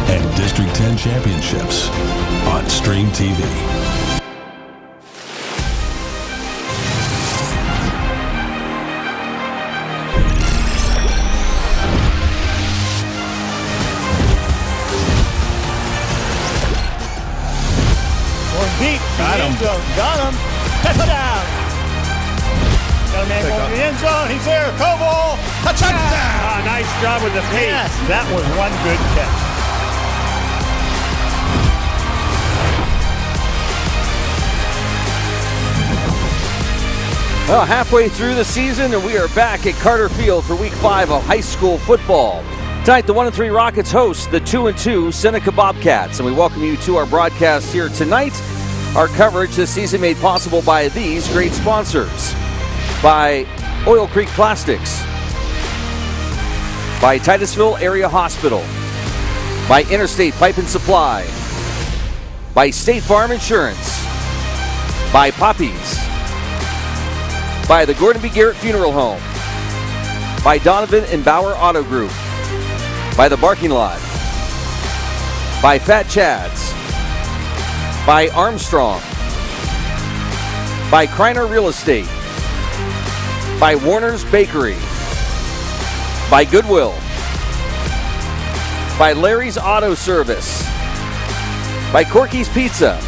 and District 10 championships on Stream TV. Deep. Got him. Touchdown. Got a man going to the end zone. He's there. Koval. Touchdown. Nice job with the feet. Yes. That was one good catch. Well, halfway through the season, and we are back at Carter Field for Week 5 of high school football. Tonight, the 1-3 Rockets host the 2-2 Seneca Bobcats, and we welcome you to our broadcast here tonight. Our coverage this season made possible by these great sponsors. By Oil Creek Plastics. By Titusville Area Hospital. By Interstate Pipe and Supply. By State Farm Insurance. By Poppies. By the Gordon B. Garrett Funeral Home. By Donovan and Bauer Auto Group. By The Barking Lot. By Fat Chads. By Armstrong. By Kreiner Real Estate. By Warner's Bakery. By Goodwill. By Larry's Auto Service. By Corky's Pizza.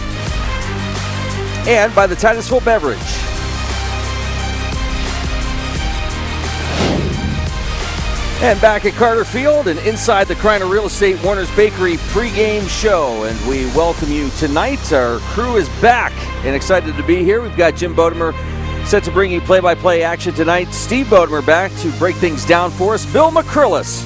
And by the Titusville Beverage. And back at Carter Field and inside the Kreiner Real Estate Warner's Bakery pregame show. And we welcome you tonight. Our crew is back and excited to be here. We've got Jim Bodemer set to bring you play-by-play action tonight. Steve Bodemer back to break things down for us. Bill McCrillis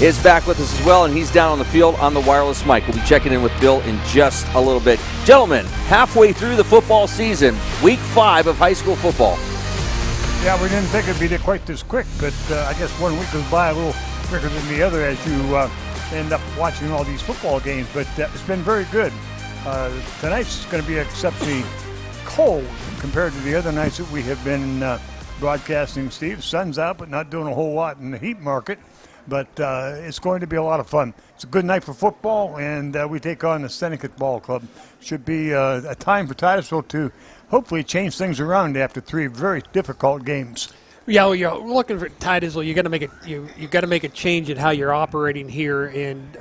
is back with us as well, and he's down on the field on the wireless mic. We'll be checking in with Bill in just a little bit. Gentlemen, halfway through the football season, Week 5 of high school football. Yeah, we didn't think it'd be quite this quick, but I guess one week goes by a little quicker than the other as you end up watching all these football games. But it's been very good. Tonight's going to be exceptionally cold compared to the other nights that we have been broadcasting. Steve, sun's out, but not doing a whole lot in the heat market. But it's going to be a lot of fun. It's a good night for football, and we take on the Seneca Ball Club. Should be a time for Titusville to hopefully change things around after 3 very difficult games. Yeah, well, you're looking for Titusville. You got to make it. You got to make a change in how you're operating here, and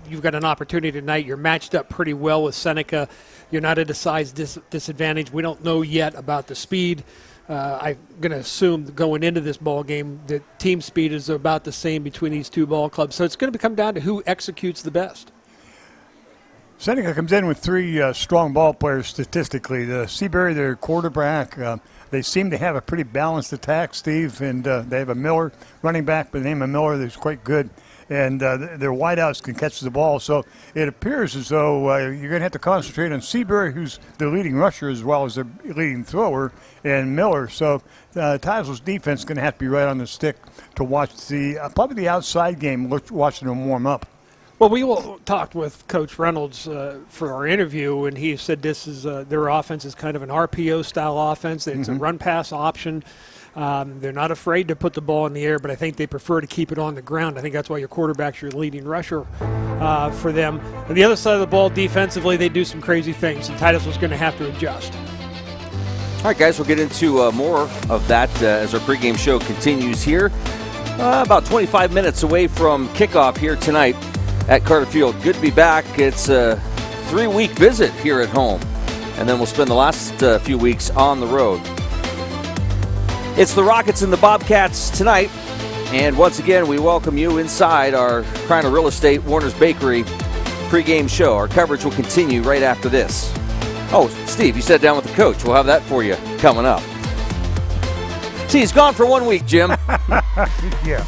you've got an opportunity tonight. You're matched up pretty well with Seneca. You're not at a size disadvantage. We don't know yet about the speed. I'm going to assume going into this ball game that team speed is about the same between these two ball clubs. So it's going to come down to who executes the best. Seneca comes in with 3 strong ball players statistically. The Seabury, their quarterback, they seem to have a pretty balanced attack, Steve, and they have a Miller running back by the name of Miller that's quite good. And their wideouts can catch the ball. So it appears as though you're going to have to concentrate on Seabury, who's the leading rusher as well as their leading thrower, and Miller. So Titusville's defense is going to have to be right on the stick to watch probably the outside game, watching them warm up. Well, we talked with Coach Reynolds for our interview, and he said this is their offense is kind of an RPO-style offense. It's a run-pass option. They're not afraid to put the ball in the air, but I think they prefer to keep it on the ground. I think that's why your quarterback's your leading rusher for them. On the other side of the ball, defensively, they do some crazy things, and Titusville's going to have to adjust. All right, guys, we'll get into more of that as our pregame show continues here. About 25 minutes away from kickoff here tonight at Carter Field. Good to be back. It's a 3-week visit here at home, and then we'll spend the last few weeks on the road. It's the Rockets and the Bobcats tonight, and once again, we welcome you inside our Kreiner Real Estate Warner's Bakery pregame show. Our coverage will continue right after this. Oh, Steve, you sat down with the coach. We'll have that for you coming up. See, he's gone for 1 week, Jim. Yeah.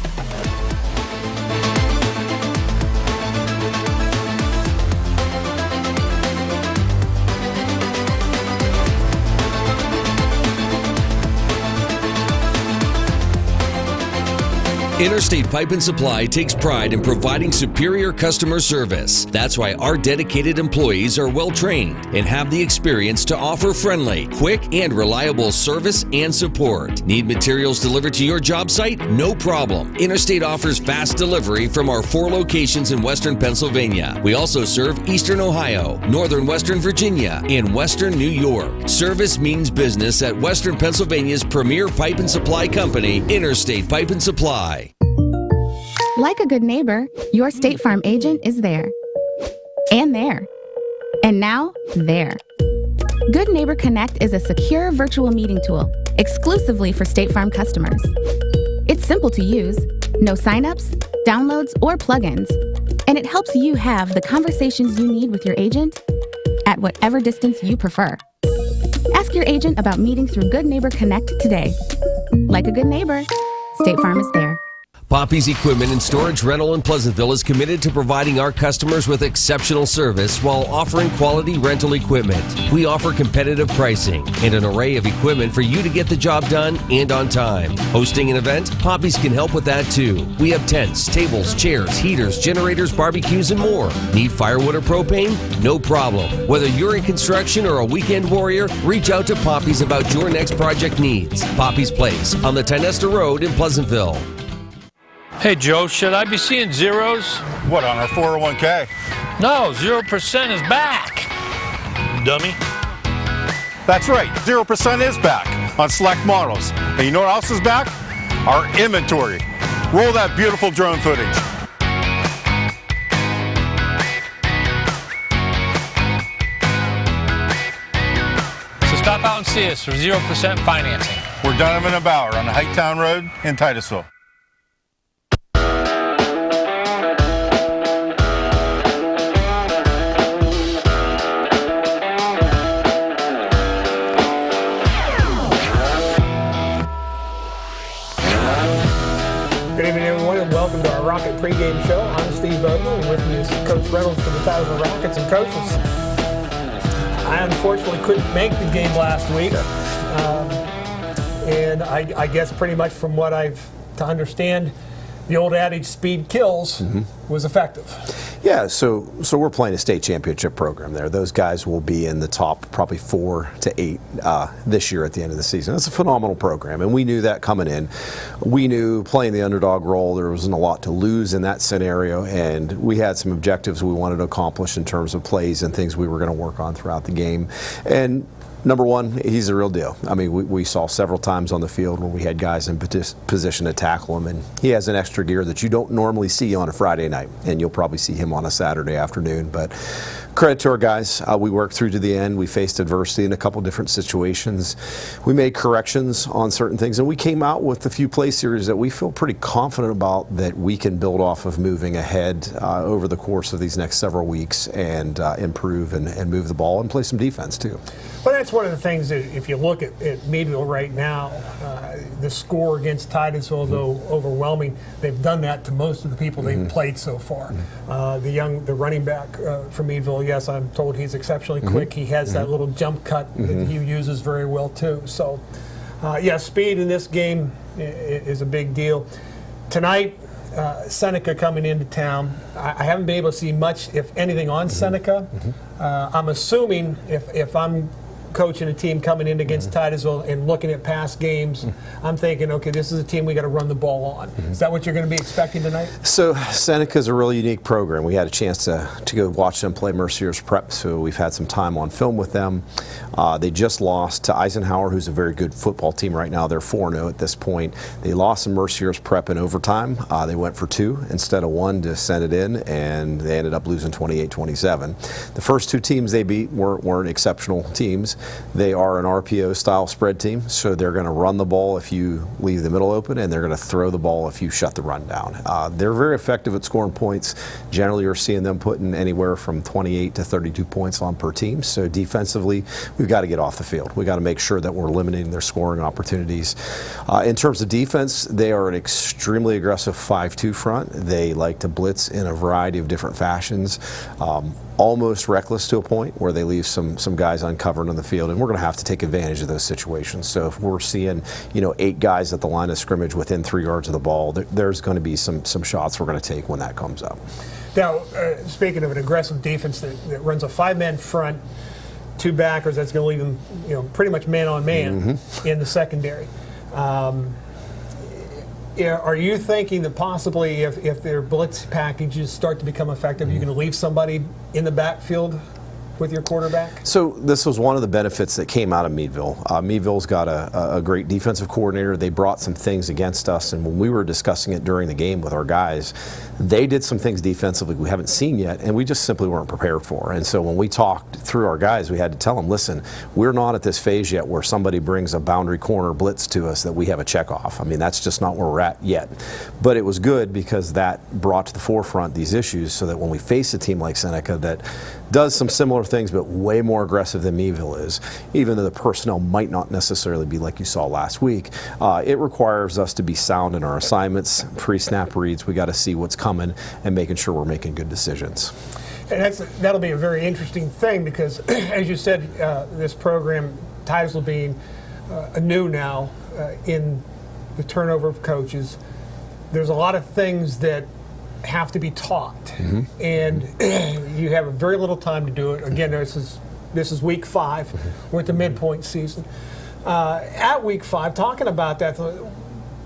Interstate Pipe and Supply takes pride in providing superior customer service. That's why our dedicated employees are well trained and have the experience to offer friendly, quick, and reliable service and support. Need materials delivered to your job site? No problem. Interstate offers fast delivery from our 4 locations in Western Pennsylvania. We also serve Eastern Ohio, Northern Western Virginia, and Western New York. Service means business at Western Pennsylvania's premier pipe and supply company, Interstate Pipe and Supply. Like a good neighbor, your State Farm agent is there. And there. And now, there. Good Neighbor Connect is a secure virtual meeting tool exclusively for State Farm customers. It's simple to use, no signups, downloads, or plugins, and it helps you have the conversations you need with your agent at whatever distance you prefer. Ask your agent about meeting through Good Neighbor Connect today. Like a good neighbor, State Farm is there. Poppy's Equipment and Storage Rental in Pleasantville is committed to providing our customers with exceptional service while offering quality rental equipment. We offer competitive pricing and an array of equipment for you to get the job done and on time. Hosting an event? Poppy's can help with that too. We have tents, tables, chairs, heaters, generators, barbecues, and more. Need firewood or propane? No problem. Whether you're in construction or a weekend warrior, reach out to Poppy's about your next project needs. Poppy's Place on the Tynesta Road in Pleasantville. Hey, Joe, should I be seeing zeros? What, on our 401k? No, 0% is back. Dummy. That's right, 0% is back on select models. And you know what else is back? Our inventory. Roll that beautiful drone footage. So stop out and see us for 0% financing. We're Donovan and Bauer on the Hightown Road in Titusville. Good evening, everyone, and welcome to our Rocket Pregame Show. I'm Steve Bowman, and with me is Coach Reynolds for the Titusville Rockets. And coaches, I unfortunately couldn't make the game last week, and I guess pretty much from what I've to understand, the old adage "speed kills" was effective. Yeah, so we're playing a state championship program there. Those guys will be in the top probably 4 to 8 this year at the end of the season. That's a phenomenal program, and we knew that coming in. We knew playing the underdog role, there wasn't a lot to lose in that scenario, and we had some objectives we wanted to accomplish in terms of plays and things we were going to work on throughout the game. And number one, he's the real deal. I mean, we saw several times on the field where we had guys in position to tackle him, and he has an extra gear that you don't normally see on a Friday night, and you'll probably see him on a Saturday afternoon. But credit to our guys. We worked through to the end. We faced adversity in a couple different situations. We made corrections on certain things, and we came out with a few play series that we feel pretty confident about that we can build off of moving ahead over the course of these next several weeks and improve and move the ball and play some defense too. Well, that's one of the things that if you look at Meadville right now, the score against Titusville, though overwhelming, they've done that to most of the people they've played so far. The running back from Meadville, yes, I'm told he's exceptionally quick. He has that little jump cut that he uses very well too. So, yeah, speed in this game is a big deal. Tonight, Seneca coming into town. I haven't been able to see much, if anything, on Seneca. I'm assuming if I'm coaching a team coming in against Titusville and looking at past games, I'm thinking, okay, this is a team we got to run the ball on. Is that what you're going to be expecting tonight? So Seneca's a really unique program. We had a chance to go watch them play Mercier's Prep, so we've had some time on film with them. They just lost to Eisenhower, who's a very good football team right now. They're 4-0 at this point. They lost to Mercier's Prep in overtime. They went for 2 instead of 1 to send it in, and they ended up losing 28-27. The first 2 teams they beat weren't exceptional teams. They are an RPO-style spread team, so they're going to run the ball if you leave the middle open, and they're going to throw the ball if you shut the run down. They're very effective at scoring points. Generally, you're seeing them putting anywhere from 28 to 32 points on per team. So defensively, we've got to get off the field. We've got to make sure that we're limiting their scoring opportunities. In terms of defense, they are an extremely aggressive 5-2 front. They like to blitz in a variety of different fashions. almost reckless to a point where they leave some guys uncovered on the field, and we're going to have to take advantage of those situations. So if we're seeing 8 guys at the line of scrimmage within 3 yards of the ball, there's going to be some shots we're going to take when that comes up. Now, speaking of an aggressive defense that runs a 5-man front, 2 backers, that's going to leave them pretty much man on man in the secondary. Are you thinking that possibly if their blitz packages start to become effective, you're going to leave somebody in the backfield with your quarterback? So this was one of the benefits that came out of Meadville. Meadville's got a great defensive coordinator. They brought some things against us, and when we were discussing it during the game with our guys, they did some things defensively we haven't seen yet, and we just simply weren't prepared for. And so when we talked through our guys, we had to tell them, listen, we're not at this phase yet where somebody brings a boundary corner blitz to us that we have a check off. I mean, that's just not where we're at yet. But it was good because that brought to the forefront these issues so that when we face a team like Seneca that does some similar things but way more aggressive than Meadville is, even though the personnel might not necessarily be like you saw last week, it requires us to be sound in our assignments, pre-snap reads. We got to see what's coming and making sure we're making good decisions. And that'll be a very interesting thing because, as you said, this program, Titusville being new now in the turnover of coaches, there's a lot of things that have to be taught, and you have very little time to do it. Again, this is week 5. We're at the midpoint season. At week 5, talking about that,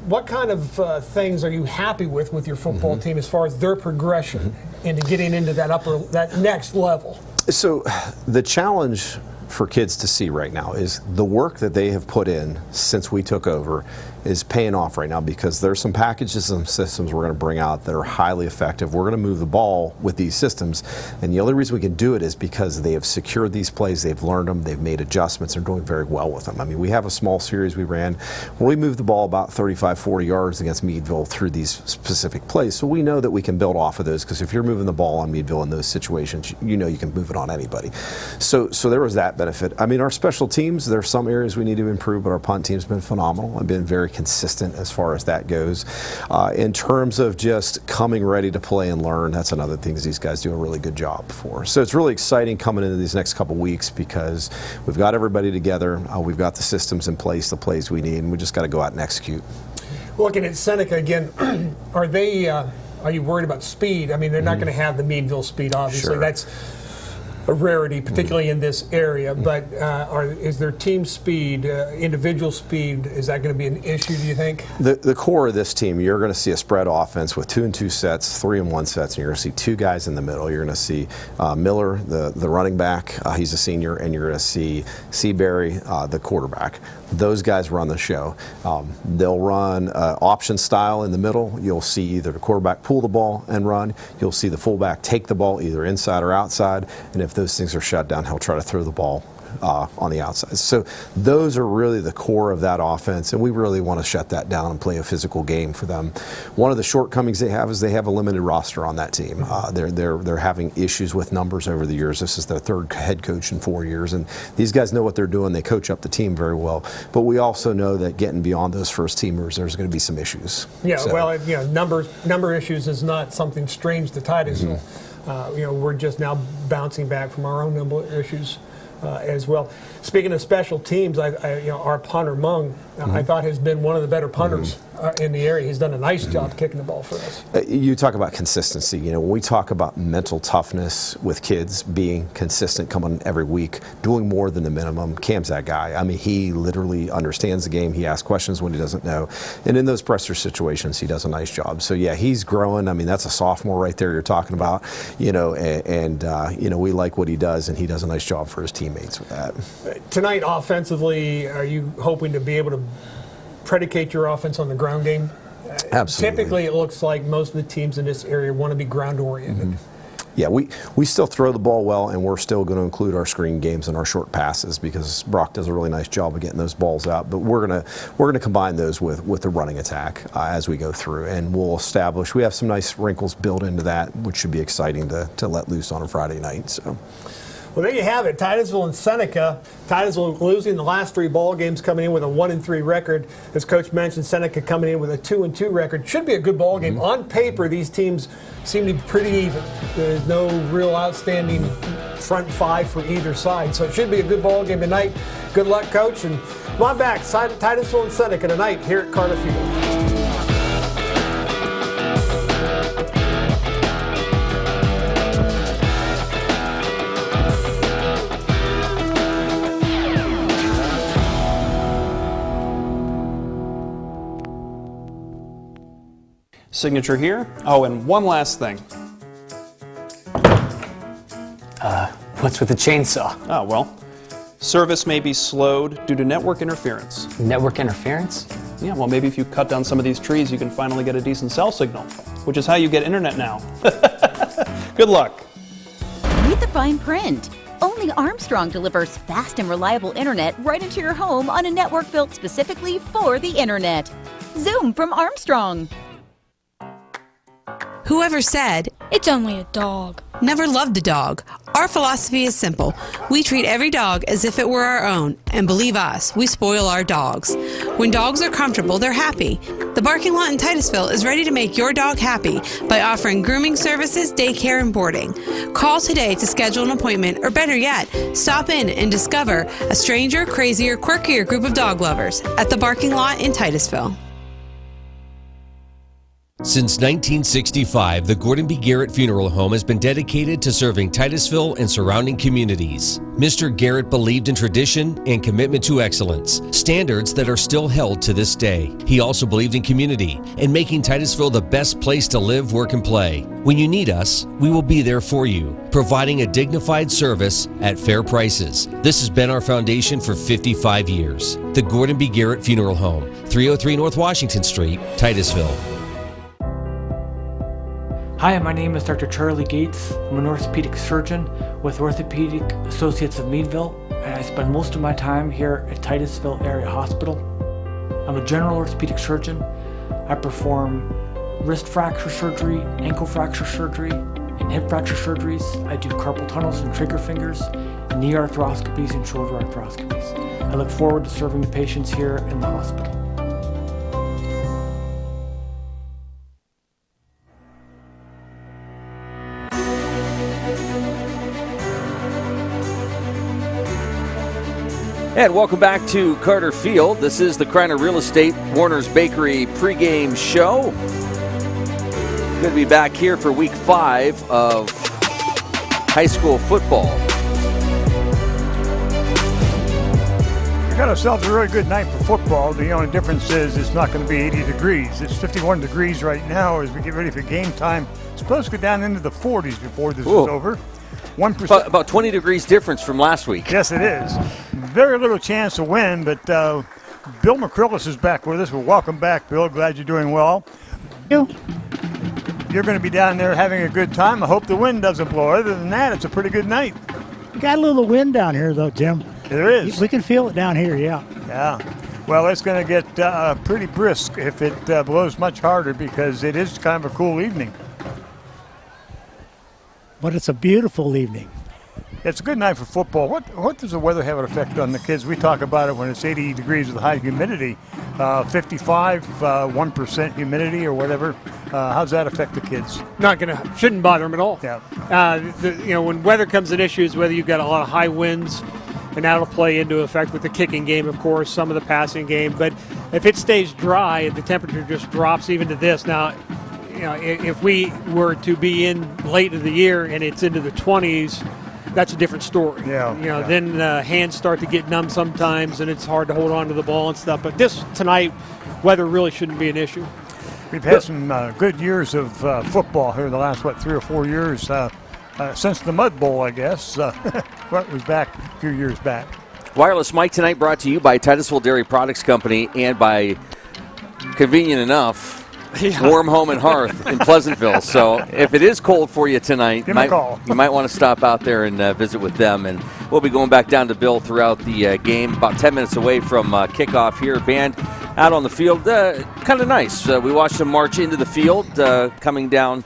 what kind of things are you happy with your football team as far as their progression into getting into that next level? So the challenge for kids to see right now is the work that they have put in since we took over is paying off right now because there's some packages and systems we're going to bring out that are highly effective. We're going to move the ball with these systems, and the only reason we can do it is because they have secured these plays, they've learned them, they've made adjustments, they're doing very well with them. I mean, we have a small series we ran where we moved the ball about 35, 40 yards against Meadville through these specific plays, so we know that we can build off of those because if you're moving the ball on Meadville in those situations, you know you can move it on anybody. So there was that benefit. I mean, our special teams, there are some areas we need to improve, but our punt team's been phenomenal. I've been very consistent as far as that goes. In terms of just coming ready to play and learn, that's another thing these guys do a really good job for. So it's really exciting coming into these next couple weeks because we've got everybody together, we've got the systems in place, the plays we need, and we just got to go out and execute. Looking at Seneca again, are you worried about speed? I mean, they're not going to have the Meadville speed, obviously. Sure. That's a rarity, particularly in this area, but is their team speed, individual speed, is that going to be an issue, do you think? The core of this team, you're going to see a spread offense with 2-and-2 sets, 3-and-1 sets, and you're going to see 2 guys in the middle. You're going to see Miller, the running back, he's a senior, and you're going to see Seabury, the quarterback. Those guys run the show. They'll run option style in the middle. You'll see either the quarterback pull the ball and run. You'll see the fullback take the ball either inside or outside. And if those things are shut down, he'll try to throw the ball on the outside. So those are really the core of that offense, and we really want to shut that down and play a physical game for them. One of the shortcomings they have is they have a limited roster on that team. They're having issues with numbers over the years. This is their 3rd head coach in 4 years, and these guys know what they're doing. They coach up the team very well. But we also know that getting beyond those first teamers, there's going to be some issues. Yeah, so, well, number issues is not something strange to Titusville. We're just now bouncing back from our own number issues. As well. Speaking of special teams, our punter Mung, I thought has been one of the better punters in the area. He's done a nice job kicking the ball for us. You talk about consistency. When we talk about mental toughness with kids, being consistent, coming every week, doing more than the minimum. Cam's that guy. I mean, he literally understands the game. He asks questions when he doesn't know, and in those pressure situations, he does a nice job. So yeah, he's growing. I mean, that's a sophomore right there. You're talking about, and we like what he does, and he does a nice job for his teammates with that. Tonight, offensively, are you hoping to be able to predicate your offense on the ground game? Absolutely. Typically, it looks like most of the teams in this area want to be ground-oriented. Yeah, we still throw the ball well, and we're still going to include our screen games and our short passes because Brock does a really nice job of getting those balls out. But we're gonna combine those with the running attack as we go through, and we'll establish. We have some nice wrinkles built into that, which should be exciting to let loose on a Friday night. So. Well, there you have it. Titusville and Seneca. Titusville losing the last 3 ball games, coming in with a 1-3 record. As Coach mentioned, Seneca coming in with a 2-2 record. Should be a good ball game. On paper, these teams seem to be pretty even. There's no real outstanding front 5 for either side. So it should be a good ball game tonight. Good luck, Coach. And come on back. Titusville and Seneca tonight here at Carter Field. Signature here. Oh, and one last thing. What's with the chainsaw? Oh, well, service may be slowed due to network interference. Network interference? Yeah, well, maybe if you cut down some of these trees, you can finally get a decent cell signal, which is how you get internet now. Good luck. Read the fine print. Only Armstrong delivers fast and reliable internet right into your home on a network built specifically for the internet. Zoom from Armstrong. Whoever said, "It's only a dog," never loved a dog. Our philosophy is simple. We treat every dog as if it were our own, and believe us, we spoil our dogs. When dogs are comfortable, they're happy. The Barking Lot in Titusville is ready to make your dog happy by offering grooming services, daycare, and boarding. Call today to schedule an appointment, or better yet, stop in and discover a stranger, crazier, quirkier group of dog lovers at the Barking Lot in Titusville. Since 1965, the Gordon B. Garrett Funeral Home has been dedicated to serving Titusville and surrounding communities. Mr. Garrett believed in tradition and commitment to excellence, standards that are still held to this day. He also believed in community and making Titusville the best place to live, work, and play. When you need us, we will be there for you, providing a dignified service at fair prices. This has been our foundation for 55 years. The Gordon B. Garrett Funeral Home, 303 North Washington Street, Titusville. Hi, my name is Dr. Charlie Gates. I'm an orthopedic surgeon with Orthopedic Associates of Meadville, and I spend most of my time here at Titusville Area Hospital. I'm a general orthopedic surgeon. I perform wrist fracture surgery, ankle fracture surgery, and hip fracture surgeries. I do carpal tunnels and trigger fingers, knee arthroscopies, and shoulder arthroscopies. I look forward to serving the patients here in the hospital. And welcome back to Carter Field. This is the Kreiner Real Estate Warner's Bakery pregame show. Good to be back here for week 5 of high school football. We got ourselves a really good night for football. The only difference is it's not going to be 80 degrees. It's 51 degrees right now as we get ready for game time. It's supposed to go down into the 40s before this is over. 1%. About 20 degrees difference from last week. Yes, it is. Very little chance to win, but Bill McCrillis is back with us. Well, welcome back, Bill. Glad you're doing well. You're going to be down there having a good time. I hope the wind doesn't blow. Other than that, it's a pretty good night. Got a little wind down here, though, Tim. There is. We can feel it down here, yeah. Yeah. Well, it's going to get pretty brisk if it blows much harder because it is kind of a cool evening. But it's a beautiful evening. It's a good night for football. What does the weather have an effect on the kids? We talk about it when it's 80 degrees with high humidity, 55, 1% humidity or whatever. How does that affect the kids? Shouldn't bother them at all. Yeah. When weather comes in issues, whether you've got a lot of high winds, and that'll play into effect with the kicking game, of course, some of the passing game. But if it stays dry, the temperature just drops even to this. Now, if we were to be in late in the year and it's into the 20s, that's a different story. Then hands start to get numb sometimes, and it's hard to hold on to the ball and stuff. But tonight, weather really shouldn't be an issue. We've had some good years of football here the last, 3 or 4 years, since the Mud Bowl, I guess. What was back a few years back. Wireless Mike tonight brought to you by Titusville Dairy Products Company and by, convenient enough, Warm Home and Hearth in Pleasantville. So if it is cold for you tonight, you might want to stop out there and visit with them. And we'll be going back down to Bill throughout the game, about 10 minutes away from kickoff here. Band out on the field, kind of nice. We watched them march into the field, coming down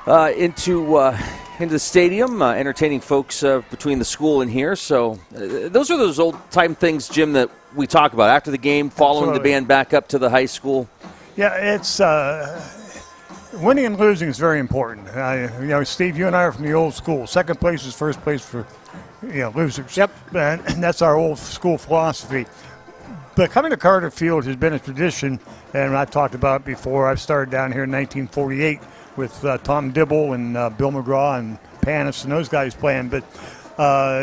into the stadium, entertaining folks between the school and here. So those are those old-time things, Jim, that we talk about after the game, following the band back up to the high school. Yeah, it's winning and losing is very important. Steve, you and I are from the old school. Second place is first place for losers. Yep. And that's our old school philosophy. But coming to Carter Field has been a tradition, and I've talked about it before. I've started down here in 1948 with Tom Dibble and Bill McGraw and Panis and those guys playing. But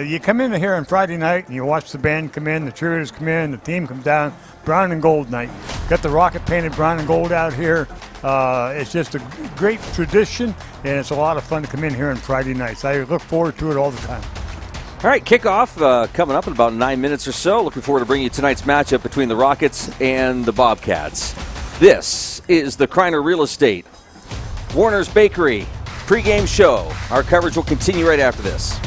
you come in here on Friday night and you watch the band come in, the cheerleaders come in, the team comes down, brown and gold night. Got the rocket painted brown and gold out here. It's just a great tradition, and it's a lot of fun to come in here on Friday nights. I look forward to it all the time. All right, kickoff coming up in about 9 minutes or so. Looking forward to bringing you tonight's matchup between the Rockets and the Bobcats. This is the Kreiner Real Estate, Warner's Bakery, pregame show. Our coverage will continue right after this.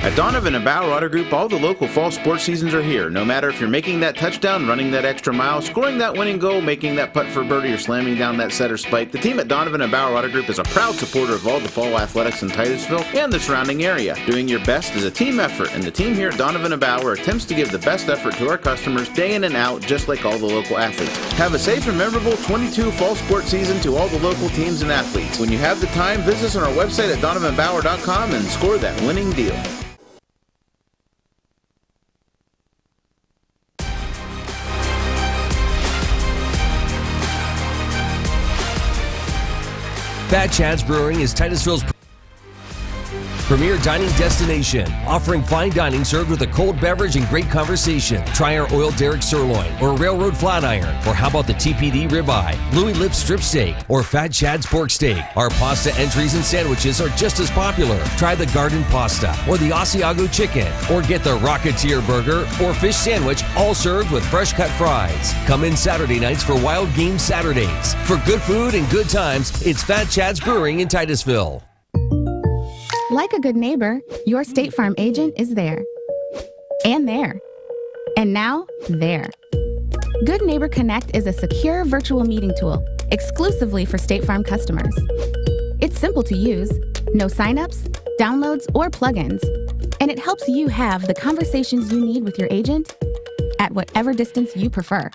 At Donovan and Bauer Auto Group, all the local fall sports seasons are here. No matter if you're making that touchdown, running that extra mile, scoring that winning goal, making that putt for birdie, or slamming down that setter spike, the team at Donovan and Bauer Auto Group is a proud supporter of all the fall athletics in Titusville and the surrounding area. Doing your best is a team effort, and the team here at Donovan and Bauer attempts to give the best effort to our customers day in and out, just like all the local athletes. Have a safe and memorable 22 fall sports season to all the local teams and athletes. When you have the time, visit us on our website at donovanbauer.com and score that winning deal. Fat Chad's Brewing is Titusville's premier dining destination, offering fine dining served with a cold beverage and great conversation. Try our oiled derrick sirloin or railroad flat iron, or how about the TPD ribeye, Louis Lip strip steak, or Fat Chad's pork steak. Our pasta entries and sandwiches are just as popular. Try the garden pasta or the Asiago chicken, or get the Rocketeer burger or fish sandwich, all served with fresh cut fries. Come in Saturday nights for Wild Game Saturdays. For good food and good times, it's Fat Chad's Brewing in Titusville. Like a good neighbor, your State Farm agent is there. And there. And now, there. Good Neighbor Connect is a secure virtual meeting tool exclusively for State Farm customers. It's simple to use, no signups, downloads, or plugins, and it helps you have the conversations you need with your agent at whatever distance you prefer.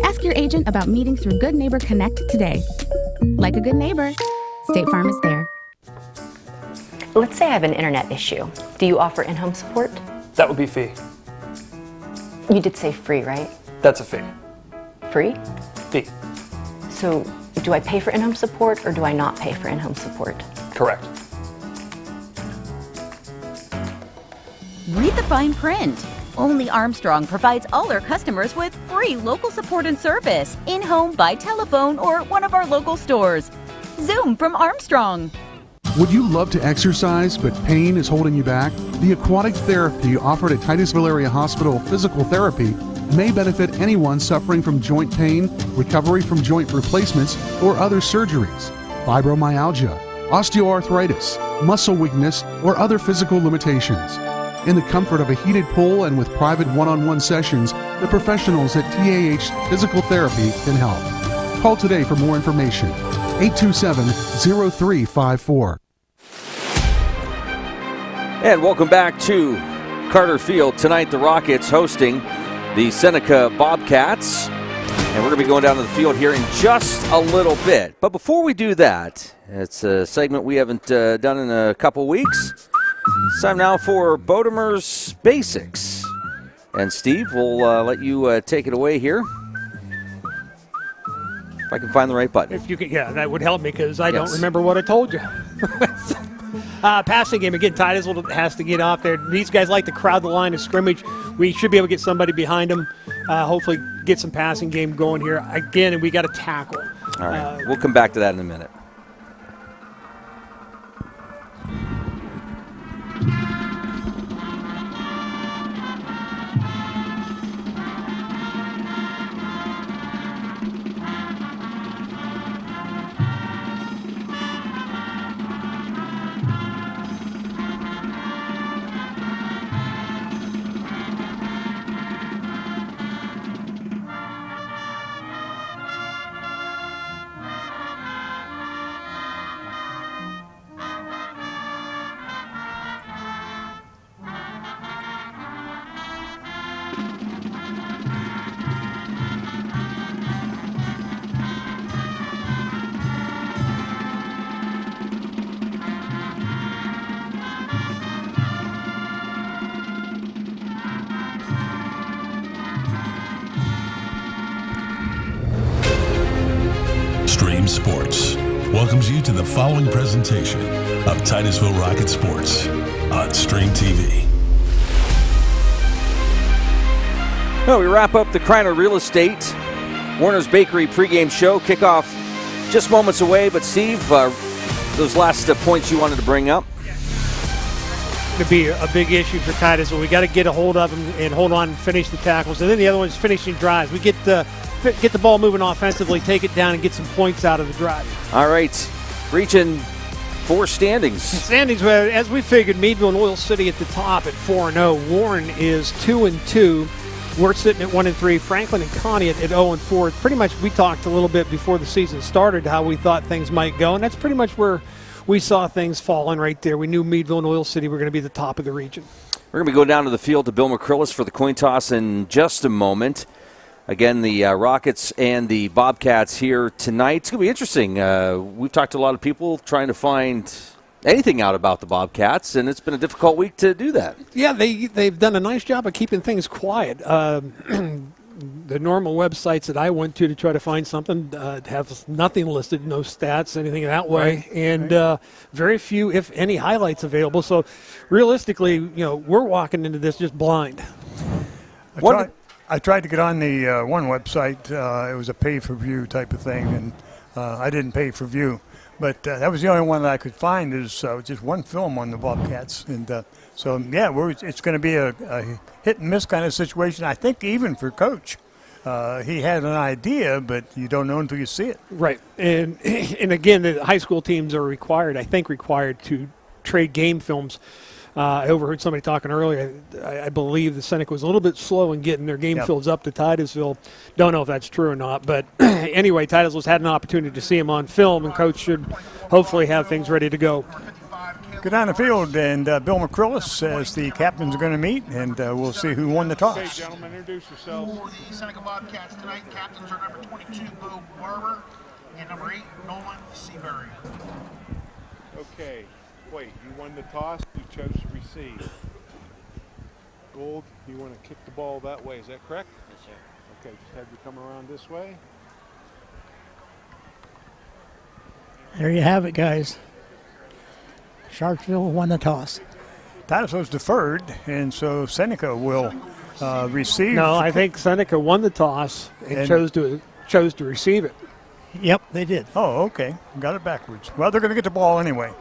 Ask your agent about meeting through Good Neighbor Connect today. Like a good neighbor, State Farm is there. Let's say I have an internet issue. Do you offer in-home support? That would be fee. You did say free, right? That's a fee. Free? Fee. So do I pay for in-home support or do I not pay for in-home support? Correct. Read the fine print. Only Armstrong provides all our customers with free local support and service, in-home, by telephone, or one of our local stores. Zoom from Armstrong. Would you love to exercise, but pain is holding you back? The aquatic therapy offered at Titusville Area Hospital Physical Therapy may benefit anyone suffering from joint pain, recovery from joint replacements, or other surgeries, fibromyalgia, osteoarthritis, muscle weakness, or other physical limitations. In the comfort of a heated pool and with private one-on-one sessions, the professionals at TAH Physical Therapy can help. Call today for more information. 827-0354. And welcome back to Carter Field. Tonight, the Rockets hosting the Seneca Bobcats. And we're going to be going down to the field here in just a little bit. But before we do that, it's a segment we haven't done in a couple weeks. It's time now for Bodemer's Basics. And Steve, we'll let you take it away here. If I can find the right button. If you can, yeah, that would help me because I don't remember what I told you. Passing game, again, Titusville has to get off there. These guys like to crowd the line of scrimmage. We should be able to get somebody behind them, hopefully get some passing game going here. Again, and we got to tackle. All right, we'll come back to that in a minute. Sports welcomes you to the following presentation of Titusville Rocket Sports on Stream TV. Well, we wrap up the Kreiner Real Estate Warner's Bakery pregame show. Kickoff just moments away, but Steve, those last points you wanted to bring up? To be a big issue for Titusville. We got to get a hold of them and hold on and finish the tackles. And then the other one is finishing drives. We get the ball moving offensively, take it down, and get some points out of the drive. All right. Reaching for standings. Standings, as we figured, Meadville and Oil City at the top at 4-0. Warren is 2-2. We're sitting at 1-3. Franklin and Connie at 0-4. Pretty much we talked a little bit before the season started how we thought things might go, and that's pretty much where we saw things falling right there. We knew Meadville and Oil City were going to be the top of the region. We're going to go down to the field to Bill McCrillis for the coin toss in just a moment. Again, the Rockets and the Bobcats here tonight. It's going to be interesting. We've talked to a lot of people trying to find anything out about the Bobcats, and it's been a difficult week to do that. Yeah, they've done a nice job of keeping things quiet. The normal websites that I went to try to find something have nothing listed, no stats, anything that way, and very few, if any, highlights available. So realistically, we're walking into this just blind. I tried to get on the one website. It was a pay-for-view type of thing, and I didn't pay for view. But that was the only one that I could find is just one film on the Bobcats. And it's going to be a hit-and-miss kind of situation, I think, even for Coach. He had an idea, but you don't know until you see it. Right. And again, the high school teams are required to trade game films. I overheard somebody talking earlier. I believe the Seneca was a little bit slow in getting their game films up to Titusville. Don't know if that's true or not. But anyway, Titusville's had an opportunity to see him on film, and Coach should hopefully have things ready to go. Go down the field, and Bill McCrillis says the captains are going to meet, and we'll see who won the toss. Okay, gentlemen, introduce yourselves. For the Seneca Bobcats tonight, captains are number 22, Bo Barber, and number 8, Nolan Seabury. Okay. Wait, you won the toss, you chose to receive. Gould, you want to kick the ball that way, is that correct? Yes, sir. Okay, just have you come around this way. There you have it, guys. Sharpsville won the toss. Titusville's deferred, and so Seneca will receive. No, I think Seneca won the toss and chose to receive it. Yep, they did. Oh, okay. Got it backwards. Well, they're going to get the ball anyway.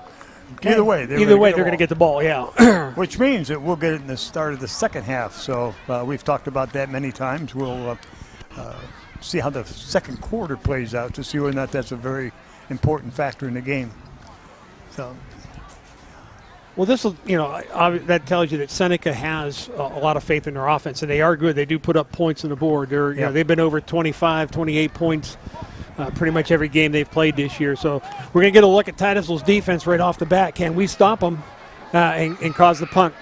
Okay. Either way, they're going to get the ball, yeah. Which means that we'll get it in the start of the second half. So we've talked about that many times. We'll see how the second quarter plays out to see whether or not that's a very important factor in the game. So. Well, this will, that tells you that Seneca has a lot of faith in their offense, and they are good. They do put up points on the board. They've been over 25, 28 points pretty much every game they've played this year. So we're going to get a look at Titusville's defense right off the bat. Can we stop them and cause the punt?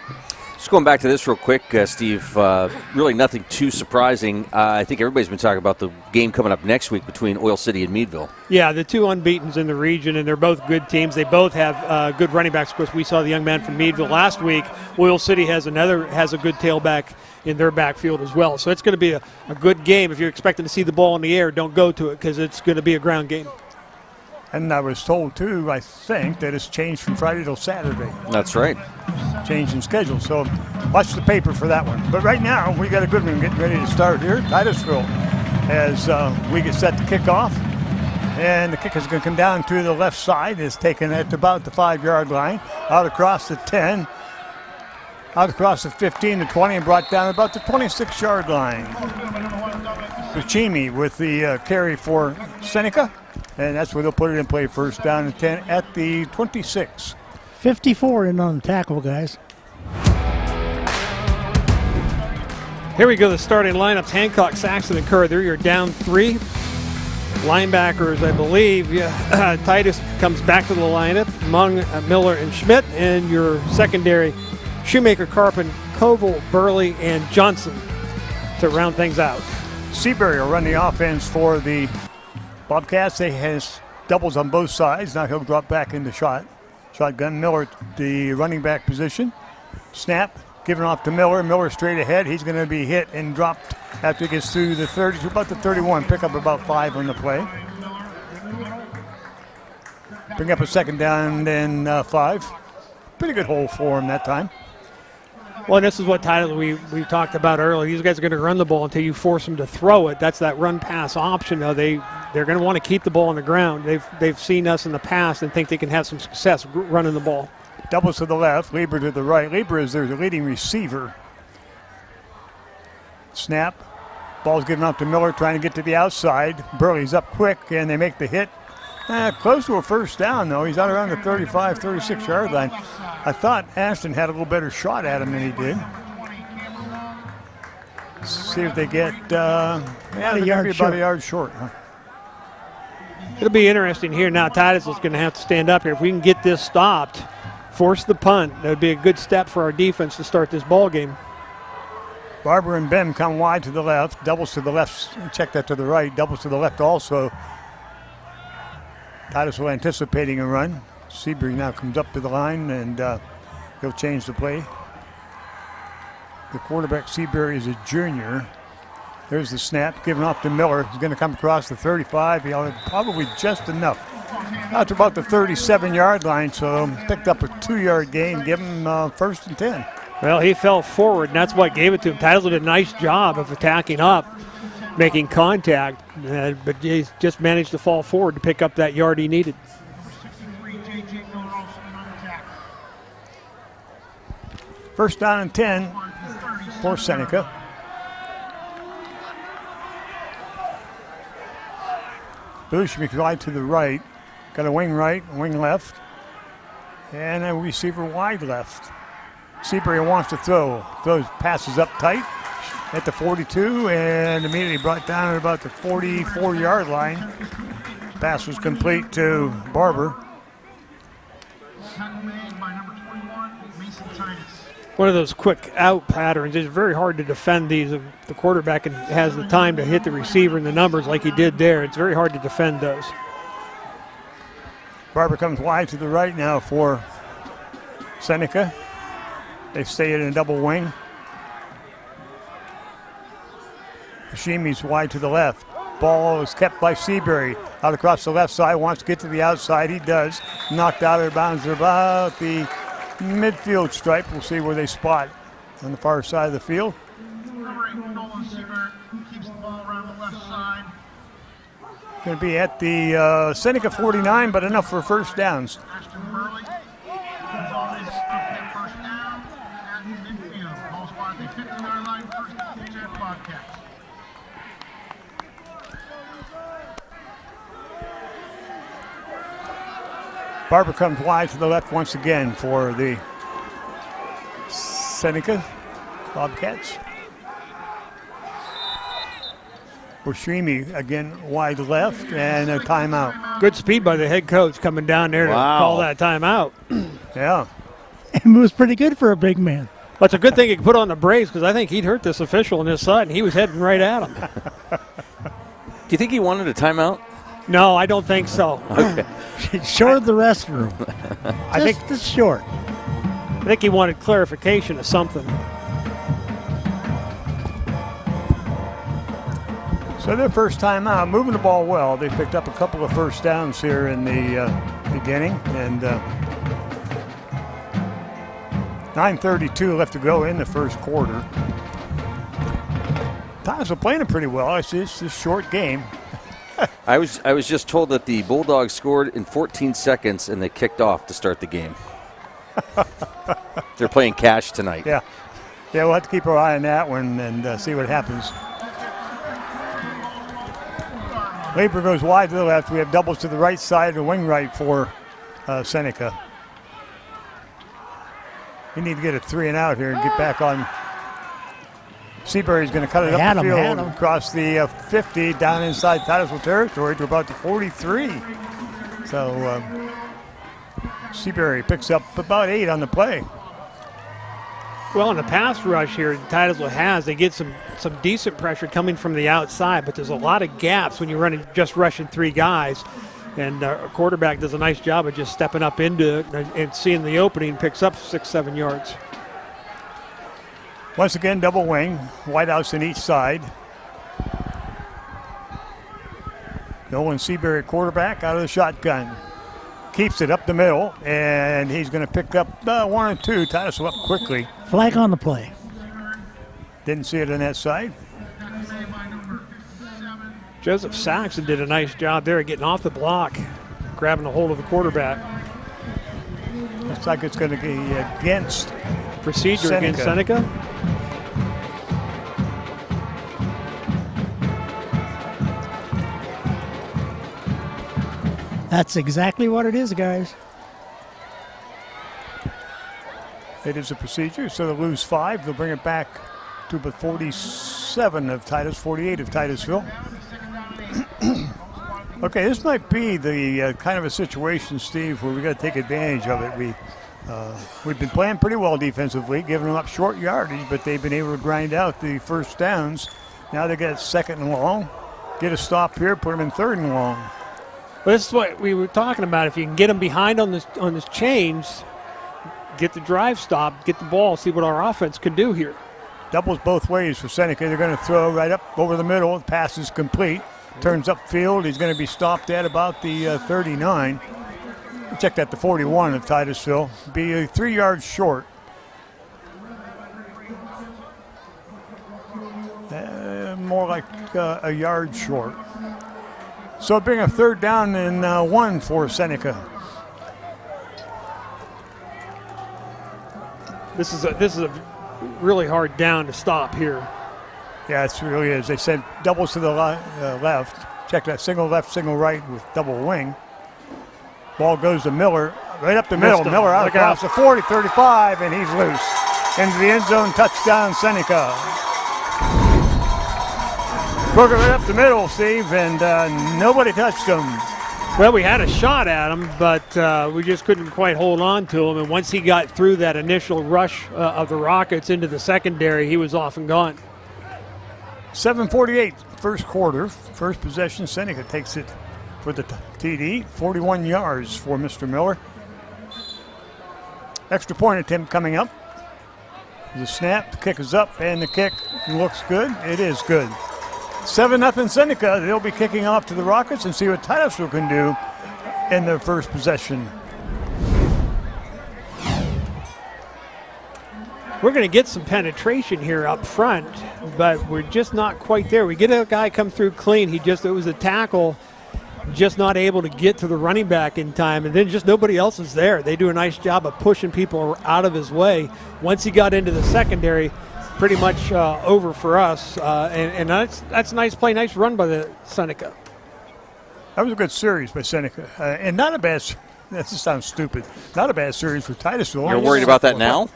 Just going back to this real quick, Steve, really nothing too surprising. I think everybody's been talking about the game coming up next week between Oil City and Meadville. Yeah, the two unbeatens in the region, and they're both good teams. They both have good running backs. Of course, we saw the young man from Meadville last week. Oil City has a good tailback in their backfield as well. So it's going to be a good game. If you're expecting to see the ball in the air, don't go to it because it's going to be a ground game. And I was told, too, I think, that it's changed from Friday till Saturday. That's right. Change in schedule. So watch the paper for that one. But right now, we got a good one getting ready to start here at Titusville as we get set to kick off. And the kick is going to come down to the left side. It's taken at about the 5-yard line, out across the 10, out across the 15 to 20, and brought down about the 26-yard line. Buccini with the carry for Seneca. And that's where they'll put it in play, first down and 10 at the 26. 54 in on the tackle, guys. Here we go, the starting lineups. Hancock, Saxon, and Kerr. They're your down 3. Linebackers, I believe. Titus comes back to the lineup. Mung, Miller, and Schmidt. And your secondary, Shoemaker, Carpin, Koval, Burley, and Johnson to round things out. Seabury will run the offense for the Bobcats. They has doubles on both sides. Now he'll drop back into shotgun. Miller, the running back position. Snap, given off to Miller. Miller straight ahead. He's going to be hit and dropped after he gets through the 30 to about the 31. Pick up about 5 on the play. Bring up a second down and 5. Pretty good hole for him that time. Well, this is what Titusville we talked about earlier. These guys are going to run the ball until you force them to throw it. That's that run-pass option. Though they're going to want to keep the ball on the ground. They've seen us in the past and think they can have some success running the ball. Doubles to the left, Lieber to the right. Lieber is their leading receiver. Snap. Ball's given up to Miller, trying to get to the outside. Burley's up quick, and they make the hit. Close to a first down, though. He's out around the 35, 36-yard line. I thought Ashton had a little better shot at him than he did. See if they get they're about a yard short. Huh? It'll be interesting here now. Titusville's going to have to stand up here. If we can get this stopped, force the punt, that would be a good step for our defense to start this ball game. Barber and Bem come wide to the left, doubles to the left, check that to the right, doubles to the left also. Titusville anticipating a run. Seabury now comes up to the line, and he'll change the play. The quarterback, Seabury, is a junior. There's the snap, given off to Miller. He's going to come across the 35. He'll have probably just enough. Out to about the 37-yard line, so picked up a 2-yard gain, give him 1st and 10. Well, he fell forward, and that's what gave it to him. Titusville did a nice job of attacking up, making contact, but he just managed to fall forward to pick up that yard he needed. First down and 10 for Seneca. Bushmick wide to the right. Got a wing right, wing left, and a receiver wide left. Seabury wants to throw. Throws passes up tight at the 42 and immediately brought down at about the 44-yard line. Pass was complete to Barber. One of those quick out patterns. It's very hard to defend these. If the quarterback has the time to hit the receiver in the numbers like he did there, it's very hard to defend those. Barber comes wide to the right now for Seneca. They stay in a double wing. Hashimi's wide to the left. Ball is kept by Seabury. Out across the left side, wants to get to the outside. He does. Knocked out of bounds. They're about the midfield stripe. We'll see where they spot on the far side of the field. Going to be at the Seneca 49, but enough for first downs. Barber comes wide to the left once again for the Seneca Bobcats. Bushrimi again wide left and a timeout. Good speed by the head coach coming down there to call that timeout. Yeah. It was pretty good for a big man. Well, it's a good thing he put on the brakes because I think he'd hurt this official on his side, and he was heading right at him. Do you think he wanted a timeout? No, I don't think so. Okay. Short of the restroom. I think it's short. I think he wanted clarification of something. So their first time out, moving the ball well. They picked up a couple of first downs here in the beginning, and 9:32 left to go in the first quarter. Titusville playing it pretty well. It's just a short game. I was just told that the Bulldogs scored in 14 seconds and they kicked off to start the game. They're playing cash tonight. Yeah, we'll have to keep our eye on that one and see what happens. Lieber goes wide to the left. We have doubles to the right side, the wing right for Seneca. We need to get a 3 and out here and get back on. Seabury's going to cut it up the field across the 50 down inside Titusville territory to about the 43. So Seabury picks up about 8 on the play. Well, in the pass rush here, Titusville has, they get some decent pressure coming from the outside, but there's a lot of gaps when you're just rushing 3 guys. And a quarterback does a nice job of just stepping up into it and seeing the opening, picks up 6-7 yards. Once again, double wing, wideouts on each side. Nolan Seabury, quarterback, out of the shotgun. keeps it up the middle, and he's going to pick up 1 and 2. Titusville up quickly. Flag on the play. Didn't see it on that side. Joseph Saxon did a nice job there at getting off the block, grabbing a hold of the quarterback. Looks like it's going to be against procedure Seneca. Against Seneca. That's exactly what it is, guys. It is a procedure, so they'll lose 5. They'll bring it back to the 47 of Titus, 48 of Titusville. Okay, this might be the kind of a situation, Steve, where we got to take advantage of it. We've been playing pretty well defensively, giving them up short yardage, but they've been able to grind out the first downs. Now they got 2nd and long. Get a stop here, put them in 3rd and long. Well, this is what we were talking about. If you can get them behind on this change, get the drive stop, get the ball, see what our offense can do here. Doubles both ways for Seneca. They're going to throw right up over the middle. The pass is complete. Turns upfield. He's going to be stopped at about the 39. Check that, the 41 of Titusville. Be 3 yards short. More like a yard short. So bring a 3rd down and 1 for Seneca. This is a really hard down to stop here. Yeah, it really is. They said doubles to the left. Check that, single left, single right with double wing. Ball goes to Miller, right up the middle. Miller out across the 40, 35, and he's loose. Into the end zone, touchdown Seneca. Broke it right up the middle, Steve, and nobody touched him. Well, we had a shot at him, but we just couldn't quite hold on to him. And once he got through that initial rush of the Rockets into the secondary, he was off and gone. 7:48, first quarter. First possession, Seneca takes it for the TD. 41 yards for Mr. Miller. Extra point attempt coming up. The snap, the kick is up, and the kick looks good. It is good. 7-0 Seneca. They'll be kicking off to the Rockets and see what Titusville can do in their first possession. We're going to get some penetration here up front, but we're just not quite there. We get a guy come through clean. It was a tackle, just not able to get to the running back in time, and then just nobody else is there. They do a nice job of pushing people out of his way. Once he got into the secondary, pretty much over for us, and that's a nice play, nice run by the Seneca. That was a good series by Seneca, and not a bad. That sounds stupid. Not a bad series for Titusville. You're worried about that now?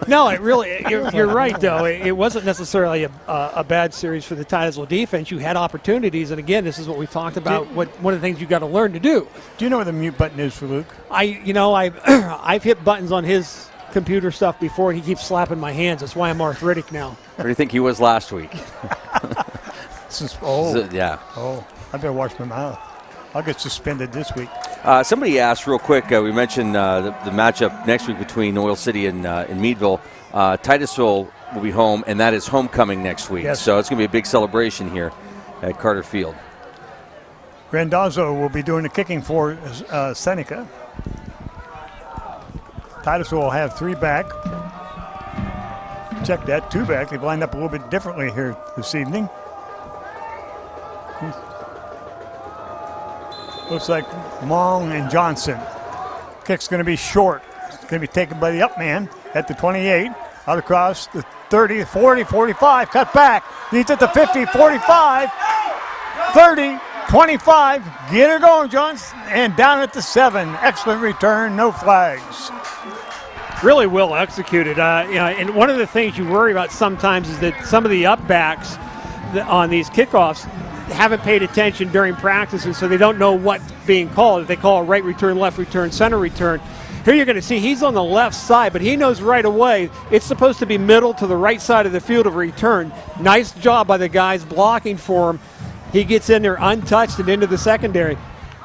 No, it really. You're right, though. It wasn't necessarily a bad series for the Titusville defense. You had opportunities, and again, this is what we talked about. One of the things you got to learn to do. Do you know where the mute button is for Luke? I've hit buttons on his computer stuff before, and he keeps slapping my hands. That's why I'm arthritic now. Where do you think he was last week? Yeah. Oh, I better watch my mouth. I'll get suspended this week. Somebody asked real quick, we mentioned the matchup next week between Oil City and Meadville. Titusville will be home, and that is homecoming next week. Yes. So it's going to be a big celebration here at Carter Field. Randazzo will be doing the kicking for Seneca. Titusville will have 3 back. Check that, 2 back. They've lined up a little bit differently here this evening. Looks like Long and Johnson. Kick's going to be short. It's going to be taken by the up man at the 28. Out across the 30, 40, 45. Cut back. He's at the 50, 45, 30, 25. Get her going, Johnson. And down at the 7. Excellent return. No flags. Really well executed. And one of the things you worry about sometimes is that some of the up backs on these kickoffs haven't paid attention during practices, so they don't know what's being called. If they call a right return, left return, center return. Here you're going to see he's on the left side, but he knows right away it's supposed to be middle to the right side of the field of return. Nice job by the guys blocking for him. He gets in there untouched and into the secondary.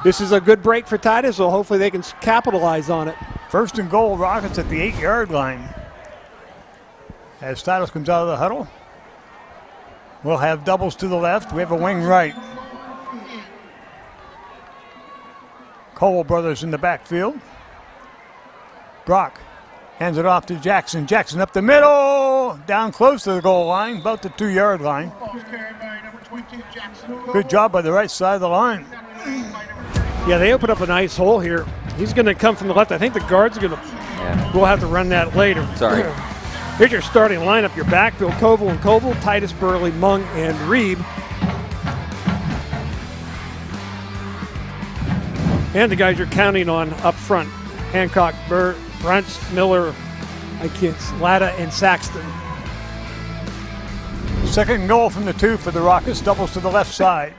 This is a good break for Titusville. Hopefully they can capitalize on it. First and goal, Rockets at the 8-yard line. As Titus comes out of the huddle, we'll have doubles to the left. We have a wing right. Cole brothers in the backfield. Brock hands it off to Jackson. Jackson up the middle, down close to the goal line, about the 2-yard line. Good job by the right side of the line. Yeah, they open up a nice hole here. He's going to come from the left. I think the guard's going to. Yeah. We'll have to run that later. Sorry. Here's your starting lineup. Your backfield: Koval and Koval, Titus, Burley, Mung, and Reeb. And the guys you're counting on up front: Hancock, Brunts, Miller, Latta, and Saxton. Second and goal from the 2 for the Rockets. Doubles to the left side.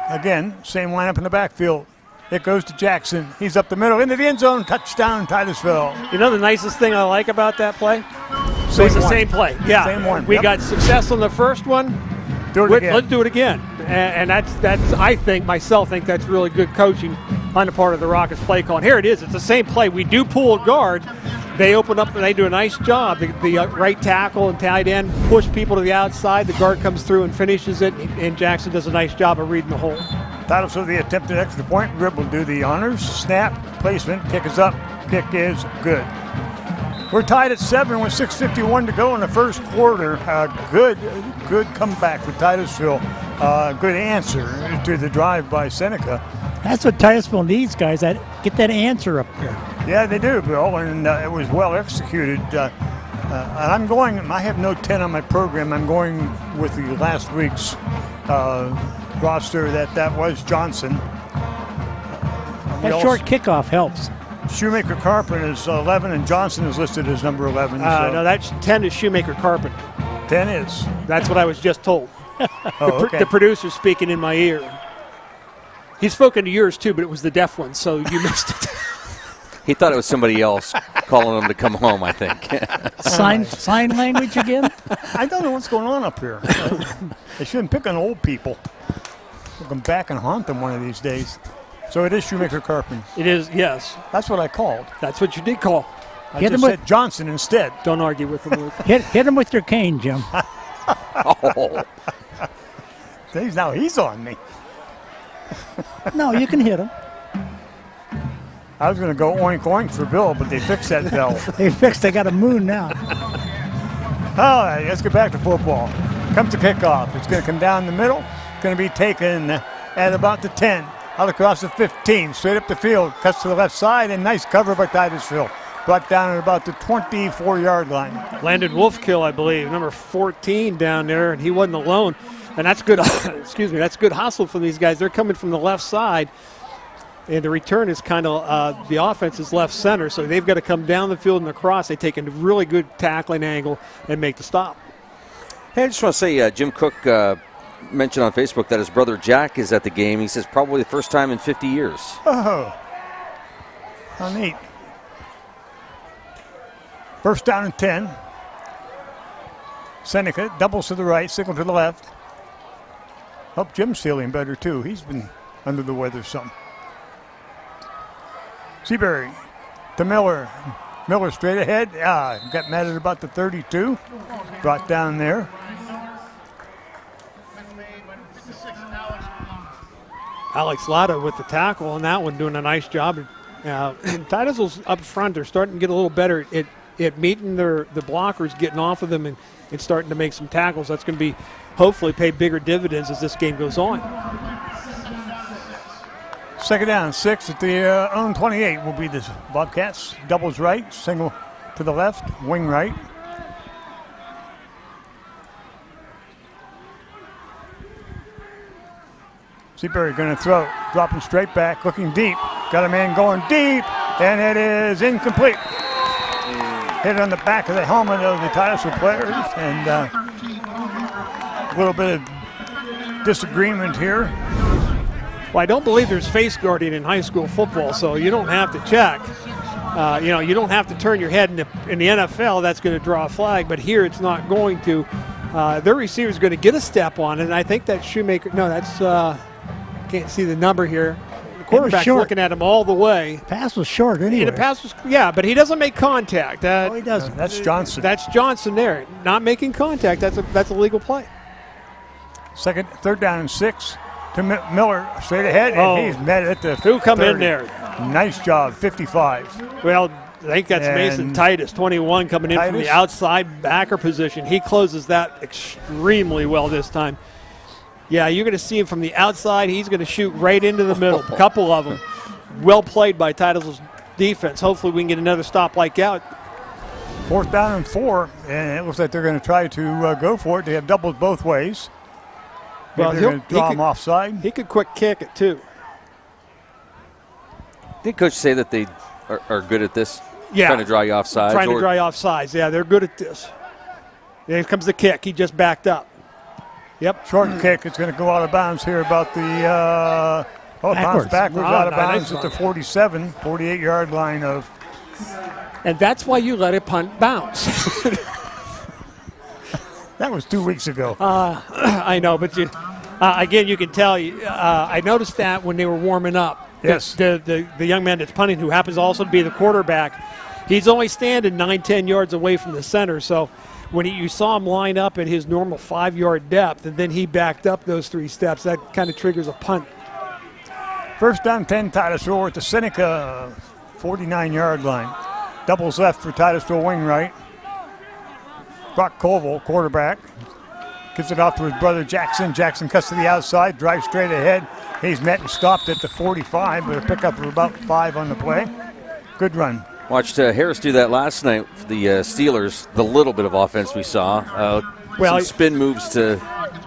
Again, same lineup in the backfield. It goes to Jackson. He's up the middle into the end zone. Touchdown, Titusville. You know the nicest thing I like about that play? It's the same play. Yeah. Same one. We got success on the first one. Let's do it again. And that's I think that's really good coaching on the part of the Rockets play call. And here it is. It's the same play. We do pull a guard. They open up and they do a nice job. The right tackle and tight end push people to the outside. The guard comes through and finishes it. And Jackson does a nice job of reading the hole. Titusville, the attempted extra point. Rib will do the honors. Snap, placement, kick is up. Kick is good. We're tied at 7 with 6:51 to go in the first quarter. Good comeback for Titusville. Good answer to the drive by Seneca. That's what Titusville needs, guys. Get that answer up there. Yeah, they do, Bill, and it was well executed. And I'm going. I have no 10 on my program. I'm going with the last week's roster. That was Johnson. That short kickoff helps. Shoemaker Carpenter is 11, and Johnson is listed as number 11. No, that's 10 is Shoemaker Carpenter. 10 is. That's what I was just told. Okay. The producer's speaking in my ear. He's spoken to yours too, but it was the deaf one, so you missed it. He thought it was somebody else calling him to come home, I think. Sign language again? I don't know what's going on up here. They shouldn't pick on old people. We'll come back and haunt them one of these days. So it is Shoemaker Carpenter. It is, yes. That's what I called. That's what you did call. I just said Johnson instead. Don't argue with him, Luke. Hit him with your cane, Jim. Oh. Now he's on me. No, you can hit him. I was going to go oink oink for Bill, but they fixed that bell. They got a moon now. All right, let's get back to football. Comes to kickoff. It's going to come down the middle. It's going to be taken at about the 10. Out across the 15, straight up the field, cuts to the left side, and nice cover by Titusville. Brought down at about the 24-yard line. Landon Wolfkill, I believe, number 14 down there, and he wasn't alone. And that's good. Excuse me. That's good hustle from these guys. They're coming from the left side, and the return is kind of the offense is left center, so they've got to come down the field and across. They take a really good tackling angle and make the stop. Hey, I just want to say, Jim Cook mentioned on Facebook that his brother Jack is at the game. He says probably the first time in 50 years. Oh, how neat. First down and 10. Seneca doubles to the right, signal to the left. Hope Jim's feeling better too. He's been under the weather some. Seabury to Miller. Miller straight ahead. Got mad at about the 32. Brought down there. Alex Latta with the tackle on that one, doing a nice job. And Titusville's up front. They're starting to get a little better at meeting the blockers, getting off of them, and starting to make some tackles. That's going to be hopefully pay bigger dividends as this game goes on. Second down, 6 at the own 28 will be the Bobcats. Doubles right, single to the left, wing right. Seabury going to throw, dropping straight back, looking deep. Got a man going deep, and it is incomplete. Hit on the back of the helmet of the Titusville players, and a little bit of disagreement here. Well, I don't believe there's face guarding in high school football, so you don't have to check. You don't have to turn your head. In the NFL, that's going to draw a flag, but here it's not going to. Their receiver's going to get a step on it, and I think that Shoemaker. No, that's can't see the number here. The quarterback's looking at him all the way. Pass was short anyway. The pass was, but he doesn't make contact. He doesn't. That's Johnson. That's Johnson there. Not making contact. That's a legal play. Third down and 6. to Miller, straight ahead, and he's met at the Who come 30. in there? Nice job, 55. Well, I think that's Mason Titus, 21, coming in from the outside backer position. He closes that extremely well this time. Yeah, you're going to see him from the outside. He's going to shoot right into the middle. A couple of them. Well played by Titusville's defense. Hopefully we can get another stop like that. 4th down and 4, and it looks like they're going to try to go for it. They have doubles both ways. Well, they're going to draw him offside. He could quick kick it, too. Did Coach say that they are good at this? Yeah. Trying to draw you offsides? Trying to draw you offsides. Yeah, they're good at this. Here comes the kick. He just backed up. Yep. Short kick. It's going to go out of bounds here about the bounce backwards out of bounds at the 47, 48-yard line of. And that's why you let a punt bounce. That was 2 weeks ago. I know, but again, you can tell. I noticed that when they were warming up. Yes. The young man that's punting, who happens also to be the quarterback, he's only standing 9-10 yards away from the center. So when you saw him line up at his normal 5-yard depth, and then he backed up those 3 steps, that kind of triggers a punt. 1st down 10, Titusville at the Seneca 49-yard line. Doubles left for Titusville wing right. Brock Colville, quarterback, gives it off to his brother Jackson. Jackson cuts to the outside, drives straight ahead. He's met and stopped at the 45, but a pickup of about 5 on the play. Good run. Watched Harris do that last night for the Steelers, the little bit of offense we saw. Some spin moves to...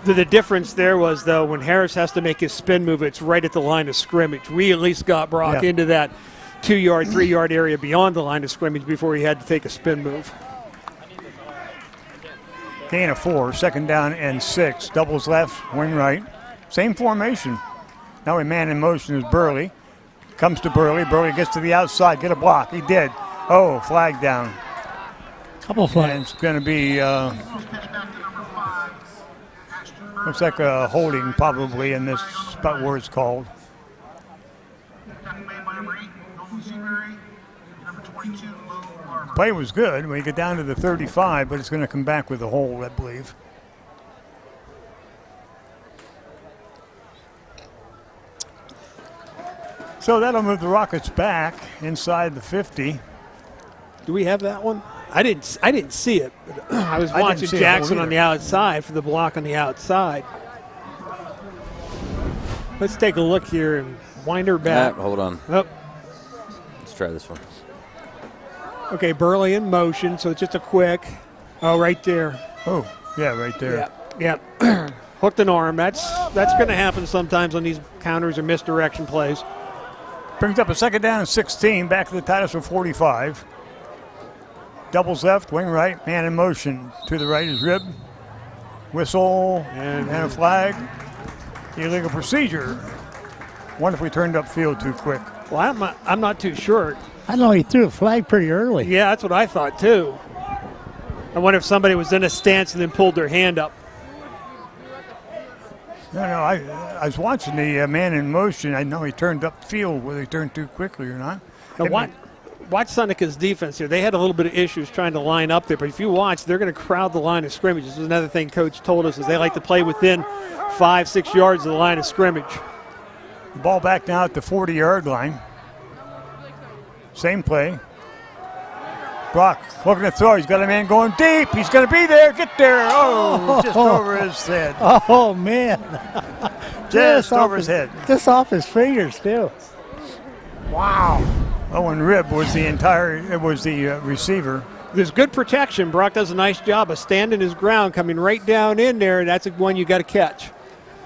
The difference there was, though, when Harris has to make his spin move, it's right at the line of scrimmage. We at least got Brock into that 2-yard, 3-yard area beyond the line of scrimmage before he had to take a spin move. Gain of 4, 2nd down and 6. Doubles left, wing right. Same formation. Now a man in motion is Burley. Comes to Burley. Burley gets to the outside. Get a block. He did. Oh, flag down. Couple flags. And it's going to be, looks like a holding probably in this spot where it's called. Play was good when you get down to the 35, but it's going to come back with a hold, I believe. So that'll move the Rockets back inside the 50. Do we have that one? I didn't see it. But I was watching Jackson on the outside for the block on the outside. Let's take a look here and wind her back. Hold on. Oh. Let's try this one. Okay, Burley in motion, so it's just a quick. Oh, right there. Oh, yeah, right there. Yeah. Hooked an arm. That's going to happen sometimes on these counters or misdirection plays. Brings up a 2nd down and 16, back to the Titusville 45. Doubles left, wing right, man in motion. To the right is Rib. Whistle and a flag. Illegal procedure. Wonder if we turned up field too quick. Well, I'm not too sure. I know he threw a flag pretty early. Yeah, that's what I thought too. I wonder if somebody was in a stance and then pulled their hand up. No, I was watching the man in motion. I know he turned up field, whether he turned too quickly or not. Now, watch Seneca's defense here. They had a little bit of issues trying to line up there, but if you watch, they're going to crowd the line of scrimmage. This is another thing Coach told us, is they like to play within 5-6 yards of the line of scrimmage. The ball back now at the 40-yard line. Same play. Brock looking to throw. He's got a man going deep. He's going to be there. Get there. Oh, just over his head. Oh, man. Just over his head. Just off his fingers, too. Wow. Oh, and Rib was the receiver. There's good protection. Brock does a nice job of standing his ground, coming right down in there. That's one you got to catch.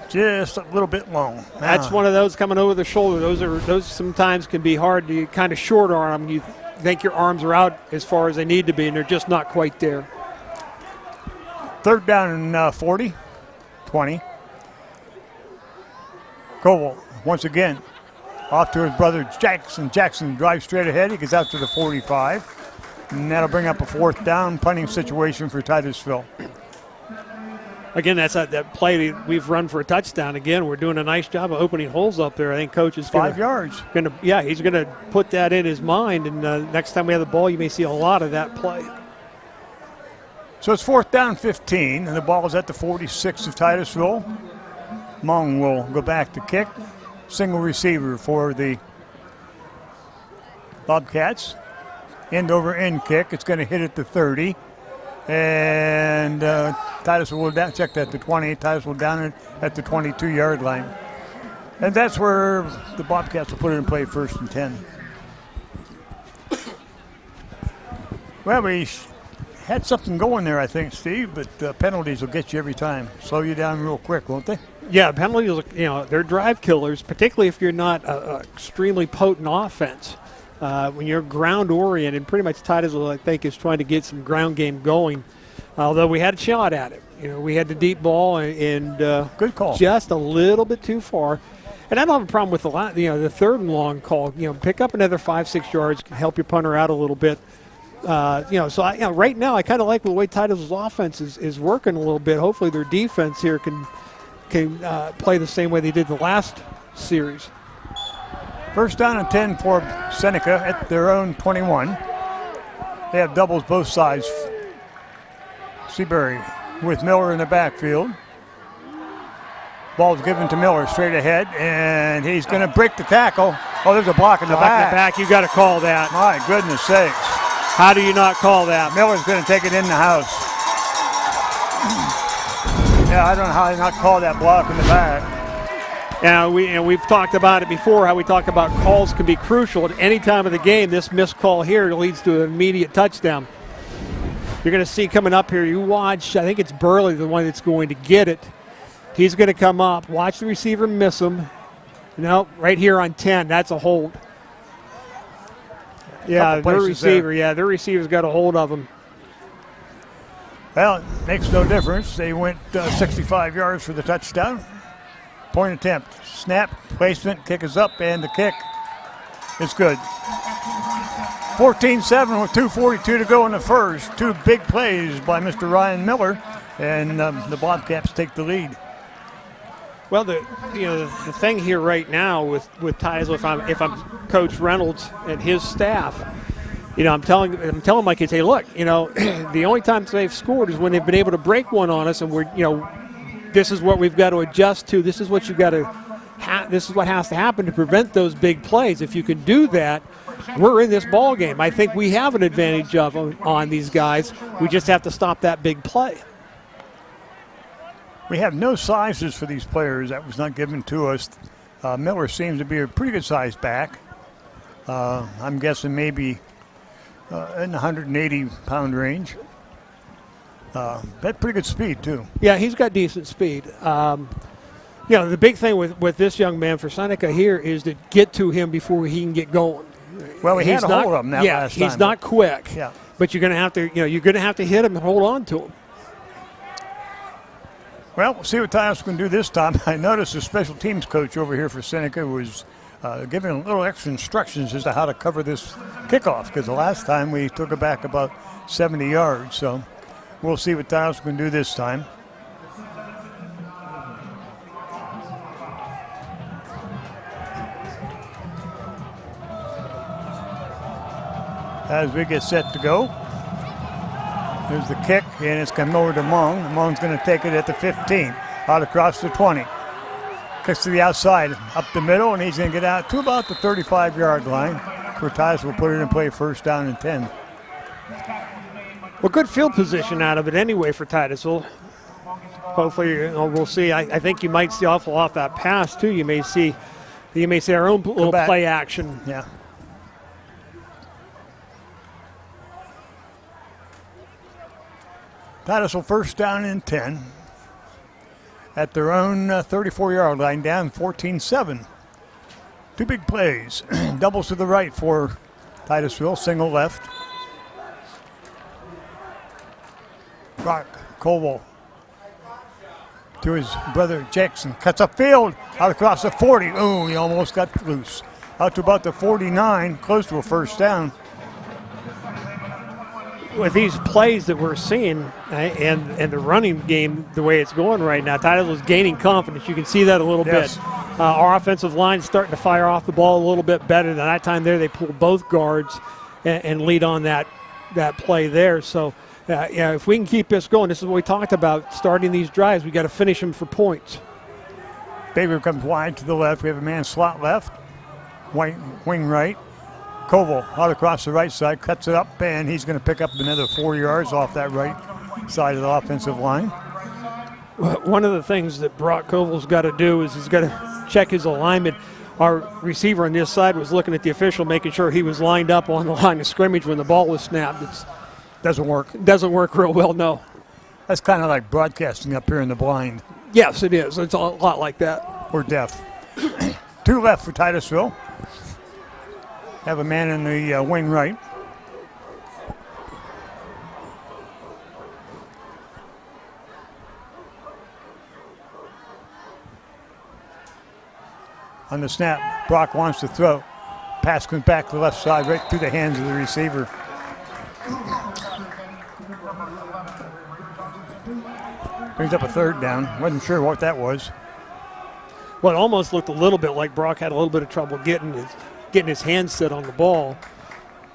Just a little bit long. That's one of those coming over the shoulder. Those sometimes can be hard to kind of short arm. You think your arms are out as far as they need to be, and they're just not quite there. 3rd down and 40, 20. Koval once again off to his brother Jackson. Jackson drives straight ahead. He gets out to the 45, and that'll bring up a 4th down punting situation for Titusville. Again, that's that play we've run for a touchdown. Again, we're doing a nice job of opening holes up there. I think Coach is 5 yards. He's going to put that in his mind, and next time we have the ball, you may see a lot of that play. So it's 4th down 15, and the ball is at the 46 of Titusville. Mong will go back to kick. Single receiver for the Bobcats. End over end kick. It's going to hit at the 30. And Titusville will down, check that, the 20. Titusville down at the 22-yard line. And that's where the Bobcats will put it in play, 1st and 10. Well, we had something going there, I think, Steve, but penalties will get you every time. Slow you down real quick, won't they? Yeah, penalties, they're drive killers, particularly if you're not an extremely potent offense. When you're ground-oriented, pretty much Titusville, I think, is trying to get some ground game going, although we had a shot at it. We had the deep ball and good call. Just a little bit too far. And I don't have a problem with the 3rd and long call. Pick up another 5-6 yards, help your punter out a little bit. So right now I kind of like the way Titusville's offense is working a little bit. Hopefully their defense here can play the same way they did the last series. 1st down and 10 for Seneca at their own 21. They have doubles both sides. Seabury with Miller in the backfield. Ball's given to Miller straight ahead, and he's going to break the tackle. Oh, there's a block in the back. You got to call that. My goodness sakes. How do you not call that? Miller's going to take it in the house. Yeah, I don't know how to not call that block in the back. We've talked about it before, how we talk about calls can be crucial at any time of the game. This missed call here leads to an immediate touchdown. You're going to see coming up here, you watch, I think it's Burley, the one that's going to get it. He's going to come up, watch the receiver miss him. No, right here on 10, that's a hold. Yeah, their receiver's got a hold of him. Well, it makes no difference. They went 65 yards for the touchdown. Point attempt, snap, placement, kick is up, and the kick is good. 14-7 with 2:42 to go in the first. 2 big plays by Mr. Ryan Miller, and the Bobcats take the lead. Well, the thing here right now with Titusville, if I'm Coach Reynolds and his staff, I'm telling my kids, hey, look, the only time they've scored is when they've been able to break one on us, and this is what we've got to adjust to. This is what you've got to. This is what has to happen to prevent those big plays. If you can do that, we're in this ball game. I think we have an advantage on these guys. We just have to stop that big play. We have no sizes for these players. That was not given to us. Miller seems to be a pretty good sized back. I'm guessing maybe in the 180-pound range. That's pretty good speed, too. Yeah, he's got decent speed. The big thing with this young man for Seneca here is to get to him before he can get going. Well, we had a hold of him last time. He's not quick. Yeah. But you're going to have to, hit him and hold on to him. Well, we'll see what Titusville can do this time. I noticed the special teams coach over here for Seneca was giving a little extra instructions as to how to cover this kickoff, because the last time we took it back about 70 yards. So we'll see what Titusville can do this time. As we get set to go. There's the kick, and it's coming over to Mong. Mong's going to take it at the 15, out across the 20. Kicks to the outside, up the middle, and he's going to get out to about the 35-yard line. For Titusville will put it in play, 1st down and 10. Well, good field position out of it anyway for Titusville. Hopefully, we'll see. I think you might see off that pass too. You may see our own little play action. Yeah. Titusville 1st down and 10 at their own 34-yard line, down 14-7. 2 big plays. Doubles to the right for Titusville, single left. Brock Colville to his brother Jackson. Cuts upfield, out across the 40. Oh, he almost got loose. Out to about the 49, close to a 1st down. With these plays that we're seeing and the running game, the way it's going right now, Titusville is gaining confidence. You can see that a little bit. Our offensive line is starting to fire off the ball a little bit better. Than that time there, they pulled both guards and lead on that play there. So, if we can keep this going, this is what we talked about, starting these drives. We got to finish them for points. Baker comes wide to the left. We have a man slot left, wing right. Koval out across the right side, cuts it up, and he's going to pick up another 4 yards off that right side of the offensive line. One of the things that Brock Koval's got to do is he's got to check his alignment. Our receiver on this side was looking at the official, making sure he was lined up on the line of scrimmage when the ball was snapped. Doesn't work. Doesn't work real well, no. That's kind of like broadcasting up here in the blind. Yes, it is. It's a lot like that. We're deaf. 2 left for Titusville. Have a man in the wing right. On the snap, Brock wants to throw. Pass comes back to the left side, right through the hands of the receiver. Brings up a 3rd down. Wasn't sure what that was. Well, it almost looked a little bit like Brock had a little bit of trouble getting his hand set on the ball.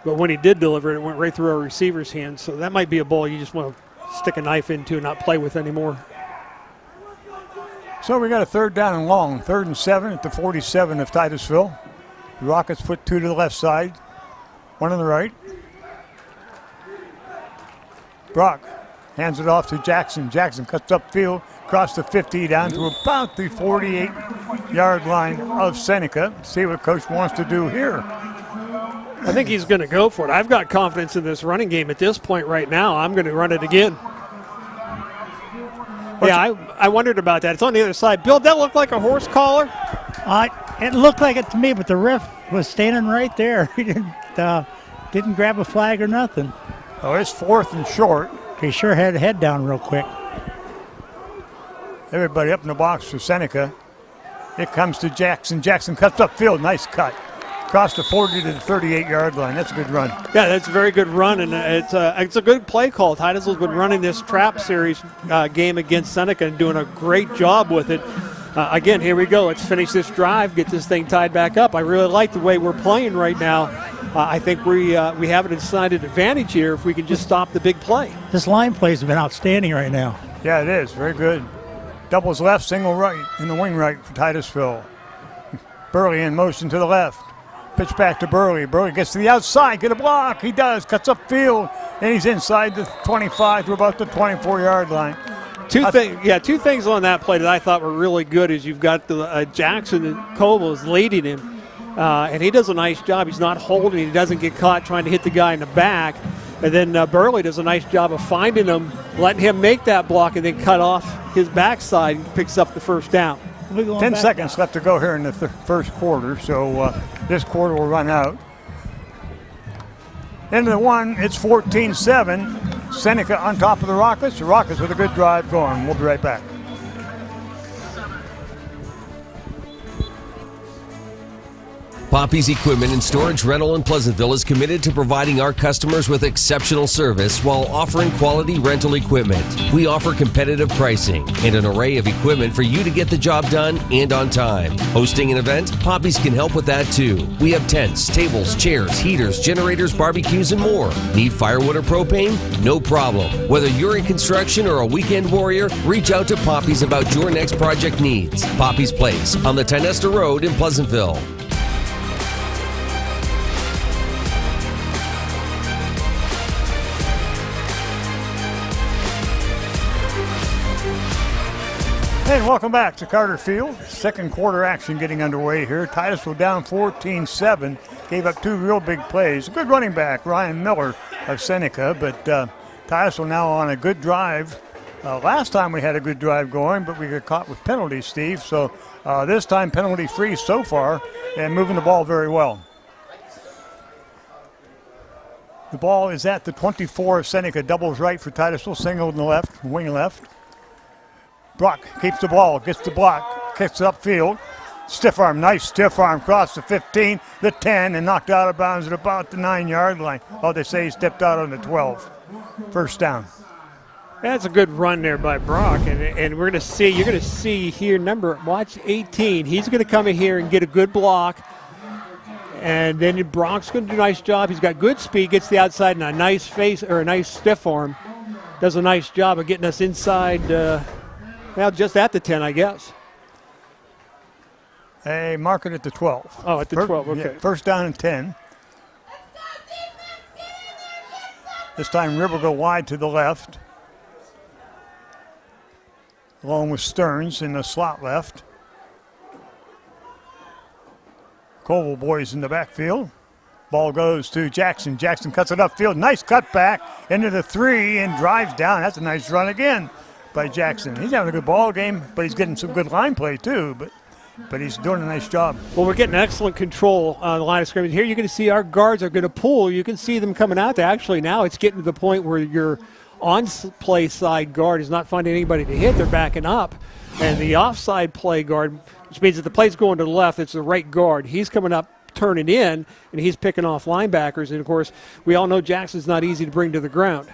But when he did deliver it, it went right through our receiver's hands. So that might be a ball you just want to stick a knife into and not play with anymore. So we got a 3rd down and long. 3rd and 7 at the 47 of Titusville. The Rockets put 2 to the left side, 1 on the right. Brock hands it off to Jackson. Jackson cuts upfield, across the 50, down to about the 48-yard line of Seneca. See what Coach wants to do here. I think he's going to go for it. I've got confidence in this running game at this point right now. I'm going to run it again. I wondered about that. It's on the other side. Bill, that looked like a horse collar? It looked like it to me, but the ref was standing right there. He didn't grab a flag or nothing. Oh, it's 4th and short. He sure had a head down real quick. Everybody up in the box for Seneca. It comes to Jackson. Jackson cuts upfield. Nice cut. Across the 40 to the 38-yard line. That's a good run. Yeah, that's a very good run, and it's a good play call. Titusville's been running this trap series game against Seneca and doing a great job with it. Again, here we go. Let's finish this drive, get this thing tied back up. I really like the way we're playing right now. I think we have a decided advantage here if we can just stop the big play. This line play has been outstanding right now. Yeah, it is. Very good. Doubles left, single right in the wing right for Titusville. Burley in motion to the left. Pitch back to Burley. Burley gets to the outside. Get a block. He does. Cuts upfield. And he's inside the 25 to about the 24-yard line. Two things on that play that I thought were really good is you've got the Jackson and Koval is leading him. And he does a nice job. He's not holding. He doesn't get caught trying to hit the guy in the back. And then Burley does a nice job of finding him, letting him make that block, and then cut off his backside and picks up the 1st down. 10 seconds left to go here in the first quarter, so this quarter will run out. Into the 1, it's 14-7. Seneca on top of the Rockets. The Rockets with a good drive going. We'll be right back. Poppy's Equipment and Storage Rental in Pleasantville is committed to providing our customers with exceptional service while offering quality rental equipment. We offer competitive pricing and an array of equipment for you to get the job done and on time. Hosting an event? Poppy's can help with that too. We have tents, tables, chairs, heaters, generators, barbecues, and more. Need firewood or propane? No problem. Whether you're in construction or a weekend warrior, reach out to Poppy's about your next project needs. Poppy's Place on the Tynesta Road in Pleasantville. And welcome back to Carter Field. Second quarter action getting underway here. Titusville down 14-7. Gave up 2 real big plays. A good running back, Ryan Miller of Seneca, but Titusville now on a good drive. Last time we had a good drive going, but we got caught with penalties, Steve. So this time penalty-free so far and moving the ball very well. The ball is at the 24 of Seneca. Doubles right for Titusville. Single in the left, wing left. Brock keeps the ball, gets the block, kicks it upfield. Stiff arm, nice stiff arm, across the 15, the 10, and knocked out of bounds at about the 9-yard line. Oh, they say he stepped out on the 12. First down. That's a good run there by Brock, and we're going to see, you're going to see here, watch 18. He's going to come in here and get a good block, and then Brock's going to do a nice job. He's got good speed, gets the outside, and a nice face, or a nice stiff arm. Does a nice job of getting us inside, well, just at the 10, I guess. They mark it at the 12. Oh, at the 12, okay. Yeah, first down and 10. This time Ribb will go wide to the left, along with Stearns in the slot left. Koval boys in the backfield. Ball goes to Jackson. Jackson cuts it upfield. Nice cutback into the 3 and drives down. That's a nice run again by Jackson. He's having a good ball game, but he's getting some good line play too. But he's doing a nice job. Well, we're getting excellent control on the line of scrimmage. Here you can see our guards are going to pull. You can see them coming out there. Actually, now it's getting to the point where your on-play side guard is not finding anybody to hit. They're backing up. And the offside play guard, which means that the play's going to the left, it's the right guard. He's coming up, turning in, and he's picking off linebackers. And, of course, we all know Jackson's not easy to bring to the ground.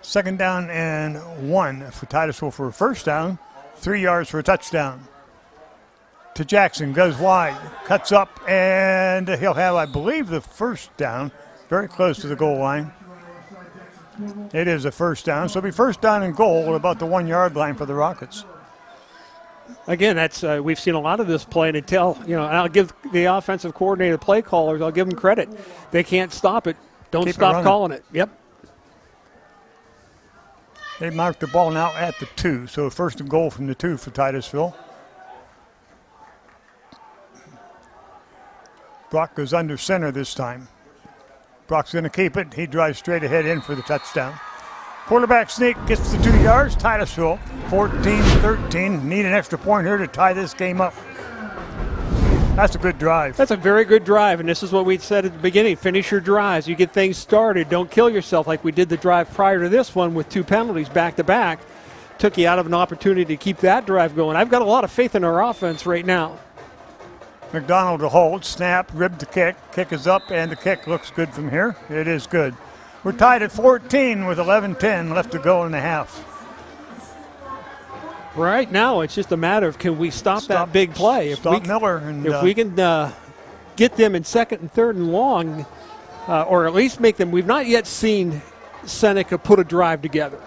Second down and 1 for Titusville for a first down. 3 yards for a touchdown. To Jackson, goes wide, cuts up, and he'll have, I believe, the first down, very close to the goal line. It is a first down, so it'll be first down and goal at about the 1 yard line for the Rockets. Again, that's we've seen a lot of this play, and and I'll give the offensive coordinator, play callers, I'll give them credit. They can't stop it. Don't stop calling it. Yep. They marked the ball now at the 2, so first and goal from the 2 for Titusville. Brock goes under center this time. Brock's going to keep it. He drives straight ahead in for the touchdown. Quarterback sneak gets the 2 yards. Titusville 14-13. Need an extra point here to tie this game up. That's a good drive. That's a very good drive, and this is what we said at the beginning. Finish your drives. You get things started. Don't kill yourself like we did the drive prior to this one with 2 penalties back-to-back. Took you out of an opportunity to keep that drive going. I've got a lot of faith in our offense right now. McDonald to hold, snap, rib the kick. Kick is up, and the kick looks good from here. It is good. We're tied at 14 with 11-10 left to go in the half. Right now, it's just a matter of can we stop that big play. If Miller. And, if we can get them in second and third and long, or at least make them. We've not yet seen Seneca put a drive together.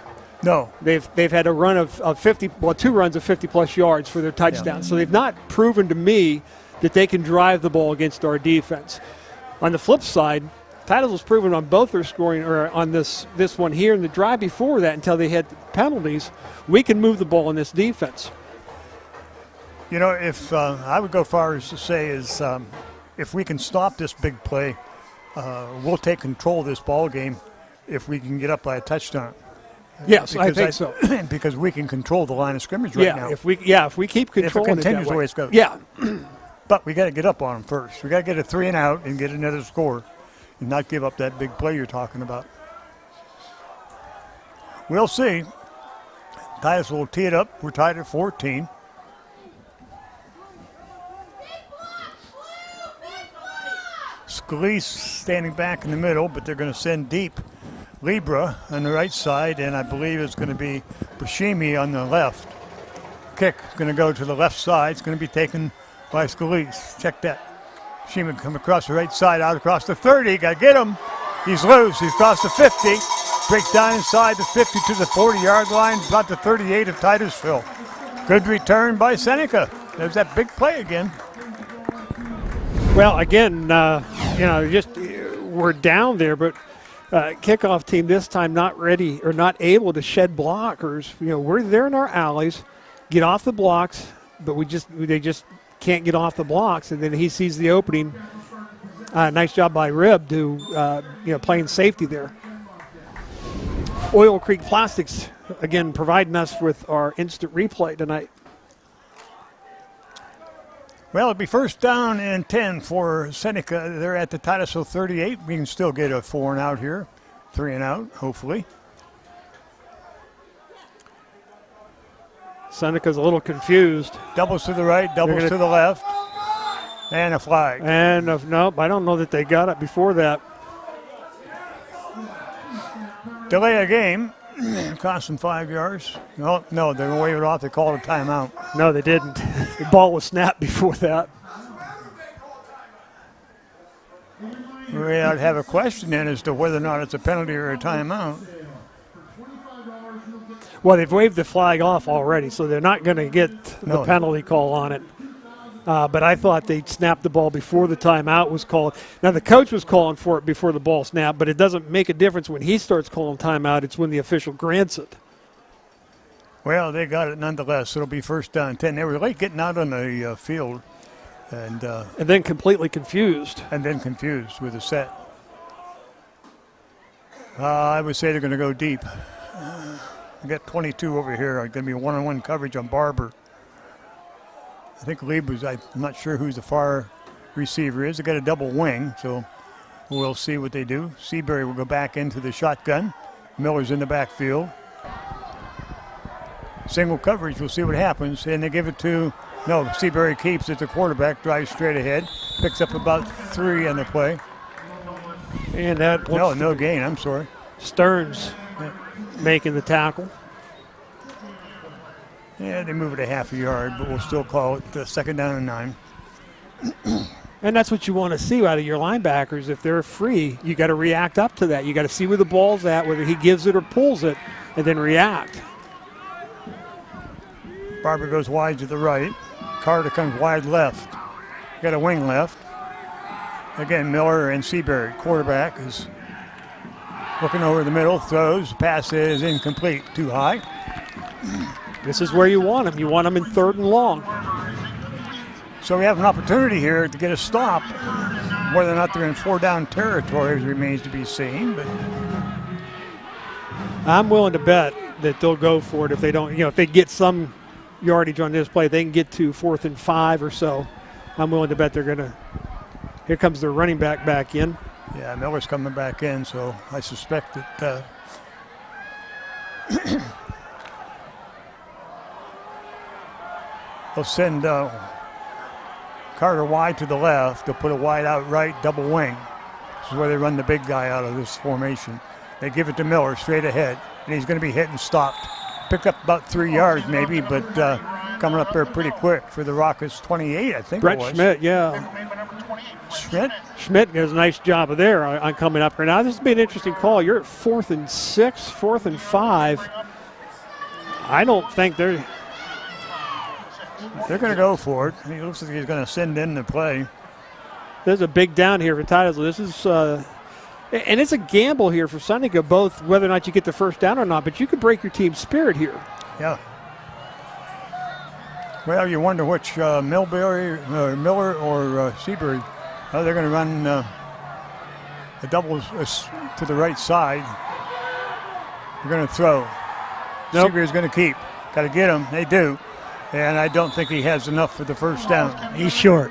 No. They've had a run of 50, 2 runs of 50-plus yards for their touchdown. Yeah. So they've not proven to me that they can drive the ball against our defense. On the flip side, Titusville's proven on both their scoring, or on this one here, and the drive before that until they had penalties, we can move the ball in this defense. You know, if I would go far as to say is if we can stop this big play, we'll take control of this ball game if we can get up by a touchdown. Yes, I think so. Because we can control the line of scrimmage right now. If we keep controlling it continues the way it's going. Yeah. But we got to get up on them first. We got to get a 3 and out and get another score and not give up that big play you're talking about. We'll see. Titusville will tee it up. We're tied at 14. Scalise standing back in the middle, but they're going to send deep. Libra on the right side, and I believe it's going to be Bashimi on the left. Kick is going to go to the left side. It's going to be taken by Scalise. Check that. Bashimi come across the right side, out across the 30. Got to get him. He's loose. He's across the 50. Breaks down inside the 50 to the 40-yard line. About the 38 of Titusville. Good return by Seneca. There's that big play again. Well, again, just we're down there, but kickoff team this time not ready or not able to shed blockers. We're there in our alleys, get off the blocks, but they just can't get off the blocks. And then he sees the opening. Nice job by Ribb to playing safety there. Oil Creek Plastics again providing us with our instant replay tonight. Well, it'll be first down and 10 for Seneca. They're at the Titusville 38. We can still get a 4 and out here. 3 and out, hopefully. Seneca's a little confused. Doubles to the right, doubles to the left. And a flag. And nope, I don't know that they got it before that. Delay a game. Cost them 5 yards. No, they're going to wave it off. They called a timeout. No, they didn't. The ball was snapped before that. We ought to have a question then as to whether or not it's a penalty or a timeout. Well, they've waved the flag off already, so they're not going to get the No. penalty call on it. But I thought they'd snapped the ball before the timeout was called. Now, the coach was calling for it before the ball snapped, but it doesn't make a difference when he starts calling timeout. It's when the official grants it. Well, they got it nonetheless. It'll be first down 10. They were late getting out on the field. And then completely confused. And then confused with the set. I would say they're going to go deep. I got 22 over here. Going to be one-on-one coverage on Barber. I think Lieb was, I'm not sure who's the far receiver is. They got a double wing, so we'll see what they do. Seabury will go back into the shotgun. Miller's in the backfield. Single coverage, we'll see what happens. And they give it to, no, Seabury keeps it. The quarterback drives straight ahead. Picks up about 3 on the play. And that no gain, I'm sorry. Stearns making the tackle. Yeah, they move it a half a yard, but we'll still call it second down and 9. And that's what you want to see out of your linebackers. If they're free, you got to react up to that. You got to see where the ball's at, whether he gives it or pulls it, and then react. Barber goes wide to the right. Carter comes wide left. Got a wing left. Again, Miller and Seabury. Quarterback is looking over the middle, throws. Pass is incomplete, too high. This is where you want him. You want him in 3rd and long. So we have an opportunity here to get a stop. Whether or not they're in 4-down territory remains to be seen. But I'm willing to bet that they'll go for it if they don't. If they get some yardage on this play, they can get to 4th and 5 or so. I'm willing to bet they're going to. Here comes their running back in. Yeah, Miller's coming back in, so I suspect that. They'll send Carter wide to the left. They'll put a wide out right, double wing. This is where they run the big guy out of this formation. They give it to Miller straight ahead, and he's going to be hit and stopped. Picked up about 3 yards maybe, but coming up there pretty quick for the Rockets. 28, I think Brett it was. Schmidt, yeah. Schmidt does a nice job of there on coming up here. Now, this has been an interesting call. You're at 4th and 6, 4th and 5. I don't think they're going to go for it. He looks like he's going to send in the play. There's a big down here for Titusville. This is, and it's a gamble here for Seneca, both whether or not you get the first down or not, but you could break your team's spirit here. Yeah. Well, you wonder which Miller or Seabury. They're going to run a double to the right side. They're going to throw. Nope. Seabury's going to keep. Got to get him. They do. And I don't think he has enough for the first down. He's short.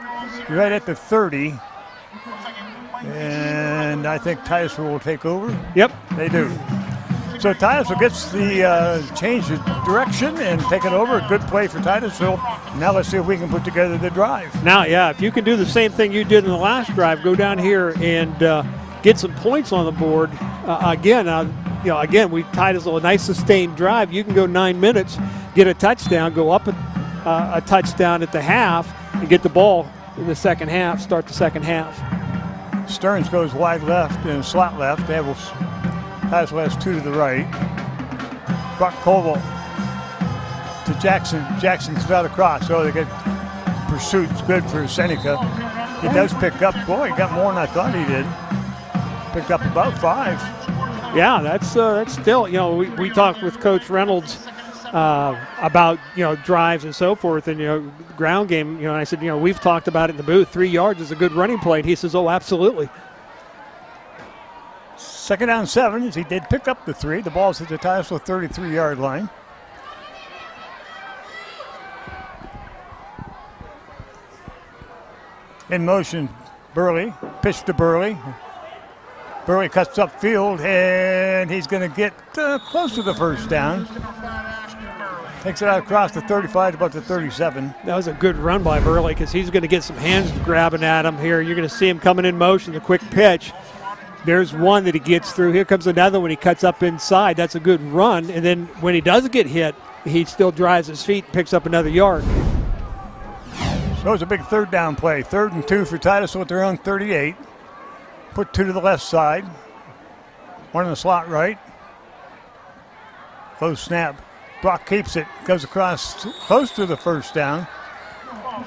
Right at the 30. And I think Titusville will take over. Yep. They do. So Titusville gets the change of direction and take it over. A good play for Titusville. Now let's see if we can put together the drive. Now, yeah, if you can do the same thing you did in the last drive, go down here and get some points on the board. Again, Titusville, a nice sustained drive. You can go 9 minutes, get a touchdown, go up a touchdown at the half, and get the ball in the second half, start the second half. Stearns goes wide left and slot left. Titusville has 2 to the right. Brock Koval to Jackson. Jackson comes out across. Oh, they get pursuit's good for Seneca. He does pick up. Boy, he got more than I thought he did. Picked up about 5. Yeah, that's still, we talked with Coach Reynolds about, drives and so forth and, ground game. And I said, we've talked about it in the booth. 3 yards is a good running play. And he says, oh, absolutely. Second down 7, as he did pick up the 3. The ball's at the Titusville 33-yard line. In motion, Burley. Pitch to Burley. Burley cuts upfield, and he's going to get close to the first down. Takes it out across the 35 to about the 37. That was a good run by Burley because he's going to get some hands grabbing at him here. You're going to see him coming in motion, the quick pitch. There's one that he gets through. Here comes another one. He cuts up inside. That's a good run. And then when he does get hit, he still drives his feet and picks up another yard. So it's a big 3rd down play. 3rd and 2 for Titusville at their own 38. Put 2 to the left side. 1 in the slot right. Close snap. Brock keeps it, goes across close to the first down.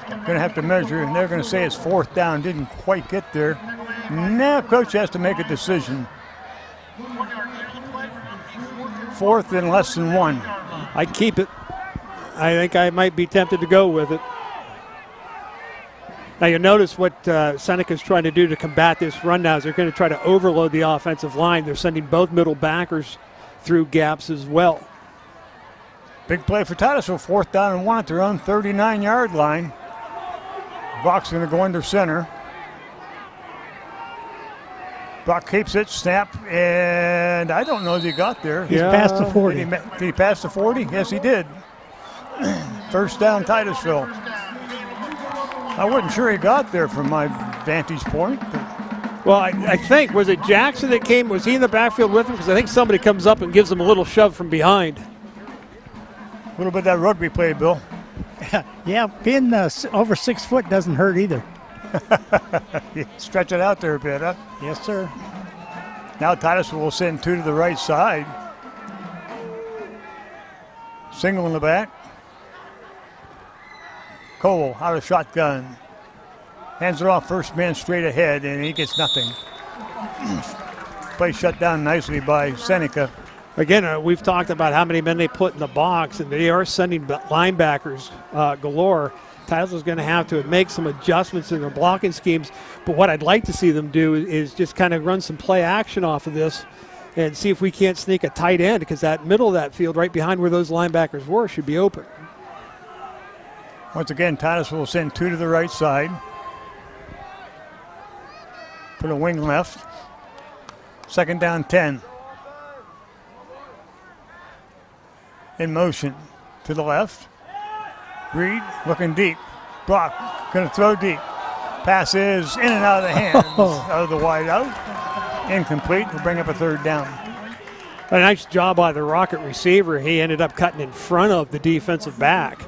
Going to have to measure, and they're going to say it's 4th down. Didn't quite get there. Now coach has to make a decision. 4th and less than 1. I'd keep it. I think I might be tempted to go with it. Now you notice what Seneca's trying to do to combat this run now is they're going to try to overload the offensive line. They're sending both middle backers through gaps as well. Big play for Titusville. 4th down and 1 at their own 39-yard line. Brock's going to go under center. Brock keeps it, snap, and I don't know if he got there. He's past the 40. Did he pass the 40? Yes, he did. 1st down, Titusville. I wasn't sure he got there from my vantage point. Well, I think, was it Jackson that came? Was he in the backfield with him? Because I think somebody comes up and gives him a little shove from behind. A little bit of that rugby play, Bill. Yeah, being over 6 foot doesn't hurt either. Stretch it out there a bit, huh? Yes, sir. Now Titusville will send 2 to the right side. Single in the back. Cole out of shotgun. Hands it off, first man straight ahead, and he gets nothing. Play shut down nicely by Seneca. Again, we've talked about how many men they put in the box, and they are sending linebackers galore. Titusville's going to have to make some adjustments in their blocking schemes, but what I'd like to see them do is just kind of run some play action off of this and see if we can't sneak a tight end, because that middle of that field right behind where those linebackers were should be open. Once again, Titusville will send 2 to the right side. Put a wing left. 2nd down, 10. In motion to the left. Reed looking deep. Brock going to throw deep. Pass is in and out of the hands of the wide out. Incomplete. Will bring up a 3rd down. A nice job by the Rocket receiver. He ended up cutting in front of the defensive back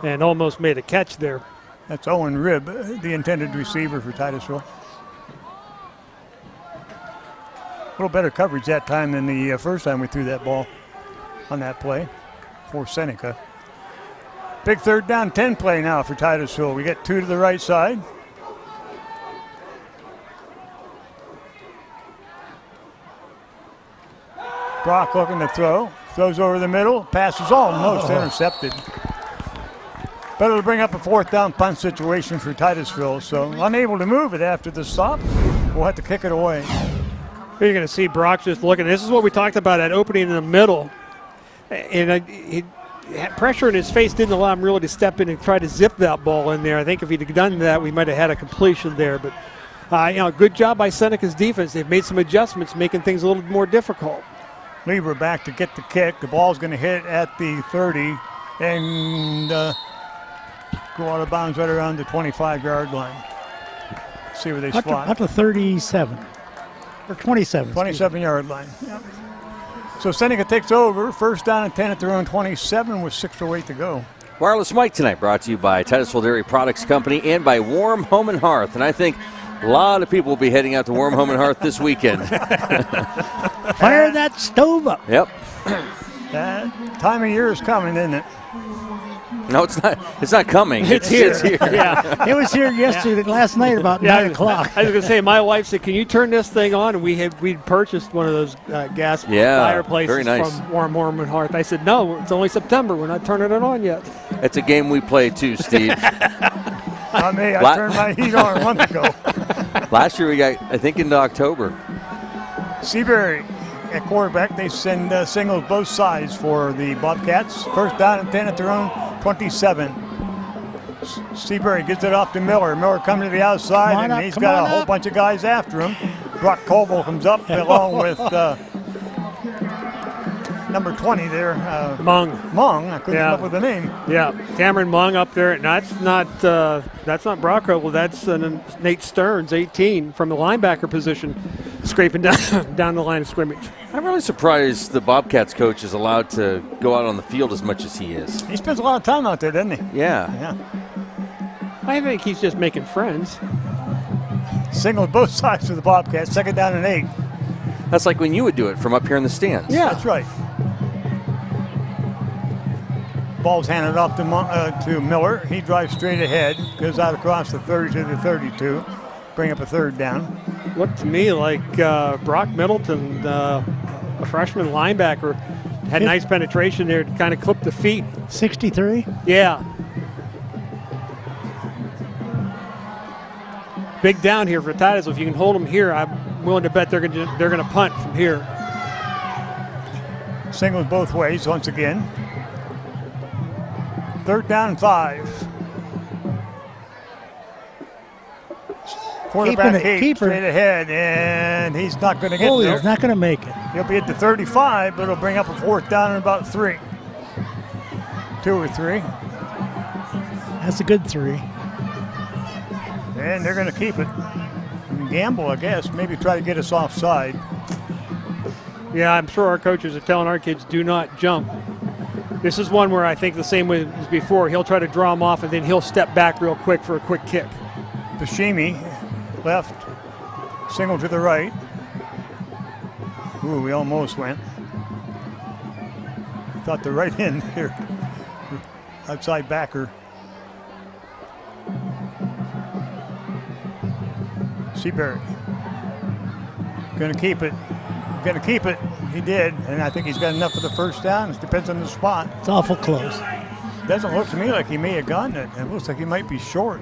and almost made a catch there. That's Owen Ribb, the intended receiver for Titusville. A little better coverage that time than the first time we threw that ball on that play for Seneca. Big 3rd down, 10 play now for Titusville. We get 2 to the right side. Brock looking to throw. Throws over the middle. Pass is almost intercepted. But it'll bring up a 4th down punt situation for Titusville. So unable to move it after the stop. We'll have to kick it away. You're going to see Brock just looking. This is what we talked about, that opening in the middle. And he had pressure in his face didn't allow him really to step in and try to zip that ball in there. I think if he'd done that, we might have had a completion there. But, good job by Seneca's defense. They've made some adjustments, making things a little more difficult. Lieber back to get the kick. The ball's going to hit at the 30 and go out of bounds right around the 25-yard line. See where they spot. Up to 37. Or 27. 27-yard line. Yep. So Seneca takes over. 1st down and 10 at their own 27 with 6:08 to go. Wireless Mike tonight brought to you by Titusville Dairy Products Company and by Warm Home and Hearth. And I think a lot of people will be heading out to Warm Home and Hearth this weekend. Fire that stove up. Yep. That time of year is coming, isn't it? No, it's not. It's not coming. It's here. It's here. Yeah. It was here yesterday, last night about 9 o'clock. I was going to say, my wife said, "Can you turn this thing on?" And we'd purchased one of those gas fireplaces very nice. from Warm and Hearth. I said, "No, it's only September. We're not turning it on yet." It's a game we played too, Steve. Not me. I turned my heat on a month ago. Last year we got, I think, into October. Seabury at quarterback. They send singles both sides for the Bobcats. 1st down and 10 at their own 27. Seabury gets it off to Miller. Miller coming to the outside, and he's got a whole bunch of guys after him. Brock Colville comes up along with number 20 there. Mung. I couldn't come up with the name. Yeah, Cameron Mung up there. And that's not Brock Colville. That's Nate Stearns, 18, from the linebacker position, scraping down the line of scrimmage. I'm really surprised the Bobcats coach is allowed to go out on the field as much as he is. He spends a lot of time out there, doesn't he? Yeah. I think he's just making friends. Singles both sides for the Bobcats. 2nd down and 8. That's like when you would do it from up here in the stands. Yeah, that's right. Ball's handed off to Miller. He drives straight ahead, goes out across the 30 to the 32, bring up a third down. Looked to me like Brock Middleton, a freshman linebacker, had nice penetration there to kind of clip the feet. 63? Yeah. Big down here for Titusville. If you can hold them here, I'm willing to bet they're going to punt from here. Singles both ways once again. 3rd down and 5. Quarterback Kate straight ahead, and he's not going to get there. He's not going to make it. He'll be at the 35, but it'll bring up a 4th down and about 3. 2 or 3. That's a good 3. And they're going to keep it. Gamble, I guess. Maybe try to get us offside. Yeah, I'm sure our coaches are telling our kids, do not jump. This is one where I think the same way as before, he'll try to draw him off and then he'll step back real quick for a quick kick. Bashimi, left, single to the right. Ooh, we almost went. Thought the right end here. Outside backer. Seabury. Gonna keep it. Gonna keep it. He did, and I think he's got enough for the 1st down. It depends on the spot. It's awful close. Doesn't look to me like he may have gotten it. It looks like he might be short.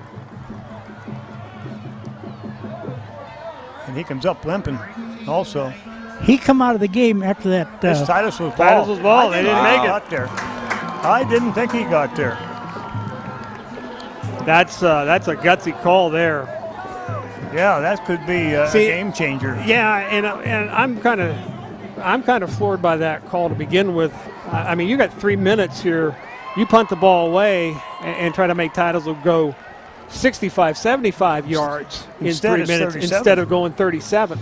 And he comes up limping also. He come out of the game after that. It's Titusville's ball. Titusville's ball. They didn't make it. Got there. I didn't think he got there. That's a gutsy call there. Yeah, that could be a game changer. Yeah, and I'm kind of floored by that call to begin with. I mean, you got 3 minutes here. You punt the ball away and try to make Titusville go 65, 75 yards in 3 minutes instead of going 37.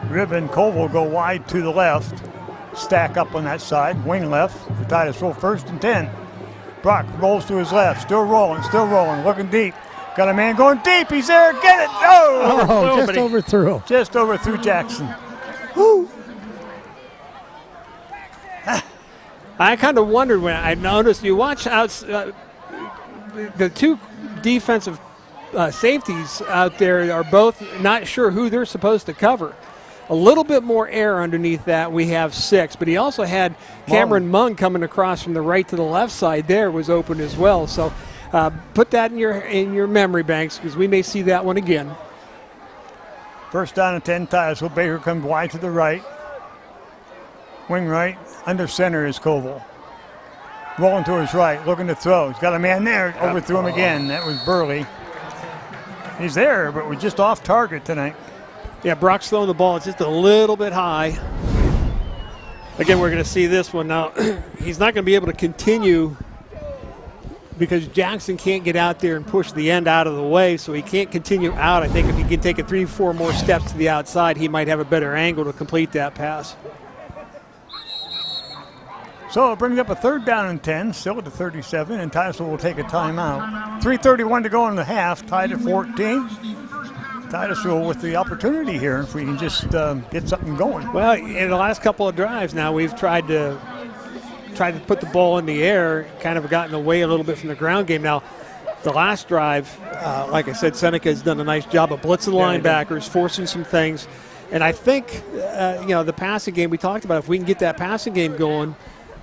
Ribb and Colville go wide to the left. Stack up on that side. Wing left for Titusville. 1st and 10. Brock rolls to his left. Still rolling. Looking deep. Got a man going deep. He's there. Get it. Oh, just overthrew. Just overthrew Jackson. Woo. I kind of wondered when I noticed you watch out the 2 defensive safeties out there are both not sure who they're supposed to cover. A little bit more air underneath that. We have 6, but he also had Cameron Mung coming across from the right to the left side. There was open as well. So put that in your memory banks because we may see that one again. 1st down and 10. Titusville. Baker comes wide to the right. Wing right. Under center is Colville. Rolling to his right. Looking to throw. He's got a man there. Overthrew him again. That was Burley. He's there, but we're just off target tonight. Yeah, Brock's throwing the ball. It's just a little bit high. Again, we're going to see this one now. He's not going to be able to continue because Jackson can't get out there and push the end out of the way, so he can't continue out. I think if he can take 3-4 more steps to the outside, he might have a better angle to complete that pass. So it brings up a 3rd down and 10, still at the 37, and Titusville will take a timeout. 3:31 to go in the half, tied at 14. Titusville with the opportunity here if we can just get something going. Well, in the last couple of drives now, we've tried to put the ball in the air, kind of gotten away a little bit from the ground game. Now, the last drive, like I said, Seneca has done a nice job of blitzing linebackers, forcing some things. And I think, the passing game we talked about, if we can get that passing game going,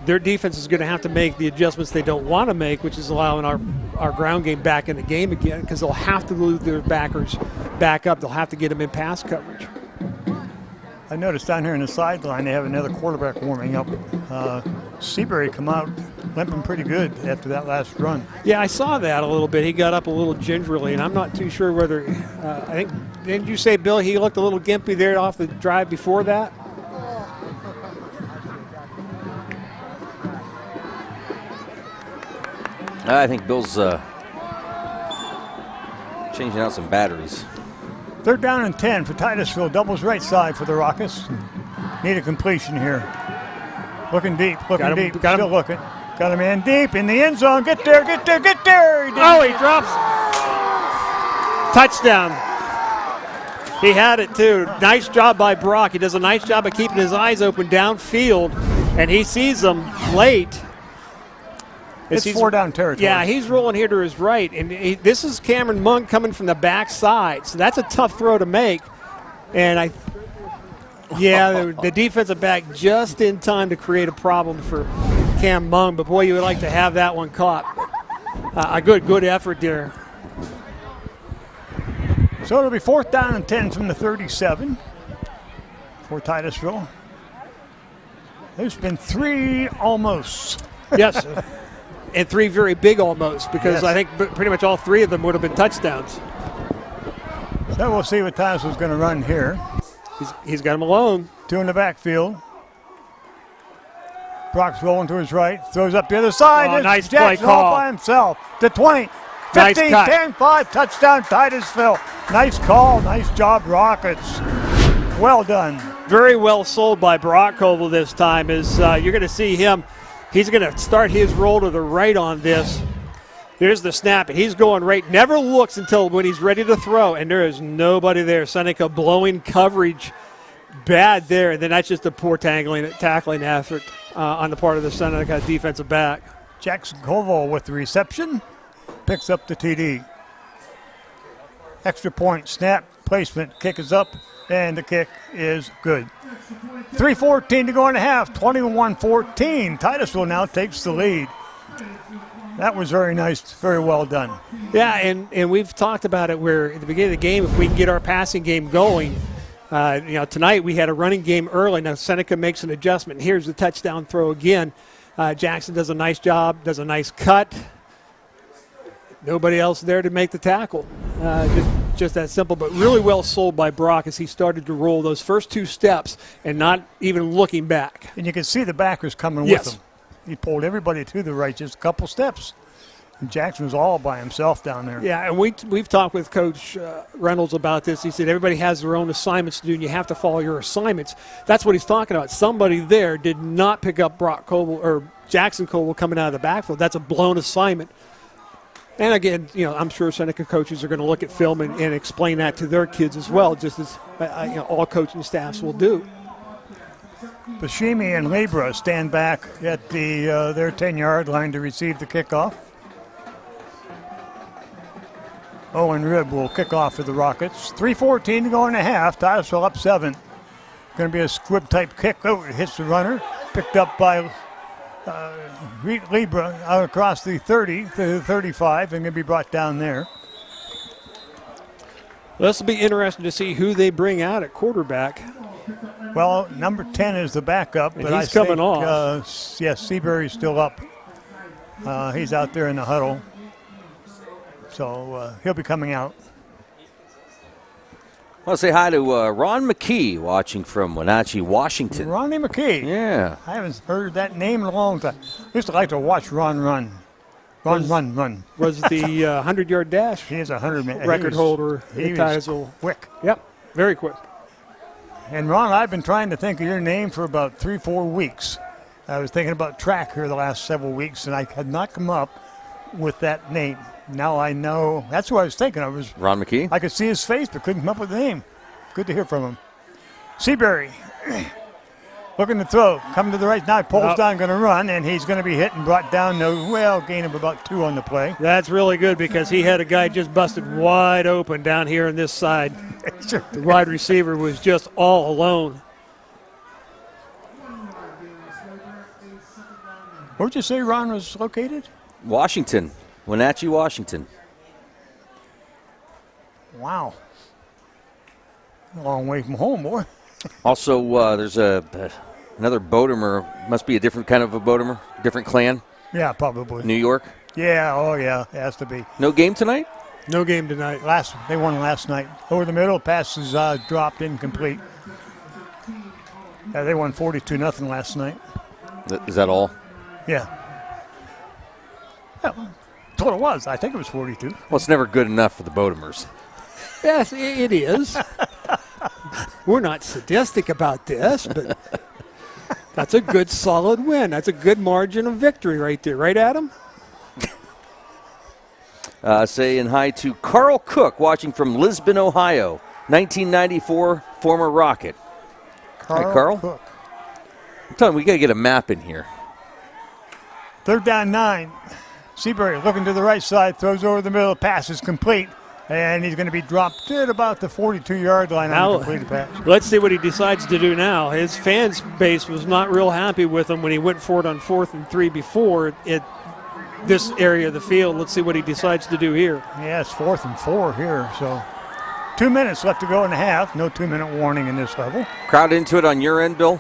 their defense is going to have to make the adjustments they don't want to make, which is allowing our ground game back in the game again because they'll have to move their backers back up. They'll have to get them in pass coverage. I noticed down here in the sideline they have another quarterback warming up. Seabury come out limping pretty good after that last run. Yeah, I saw that a little bit. He got up a little gingerly, and I'm not too sure whether I think, didn't you say, Bill, he looked a little gimpy there off the drive before that? I think Bill's changing out some batteries. 3rd down and 10 for Titusville. Doubles right side for the Rockets. Need a completion here. Looking deep, still looking. Got a man deep in the end zone. Get there. He drops. Touchdown. He had it, too. Nice job by Brock. He does a nice job of keeping his eyes open downfield, and he sees them late. It's 4 down territory. Yeah, he's rolling here to his right, and this is Cameron Monk coming from the backside, so that's a tough throw to make. And the defensive back just in time to create a problem for Cam Monk, but boy, you would like to have that one caught. A good effort there. So it'll be 4th down and 10 from the 37 for Titusville. There's been 3 almost. Yes, and 3 very big almost, because I think pretty much all 3 of them would have been touchdowns. So we'll see what Titusville's going to run here. He's got him alone. 2 in the backfield. Brock's rolling to his right, throws up the other side. Oh, nice play Jackson call. all by himself. To 20, 15, 10, 5, touchdown Titusville. Nice call, nice job Rockets. Well done. Very well sold by Brock Koval this time. You're going to see him. He's going to start his roll to the right on this. There's the snap, and he's going right. Never looks until when he's ready to throw, and there is nobody there. Seneca blowing coverage bad there, and then that's just a poor tackling effort on the part of the Seneca defensive back. Jackson Koval with the reception, picks up the TD. Extra point, snap, placement, kick is up, and the kick is good. 3:14 to go in the half, 21-14. Titusville now takes the lead. That was very nice, very well done. Yeah, and we've talked about it where at the beginning of the game, if we can get our passing game going, tonight we had a running game early. Now Seneca makes an adjustment. Here's the touchdown throw again. Jackson does a nice job, does a nice cut. Nobody else there to make the tackle. Just that simple, but really well sold by Brock as he started to roll those first 2 steps and not even looking back. And you can see the backers coming with him. He pulled everybody to the right just a couple steps. And Jackson was all by himself down there. Yeah, and we've talked with Coach Reynolds about this. He said everybody has their own assignments to do, and you have to follow your assignments. That's what he's talking about. Somebody there did not pick up Brock Koval or Jackson Koval coming out of the backfield. That's a blown assignment. And again, I'm sure Seneca coaches are going to look at film and explain that to their kids as well, just as all coaching staffs will do. Bashimi and Libra stand back at their 10-yard line to receive the kickoff. Owen Ribb will kick off for the Rockets. 3:14 to go in the half. Titusville up 7. Going to be a squib-type kick. Oh, it hits the runner. Picked up by Libra out across the 30 to the 35 and going to be brought down there. This will be interesting to see who they bring out at quarterback. Well, number 10 is the backup, and but he's coming off. Yes, Seabury's still up. He's out there in the huddle, so he'll be coming out. I want to say hi to Ron McKee watching from Wenatchee, Washington. Ronnie McKee. Yeah. I haven't heard that name in a long time. I used to like to watch Ron run. Run. Was the 100-yard dash. He is a 100-man record holder. He was quick. Yep, very quick. And Ron, I've been trying to think of your name for about 3-4 weeks. I was thinking about track here the last several weeks, and I had not come up with that name. Now I know. That's what I was thinking. Ron McKee? I could see his face, but couldn't come up with the name. Good to hear from him. Seabury looking to throw. Coming to the right now. Pulls down, going to run, and he's going to be hit and brought down. Gain of about 2 on the play. That's really good because he had a guy just busted wide open down here on this side. The wide receiver was just all alone. Where'd you say Ron was located? Washington. Wenatchee, Washington. Wow. A long way from home, boy. Also, there's another Bodemer. Must be a different kind of a Bodemer, different clan. Yeah, probably. New York? Yeah, it has to be. No game tonight? No game tonight. They won last night. Over the middle, passes dropped incomplete. They won 42-0 last night. Is that all? Yeah. That's what it was. I think it was 42. Well, it's never good enough for the Bodemers. Yes, it is. We're not sadistic about this, but that's a good, solid win. That's a good margin of victory right there. Right, Adam? Saying hi to Carl Cook watching from Lisbon, Ohio. 1994 former Rocket. All right, Carl. Cook. I'm telling you, we got to get a map in here. 3rd down 9. Seabury looking to the right side, throws over the middle, pass is complete, and he's going to be dropped at about the 42-yard line on the completed pass. Let's see what he decides to do now. His fans base was not real happy with him when he went for it on 4th and 3 before at this area of the field. Let's see what he decides to do here. Yeah, it's 4th and 4 here, so 2 minutes left to go in the half. No 2-minute warning in this level. Crowd into it on your end, Bill?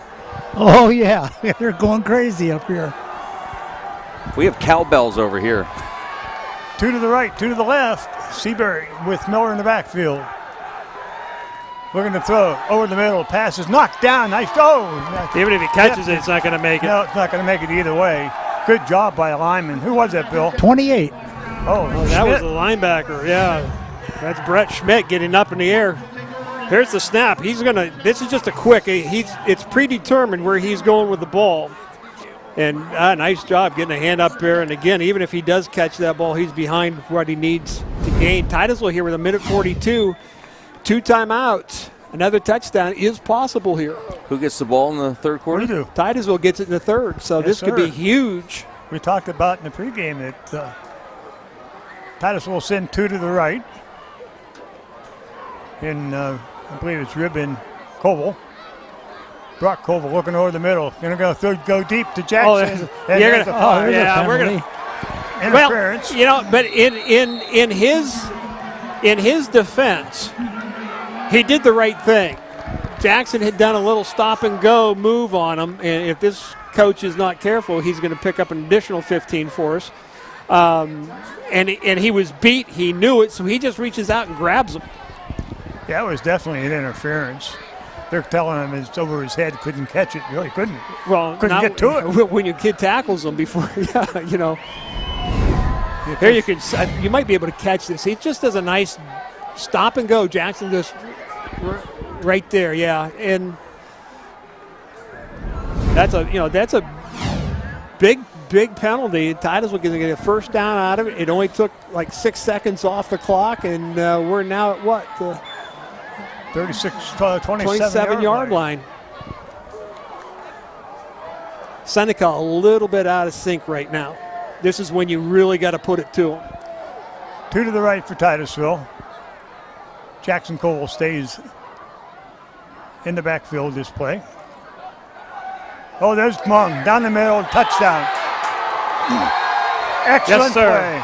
Oh, yeah. They're going crazy up here. We have cowbells over here. 2 to the right, 2 to the left. Seabury with Miller in the backfield. Looking to throw over the middle. Pass is knocked down. Nice. Oh! Even if he catches it, it's not going to make it. No, it's not going to make it either way. Good job by a lineman. Who was that, Bill? 28. Oh, that was the linebacker. Yeah, that's Brett Schmidt getting up in the air. Here's the snap. He's gonna. This is just a quick. It's predetermined where he's going with the ball. And nice job getting a hand up there. And again, even if he does catch that ball, he's behind what he needs to gain. Titusville here with a minute 42. 2 timeouts. Another touchdown is possible here. Who gets the ball in the third quarter? We do. Titusville gets it in the third. So Yes, this could sir. be huge. We talked about in the pregame that Titusville will send 2 to the right. And I believe it's Ribbon Koval. Brock Koval looking over the middle. Going to go deep to Jackson. We're going to. Interference. Well, but in his defense, he did the right thing. Jackson had done a little stop and go move on him, and if this coach is not careful, he's going to pick up an additional 15 for us. And he was beat. He knew it, so he just reaches out and grabs him. Yeah, it was definitely an interference. They're telling him it's over his head, couldn't catch it. Really couldn't. Well, couldn't get to it. When your kid tackles him before, Here you might be able to catch this. He just does a nice stop and go. Jackson just right there, yeah. And that's a big penalty. Titusville going to get a first down out of it. It only took like 6 seconds off the clock, and we're now at what? 27-yard line. Seneca a little bit out of sync right now. This is when you really got to put it to him. 2 to the right for Titusville. Jackson Cole stays in the backfield this play. Oh, there's Mung down the middle, touchdown. Excellent yes, sir. play.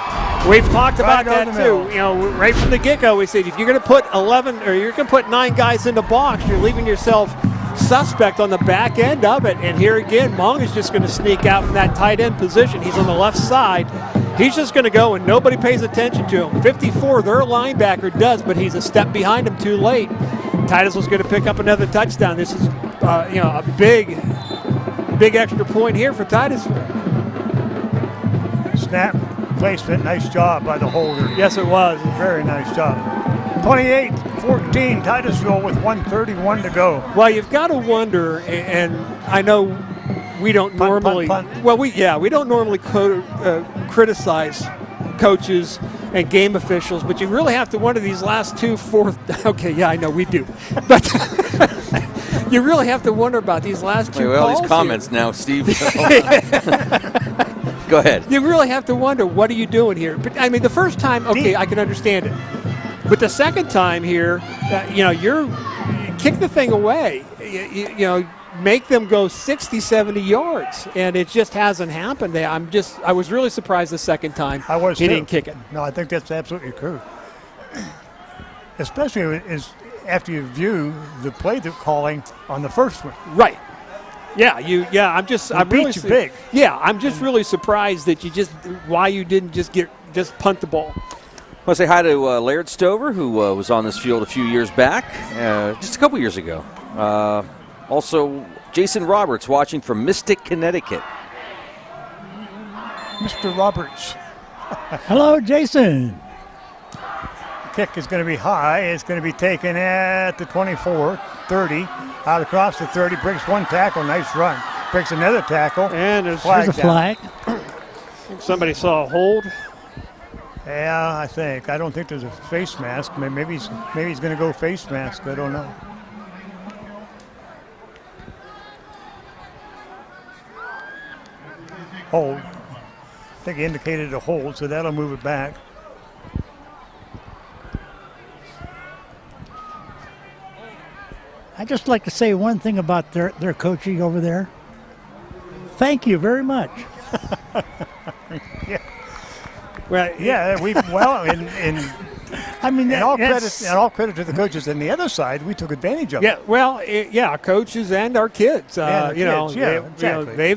We've talked about Right that down the too. Right from the get-go, we said if you're going to put 11 or you're going to put 9 guys in the box, you're leaving yourself suspect on the back end of it. And here again, Mung is just going to sneak out from that tight end position. He's on the left side. He's just going to go, and nobody pays attention to him. 54, their linebacker does, but he's a step behind him too late. Titusville's going to pick up another touchdown. This is, a big extra point here for Titusville. Snap, placement, nice job by the holder. Yes, it was. Very nice job. 28-14, Titusville with 1:31 to go. Well, you've got to wonder, and I know we don't normally. punt. Well, we don't normally criticize coaches and game officials, but you really have to wonder these last 2 fourth. Okay, yeah, I know we do, but you really have to wonder about these last 2 calls. All these comments here. Now, Steve. Go ahead. You really have to wonder, what are you doing here? But I mean, the first time, okay, I can understand it. But the second time here, you're kick the thing away. Make them go 60, 70 yards, and it just hasn't happened. I was really surprised the second time he didn't kick it. No, I think that's absolutely true. Especially after you view the play they're calling on the first one. Right. Yeah, I'm really big. Yeah, I'm just really surprised that why you didn't just punt the ball. I want to say hi to Laird Stover, who was on this field a few years back, just a couple years ago. Also, Jason Roberts watching from Mystic, Connecticut. Mr. Roberts. Hello, Jason. Kick is going to be high. It's going to be taken at the 24, 30, out across the 30, breaks one tackle, nice run. Breaks another tackle. And there's a flag. Somebody saw a hold. Yeah, I think. I don't think there's a face mask. Maybe he's going to go face mask. I don't know. Hold. I think he indicated a hold, so that'll move it back. I'd just like to say one thing about their coaching over there. Thank you very much. Yeah. Well, yeah, I mean, all credit to the coaches on the other side. We took advantage of it. Yeah, well, our coaches and our kids. Exactly.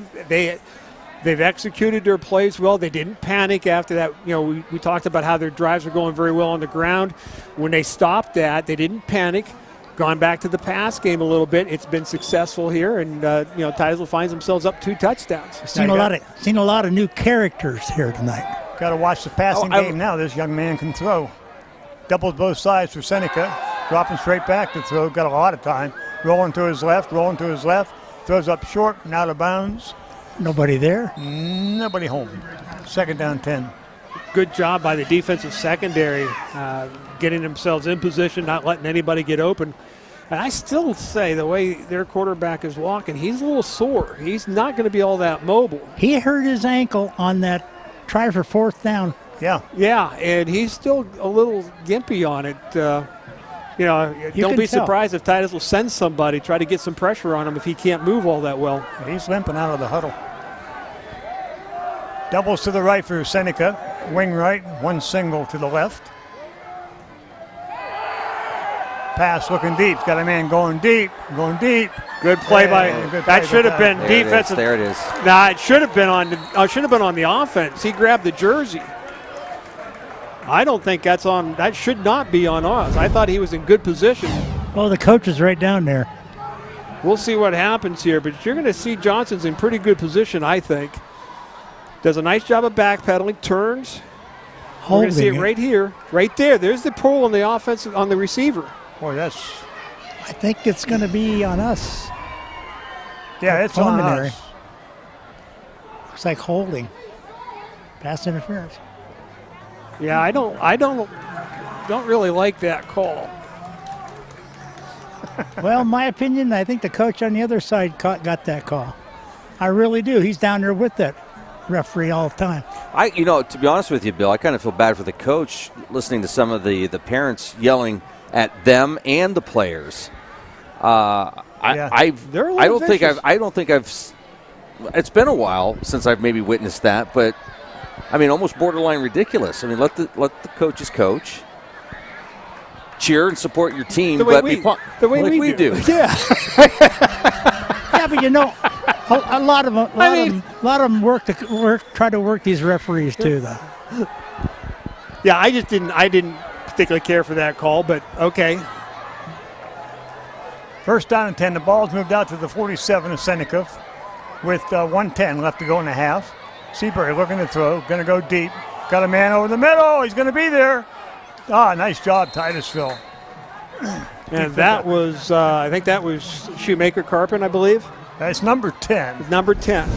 They've executed their plays well. They didn't panic after that. We talked about how their drives were going very well on the ground. When they stopped that, they didn't panic. Gone back to the pass game a little bit. It's been successful here, and Titusville finds themselves up 2 touchdowns. Seen a lot of new characters here tonight. Got to watch the passing game now. This young man can throw. Doubles both sides for Seneca. Dropping straight back to throw. Got a lot of time. Rolling to his left. Throws up short and out of bounds. Nobody there. Nobody home. 2nd down 10. Good job by the defensive secondary, getting themselves in position, not letting anybody get open. And I still say the way their quarterback is walking, he's a little sore. He's not going to be all that mobile. He hurt his ankle on that try for 4th down. Yeah, and he's still a little gimpy on it. Don't be surprised if Titusville sends somebody, try to get some pressure on him if he can't move all that well. He's limping out of the huddle. Doubles to the right for Seneca. Wing right, one single to the left. Pass looking deep. Got a man going deep. Good play that should have been defensive. There it is. Nah, it should have been on the offense. He grabbed the jersey. I don't think that's on. That should not be on us. I thought he was in good position. Well, the coach is right down there. We'll see what happens here, but you're going to see Johnson's in pretty good position, I think. Does a nice job of backpedaling, turns. We're going to see it right here, right there. There's the pull on the offense on the receiver. Boy, I think it's going to be on us. Yeah, it's on us. Looks like holding. Pass interference. Yeah, I don't really like that call. Well, in my opinion, I think the coach on the other side got that call. I really do. He's down there with that referee all the time. To be honest with you, Bill, I kind of feel bad for the coach listening to some of the parents yelling at them and the players. I don't think I've. It's been a while since I've maybe witnessed that, but I mean, almost borderline ridiculous. I mean, let the coaches coach, cheer and support your team, the way we do. Yeah. Yeah, but a lot of them try to work these referees too, though. Yeah, I didn't particularly care for that call, but okay. 1st down and 10. The ball's moved out to the 47 of Seneca with 1:10 left to go in the half. Seabury looking to throw, going to go deep. Got a man over the middle. He's going to be there. Nice job, Titusville. And that was, I think that was Shoemaker Carpin, I believe. That's number 10. Number 10.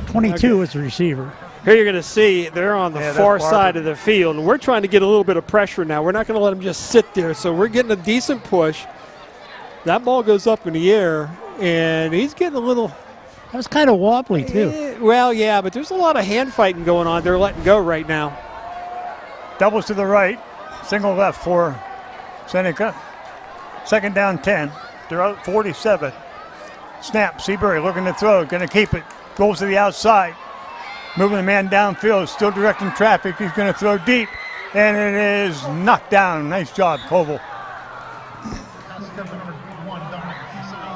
22 is the receiver. Here you're going to see they're on the far side of the field, and we're trying to get a little bit of pressure now. We're not going to let them just sit there, so we're getting a decent push. That ball goes up in the air, and he's getting a little. That was kind of wobbly, too. Well, yeah, but there's a lot of hand fighting going on. They're letting go right now. Doubles to the right, single left for Seneca. 2nd down 10. They're out 47. Snap, Seabury looking to throw, going to keep it. Goes to the outside. Moving the man downfield, still directing traffic. He's going to throw deep, and it is knocked down. Nice job, Koval.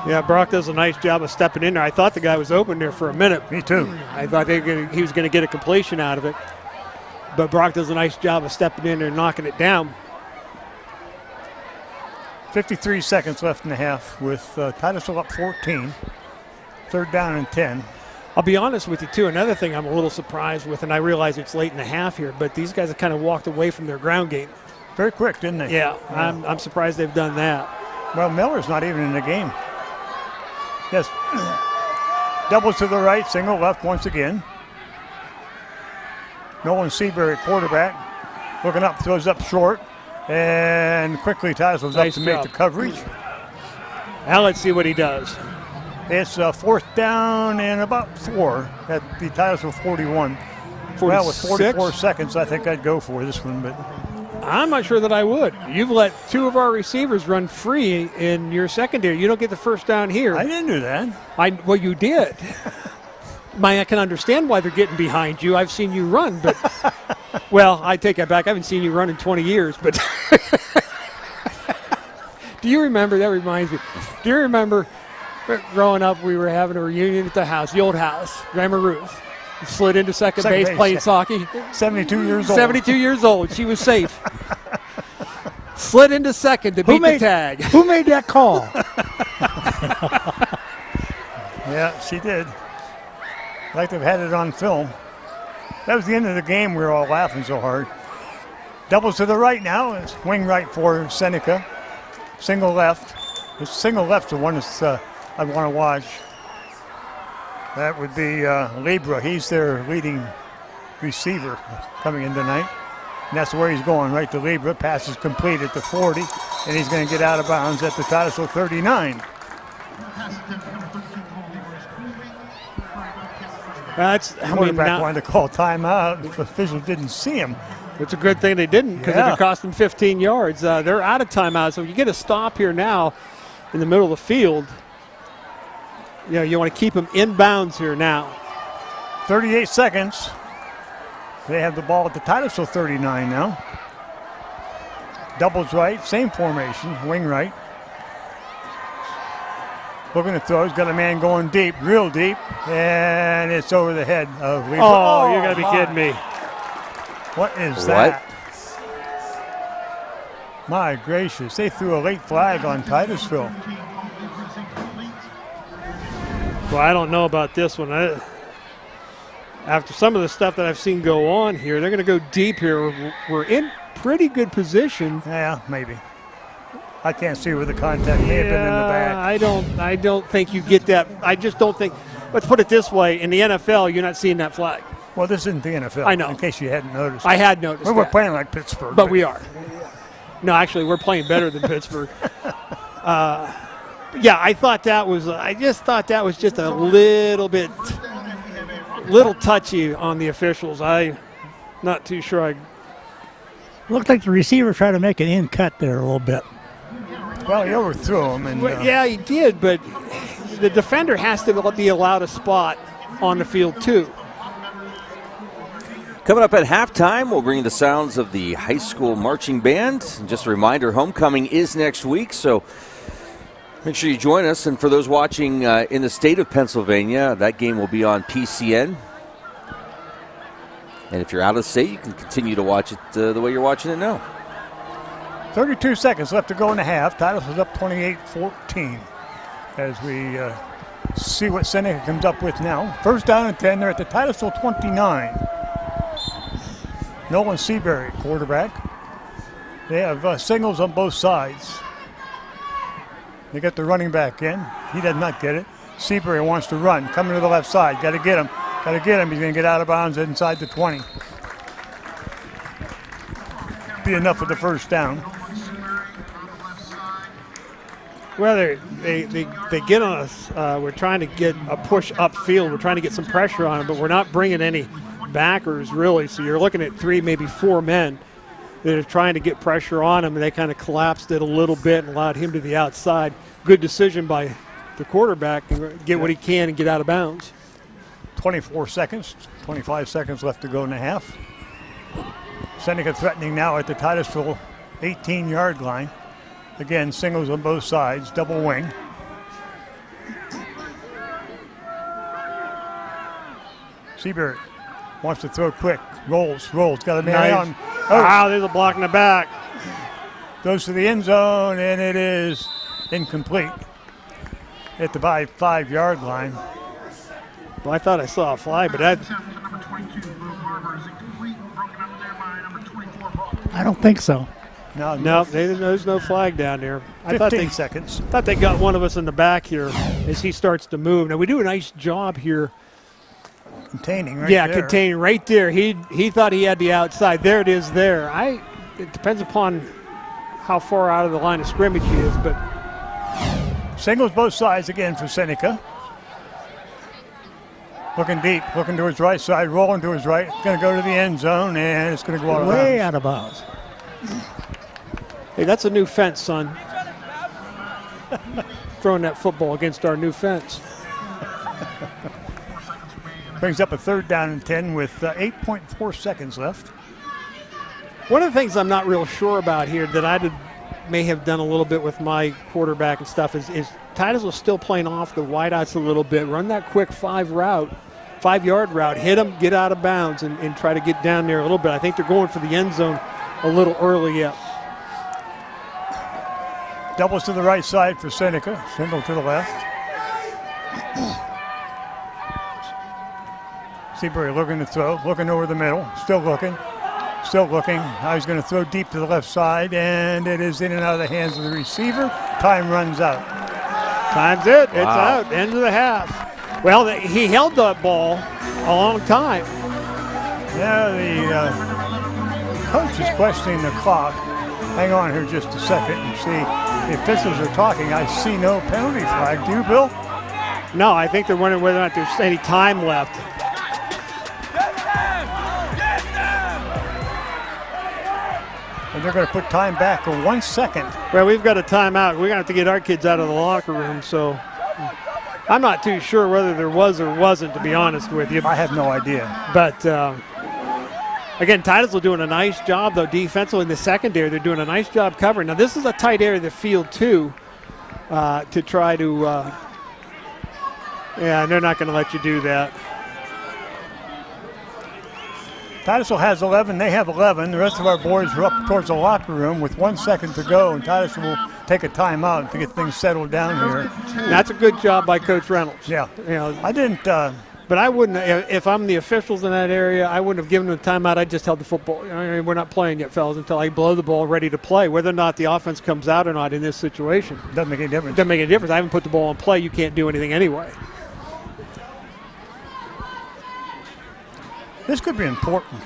Yeah, Brock does a nice job of stepping in there. I thought the guy was open there for a minute. Me too. I thought he was going to get a completion out of it. But Brock does a nice job of stepping in there and knocking it down. 53 seconds left in the half with Titusville up 14. 3rd down and 10. I'll be honest with you, too. Another thing I'm a little surprised with, and I realize it's late in the half here, but these guys have kind of walked away from their ground game. Very quick, didn't they? Yeah, I'm surprised they've done that. Well, Miller's not even in the game. Yes. Doubles to the right, single left once again. Nolan Seabury, quarterback, looking up, throws up short, and quickly Titusville's up to make the coverage. Now let's see what he does. It's 4th down and about 4 at the Titusville 41. Well, with 44 seconds, I think I'd go for this one, but I'm not sure that I would. You've let 2 of our receivers run free in your secondary. You don't get the first down here. I didn't do that. Well, you did. I can understand why they're getting behind you. I've seen you run, but well, I take that back. I haven't seen you run in 20 years, but do you remember? That reminds me. Do you remember growing up, we were having a reunion at the house, the old house, Grandma Ruth. Slid into second base playing hockey. 72 years old. 72 years old. She was safe. Slid into second to beat the tag. Who made that call? Yeah, she did. Like they've had it on film. That was the end of the game. We were all laughing so hard. Doubles to the right now. It's wing right for Seneca. Single left. The single left's the one that's I want to watch. That would be Libra. He's their leading receiver coming in tonight. And that's where he's going, right to Libra. Pass is complete at the 40, and he's going to get out of bounds at the Titusville 39. Quarterback wanted to call timeout. The official didn't see him. It's a good thing they didn't, because it could cost them 15 yards. They're out of timeout, so if you get a stop here now in the middle of the field, you want to keep them in bounds here now. 38 seconds. They have the ball at the Titusville 39 now. Doubles right, same formation, wing right. Looking to throw, he's got a man going deep, real deep, and it's over the head of Lee. Oh, you got to be kidding me. What is that? My gracious, they threw a late flag on Titusville. Well, I don't know about this one. After some of the stuff that I've seen go on here, they're going to go deep here. We're in pretty good position. Yeah, maybe. I can't see where the contact may have been in the back. I don't think you get that. I just don't think. Let's put it this way: in the NFL, you're not seeing that flag. Well, this isn't the NFL. I know. In case you hadn't noticed. I had noticed. We're playing like Pittsburgh, but we are. No, actually, we're playing better than Pittsburgh. Yeah, I thought that was. I just thought that was just a little touchy on the officials. I'm not too sure. Looked like the receiver tried to make an in cut there a little bit. Well, he overthrew him, and yeah, he did. But the defender has to be allowed a spot on the field too. Coming up at halftime, we'll bring the sounds of the high school marching band. And just a reminder, homecoming is next week, so make sure you join us. And for those watching in the state of Pennsylvania, that game will be on PCN. And if you're out of state, you can continue to watch it the way you're watching it now. 32 seconds left to go in the half. Titusville's up 28-14 as we see what Seneca comes up with now. First down and 10. They're at the Titusville 29. Nolan Seabury, quarterback. They have singles on both sides. They got the running back in. He does not get it. Seabury wants to run. Coming to the left side. Got to get him. Got to get him. He's going to get out of bounds inside the 20. Be enough for the first down. Well, they get on us. We're trying to get a push upfield. We're trying to get some pressure on him, but we're not bringing any backers, really. So you're looking at 3, maybe 4 men that are trying to get pressure on him, and they kind of collapsed it a little bit and allowed him to the outside. Good decision by the quarterback to get what he can and get out of bounds. 24 seconds, 25 seconds left to go in the half. Seneca threatening now at the Titusville 18-yard line. Again, singles on both sides, double wing. Seabury wants to throw quick. Rolls. Got a man on. Oh. Wow, there's a block in the back. Goes to the end zone, and it is incomplete at the 5-yard line. Well, I thought I saw a flag, but that. I don't think so. No, there's no flag down there. 15 seconds. I thought they got one of us in the back here as he starts to move. Now, we do a nice job here Containing right yeah, there. containing right there. He thought he had the outside. There it is there. It depends upon how far out of the line of scrimmage he is, but. Singles both sides again for Seneca. Looking deep, looking to his right side, rolling to his right. Going to go to the end zone, and it's going to go out of bounds. Way out of bounds. Hey, that's a new fence, son. Throwing that football against our new fence. Brings up a 3rd down and 10 with 8.4 seconds left. One of the things I'm not real sure about here that I may have done a little bit with my quarterback and stuff is Titusville still playing off the wideouts a little bit. Run that quick 5-yard route, hit them, get out of bounds, and try to get down there a little bit. I think they're going for the end zone a little early yet. Doubles to the right side for Seneca. Single to the left. Seabury looking to throw, looking over the middle, still looking. Now he's going to throw deep to the left side, and it is in and out of the hands of the receiver. Time runs out. Time's it. It's out. End of the half. Well, he held that ball a long time. Yeah, the coach is questioning the clock. Hang on here just a second and see. The officials are talking. I see no penalty flag. Do you, Bill? No, I think they're wondering whether or not there's any time left. And they're going to put time back for 1 second. Well, we've got a timeout. We're going to have to get our kids out of the locker room, so I'm not too sure whether there was or wasn't, to be honest with you. I have no idea. But, again, Titusville doing a nice job, though, defensively in the secondary. They're doing a nice job covering. Now, this is a tight area of the field, too, to try to yeah, they're not going to let you do that. Titusville has 11. They have 11. The rest of our boys are up towards the locker room with 1 second to go, and Titusville will take a timeout to get things settled down here. That's a good job by Coach Reynolds. Yeah. You know, I didn't. But I wouldn't, if I'm the officials in that area, I wouldn't have given them a timeout. I just held the football. We're not playing yet, fellas, until I blow the ball ready to play. Whether or not the offense comes out or not in this situation. Doesn't make any difference. Doesn't make any difference. I haven't put the ball in play. You can't do anything anyway. This could be important.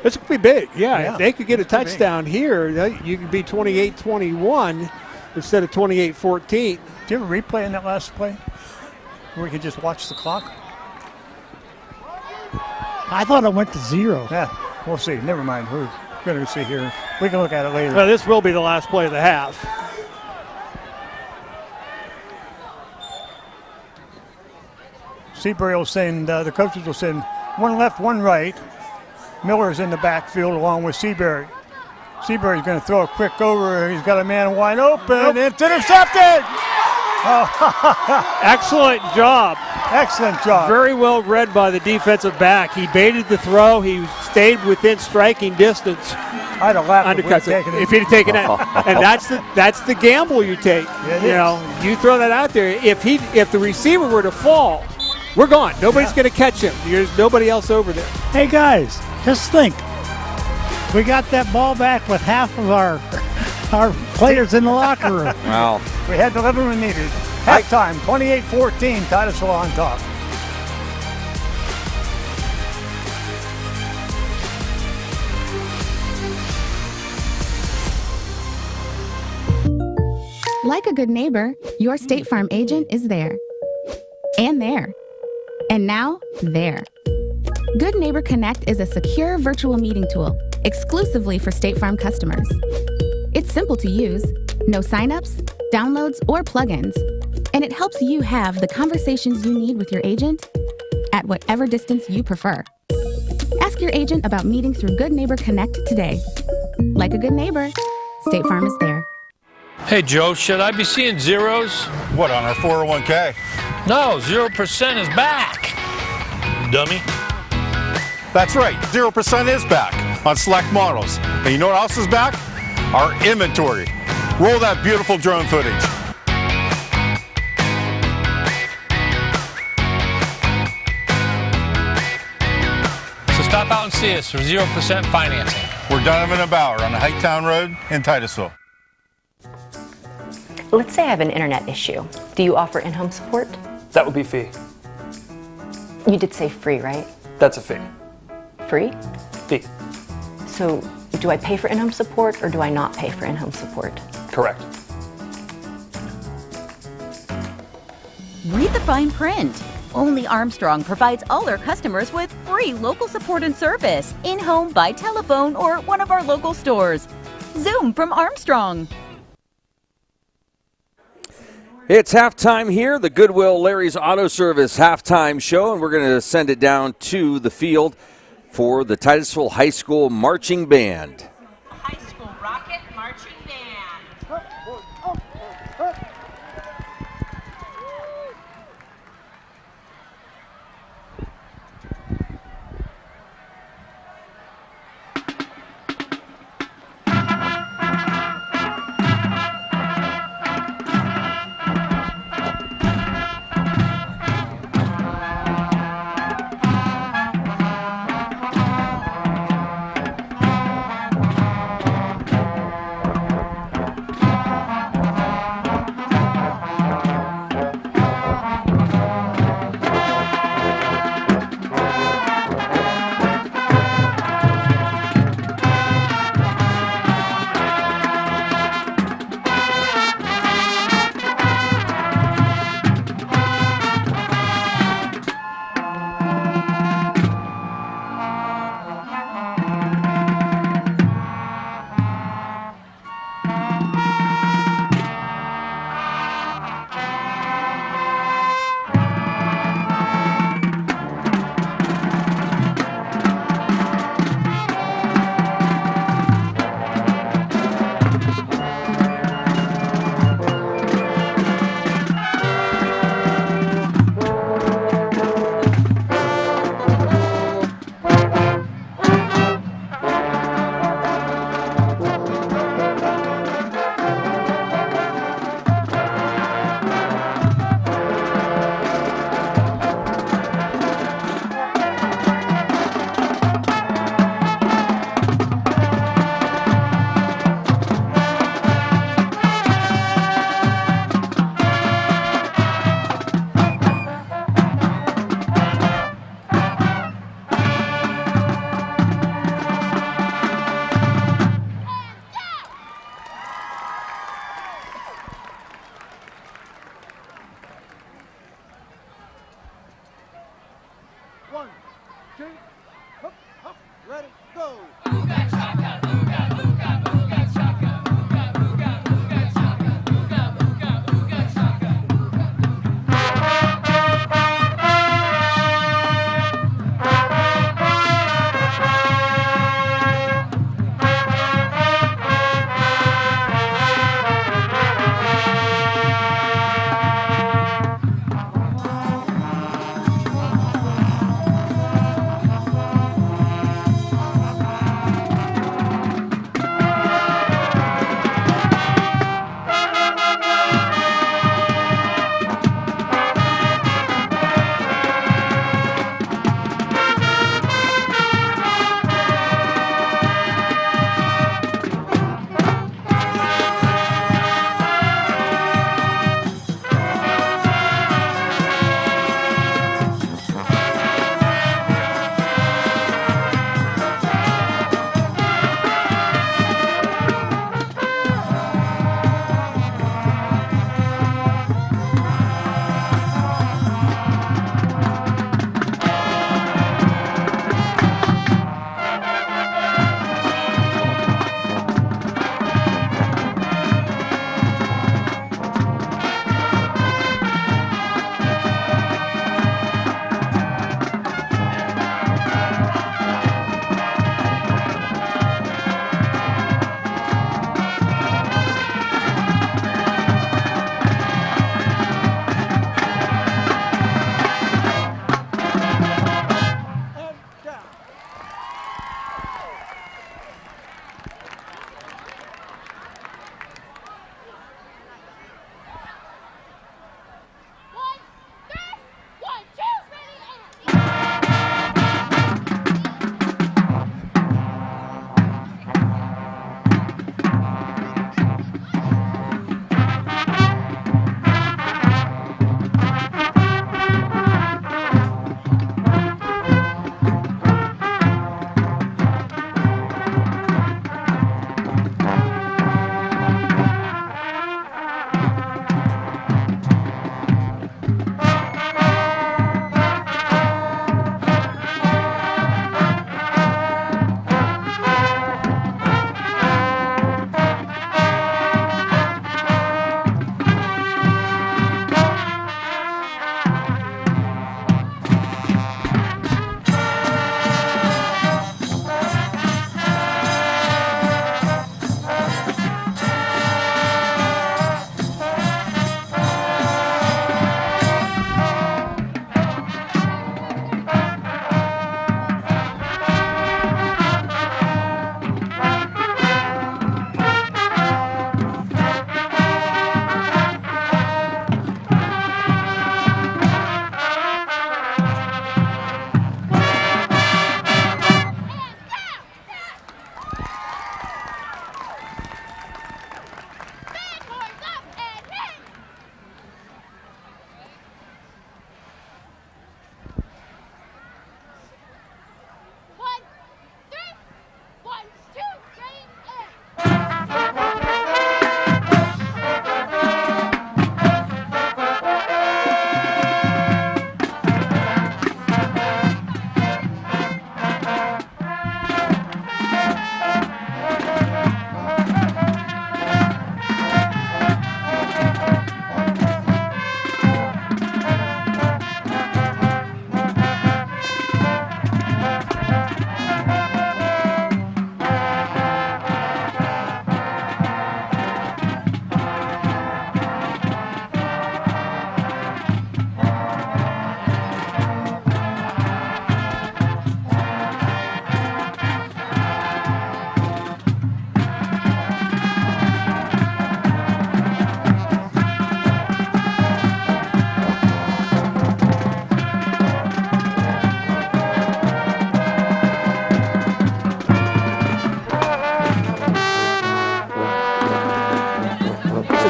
This could be big, yeah. If they could get a touchdown here, you could be 28-21 instead of 28-14. Do you have a replay in that last play where we could just watch the clock? I thought it went to 0. Yeah, we'll see. Never mind. We're going to see here. We can look at it later. Well, this will be the last play of the half. Seabury will send, the coaches will send one left, one right. Miller's in the backfield along with Seabury. Seabury's going to throw a quick over. He's got a man wide open. It's intercepted! Excellent job. Excellent job. Very well read by the defensive back. He baited the throw. He stayed within striking distance. I'd have laughed if he'd have taken it. And that's the gamble you take. Yeah, you throw that out there. If the receiver were to fall, we're gone. Nobody's going to catch him. There's nobody else over there. Hey, guys, just think. We got that ball back with half of our players in the locker room. Wow. We had the 11 we needed. Halftime, 28-14, Titusville on top. Like a good neighbor, your State Farm agent is there. And there. And now, there. Good Neighbor Connect is a secure virtual meeting tool exclusively for State Farm customers. It's simple to use, no signups, downloads, or plugins, and it helps you have the conversations you need with your agent at whatever distance you prefer. Ask your agent about meeting through Good Neighbor Connect today. Like a good neighbor, State Farm is there. Hey, Joe, should I be seeing zeros? What, on our 401k? No, 0% is back. Dummy. That's right, 0% is back on select models. And you know what else is back? Our inventory. Roll that beautiful drone footage. So stop out and see us for 0% financing. We're Donovan & Bauer on the Hightown Road in Titusville. Let's say I have an internet issue. Do you offer in-home support? That would be fee. You did say free, right? That's a fee. Free? Fee. So do I pay for in-home support or do I not pay for in-home support? Correct. Read the fine print. Only Armstrong provides all our customers with free local support and service, in-home, by telephone, or one of our local stores. Zoom from Armstrong. It's halftime here, the Goodwill Larry's Auto Service halftime show, and we're going to send it down to the field for the Titusville High School Marching Band. High School Rocket Marching Band.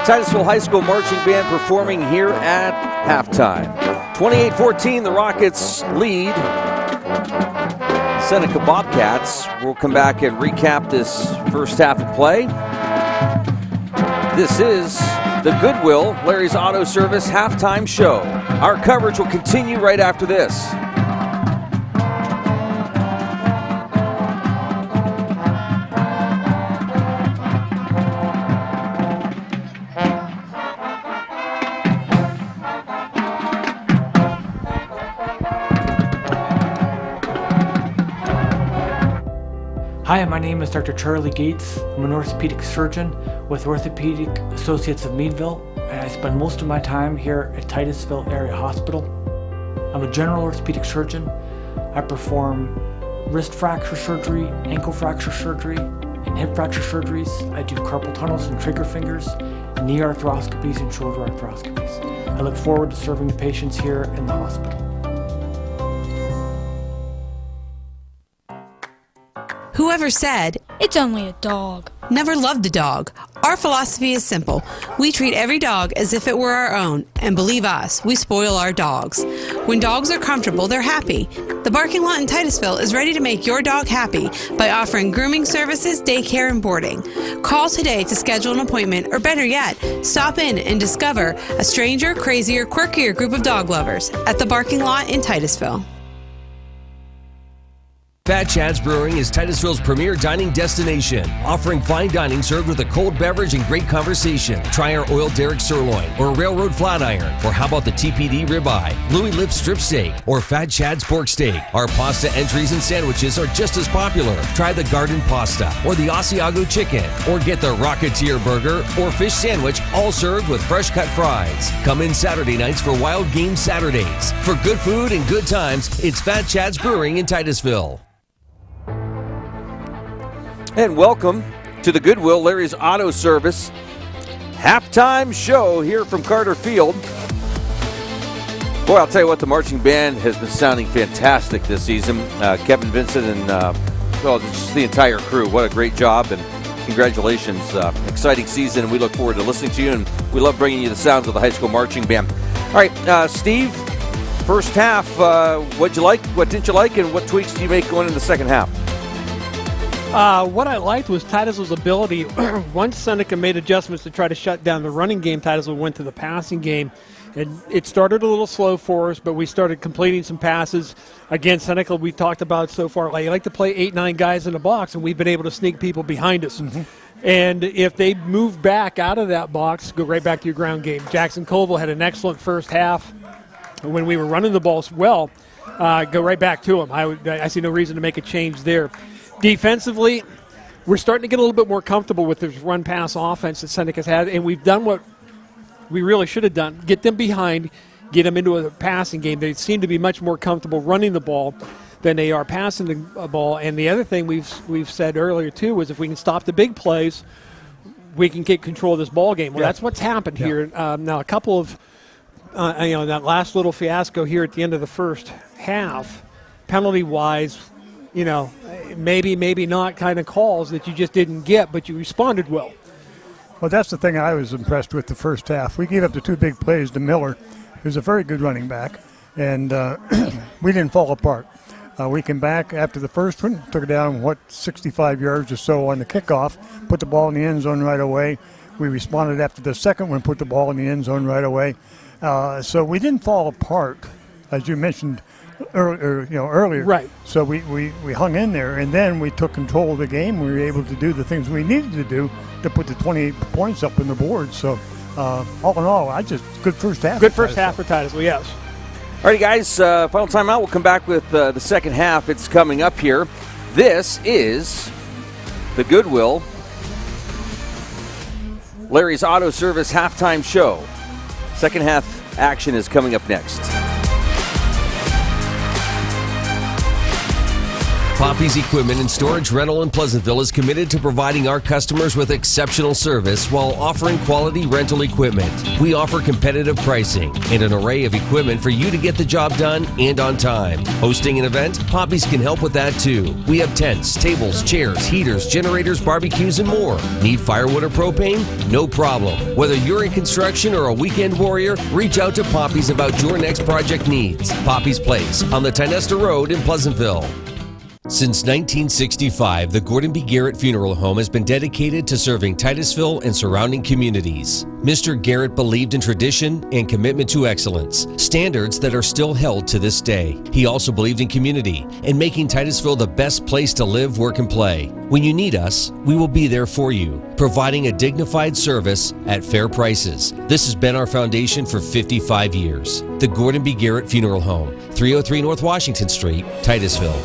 Titusville High School Marching Band performing here at halftime. 28-14, the Rockets lead Seneca Bobcats. We'll come back and recap this first half of play. This is the Goodwill Larry's Auto Service halftime show. Our coverage will continue right after this. Hi, my name is Dr. Charlie Gates. I'm an orthopedic surgeon with Orthopedic Associates of Meadville, and I spend most of my time here at Titusville Area Hospital. I'm a general orthopedic surgeon. I perform wrist fracture surgery, ankle fracture surgery, and hip fracture surgeries. I do carpal tunnels and trigger fingers, knee arthroscopies, and shoulder arthroscopies. I look forward to serving the patients here in the hospital. Whoever said, "It's only a dog," never loved a dog. Our philosophy is simple. We treat every dog as if it were our own, and believe us, we spoil our dogs. When dogs are comfortable, they're happy. The Barking Lot in Titusville is ready to make your dog happy by offering grooming services, daycare, and boarding. Call today to schedule an appointment, or better yet, stop in and discover a stranger, crazier, quirkier group of dog lovers at the Barking Lot in Titusville. Fat Chad's Brewing is Titusville's premier dining destination, offering fine dining served with a cold beverage and great conversation. Try our oiled derrick sirloin or railroad flat iron, or how about the TPD ribeye, Louis Lip strip steak, or Fat Chad's pork steak. Our pasta entries and sandwiches are just as popular. Try the garden pasta or the Asiago chicken, or get the Rocketeer burger or fish sandwich, all served with fresh cut fries. Come in Saturday nights for Wild Game Saturdays. For good food and good times, it's Fat Chad's Brewing in Titusville. And welcome to the Goodwill Larry's Auto Service halftime show here from Carter Field. Boy, I'll tell you what, the marching band has been sounding fantastic this season. Kevin Vincent and just the entire crew, what a great job, and congratulations. Exciting season, and we look forward to listening to you, and we love bringing you the sounds of the high school marching band. All right, Steve, first half, what'd you like, what didn't you like, and what tweaks do you make going in the second half? What I liked was Titusville's ability. Once Seneca made adjustments to try to shut down the running game, Titusville went to the passing game. And it started a little slow for us, but we started completing some passes. Again, Seneca, we talked about so far, they like to play 8-9 guys in the box, and we've been able to sneak people behind us. Mm-hmm. And if they move back out of that box, go right back to your ground game. Jackson Colville had an excellent first half when we were running the ball well. Go right back to him. I see no reason to make a change there. Defensively, we're starting to get a little bit more comfortable with this run-pass offense that Seneca's had, and we've done what we really should have done. Get them behind, get them into a passing game. They seem to be much more comfortable running the ball than they are passing the ball. And the other thing we've said earlier, too, is if we can stop the big plays, we can get control of this ball game. Well, that's what's happened here. Now, a couple of, that last little fiasco here at the end of the first half, penalty-wise, maybe not kind of calls that you just didn't get, but you responded well. Well, that's the thing I was impressed with the first half. We gave up the two big plays to Miller, who's a very good running back, and we didn't fall apart. We came back after the first one, took it down, 65 yards or so on the kickoff, put the ball in the end zone right away. We responded after the second one, put the ball in the end zone right away. So we didn't fall apart, as you mentioned earlier. Right. So we hung in there, and then we took control of the game. We were able to do the things we needed to do to put the 28 points up on the board. So all in all, good first half. Good first half for Titusville, yes. All right, guys, final timeout. We'll come back with the second half. It's coming up here. This is the Goodwill Larry's Auto Service halftime show. Second half action is coming up next. Poppy's Equipment and Storage Rental in Pleasantville is committed to providing our customers with exceptional service while offering quality rental equipment. We offer competitive pricing and an array of equipment for you to get the job done and on time. Hosting an event? Poppy's can help with that too. We have tents, tables, chairs, heaters, generators, barbecues, and more. Need firewood or propane? No problem. Whether you're in construction or a weekend warrior, reach out to Poppy's about your next project needs. Poppy's Place on the Tynesta Road in Pleasantville. Since 1965, the Gordon B. Garrett Funeral Home has been dedicated to serving Titusville and surrounding communities. Mr. Garrett believed in tradition and commitment to excellence, standards that are still held to this day. He also believed in community and making Titusville the best place to live, work, and play. When you need us, we will be there for you, providing a dignified service at fair prices. This has been our foundation for 55 years. The Gordon B. Garrett Funeral Home, 303 North Washington Street, Titusville.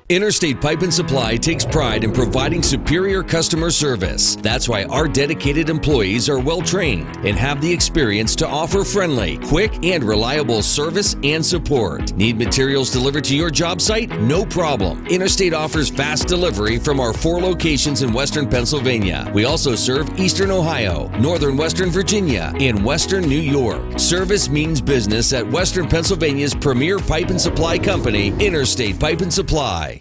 Interstate Pipe and Supply takes pride in providing superior customer service. That's why our dedicated employees are well trained and have the experience to offer friendly, quick, and reliable service and support. Need materials delivered to your job site? No problem. Interstate offers fast delivery from our 4 locations in Western Pennsylvania. We also serve Eastern Ohio, Northern Western Virginia, and Western New York. Service means business at Western Pennsylvania's premier pipe and supply company, Interstate Pipe and Supply.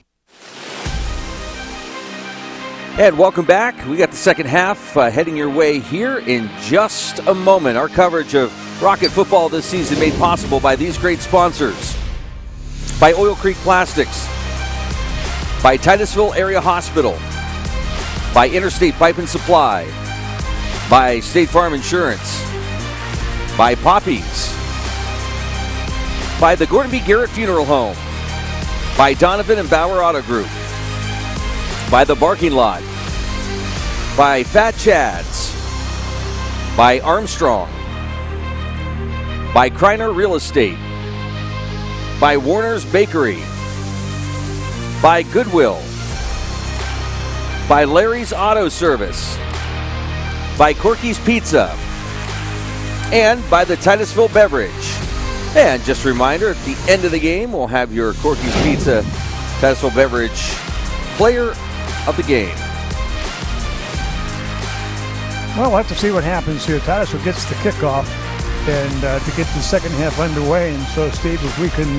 And welcome back. We got the second half heading your way here in just a moment. Our coverage of Rocket football this season made possible by these great sponsors. By Oil Creek Plastics. By Titusville Area Hospital. By Interstate Pipe and Supply. By State Farm Insurance. By Poppy's. By the Gordon B. Garrett Funeral Home. By Donovan and Bauer Auto Group. By The Barking Lot. By Fat Chad's. By Armstrong. By Kreiner Real Estate. By Warner's Bakery. By Goodwill. By Larry's Auto Service. By Corky's Pizza. And by the Titusville Beverage. And just a reminder, at the end of the game, we'll have your Corky's Pizza Titusville Beverage player of the game. Well, we'll have to see what happens here. Titusville gets the kickoff and to get the second half underway. And so, Steve, if we can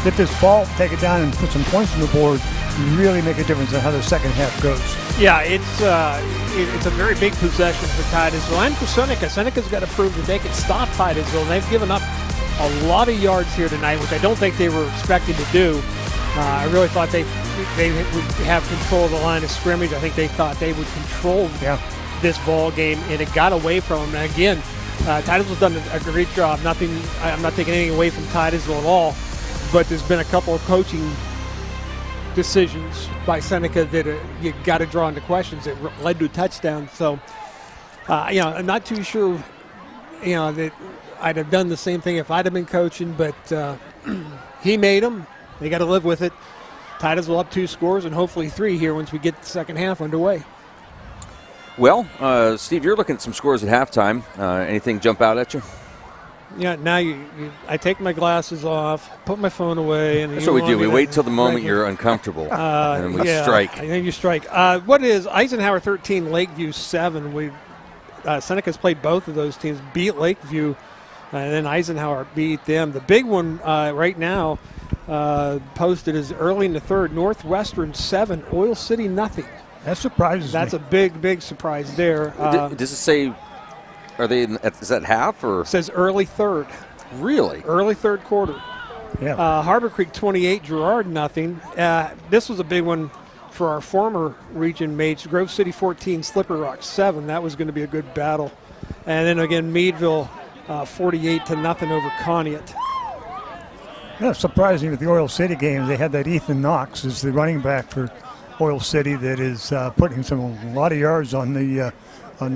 get this ball, take it down, and put some points on the board, really make a difference in how the second half goes. Yeah, it's a very big possession for Titusville and for Seneca. Seneca's got to prove that they can stop Titusville, and they've given up a lot of yards here tonight, which I don't think they were expecting to do. I really thought they would have control of the line of scrimmage. I think they thought they would control this ball game, and it got away from them. And again, Titusville's done a great job. I'm not taking anything away from Titusville at all, but there's been a couple of coaching decisions by Seneca that you got to draw into questions that led to a touchdown. So, I'm not too sure, that I'd have done the same thing if I'd have been coaching, but he made them. They got to live with it. Titusville up 2 scores and hopefully 3 here once we get the second half underway. Well, Steve, you're looking at some scores at halftime. Anything jump out at you? Yeah, now I take my glasses off, put my phone away. And that's what we do. We wait till the moment you're uncomfortable, and we strike. I think you strike. What is Eisenhower 13, Lakeview 7? Seneca's played both of those teams, beat Lakeview, and then Eisenhower beat them. The big one right now posted is early in the third, Northwestern 7, Oil City nothing. That surprises me. That's a big surprise there. Does it say, is that half or? It says early third. Really? Early third quarter. Yeah. Harbor Creek 28, Girard nothing. This was a big one for our former region mates. Grove City 14, Slippery Rock 7. That was going to be a good battle. And then again, Meadville 48-0 over Conneaut. Yeah, surprising with the Oil City games, they had that Ethan Knox as the running back for Oil City that is putting a lot of yards on the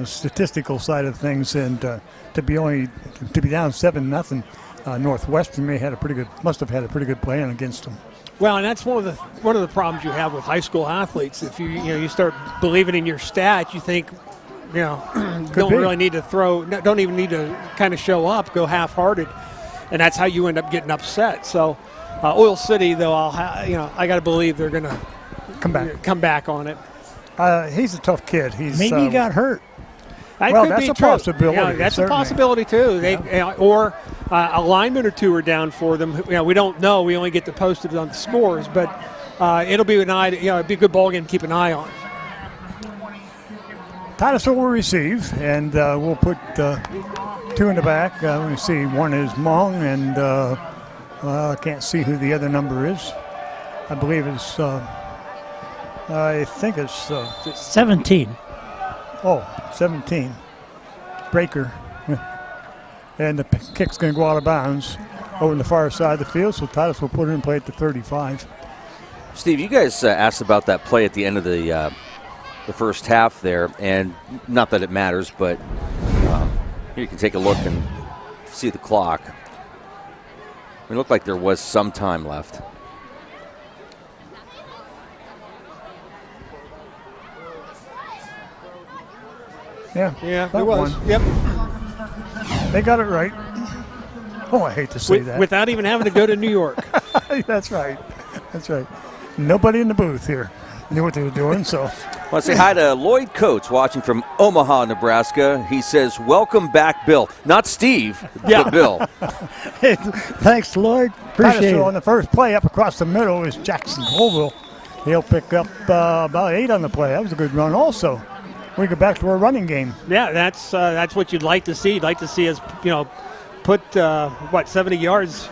statistical side of things, and to be down 7-0, Northwestern must have had a pretty good plan against them. Well, and that's one of the problems you have with high school athletes. If you start believing in your stats, you think don't really need to throw, don't even need to kind of show up, go half-hearted, and that's how you end up getting upset. So Oil City, though, I got to believe they're going to come back on it. He's a tough kid. Maybe he got hurt. That well, could that's be a true. possibility. Yeah, that's certainly. a possibility too. Or a lineman or two are down for them. We don't know. We only get to post it on the scores, but it'll be it'd be a good ball game to keep an eye on. Titusville will receive, and we'll put 2 in the back. Let me see. One is Mong, and I can't see who the other number is. I believe it's. I think it's 17. 17. Breaker. And the kick's going to go out of bounds over on the far side of the field, so Titus will put it in play at the 35. Steve, you guys asked about that play at the end of the first half there, and not that it matters, but here you can take a look and see the clock. It looked like there was some time left. Yeah, it was. One. Yep. They got it right. Oh, I hate to say that. Without even having to go to New York. That's right. That's right. Nobody in the booth here knew what they were doing, so. I want to say hi to Lloyd Coates watching from Omaha, Nebraska. He says, "Welcome back, Bill." Not Steve, but Bill. Thanks, Lloyd. Appreciate it. On the first play up across the middle is Jackson Colville. He'll pick up about 8 on the play. That was a good run also. We go back to our running game. Yeah, that's what you'd like to see. You'd like to see us, put 70 yards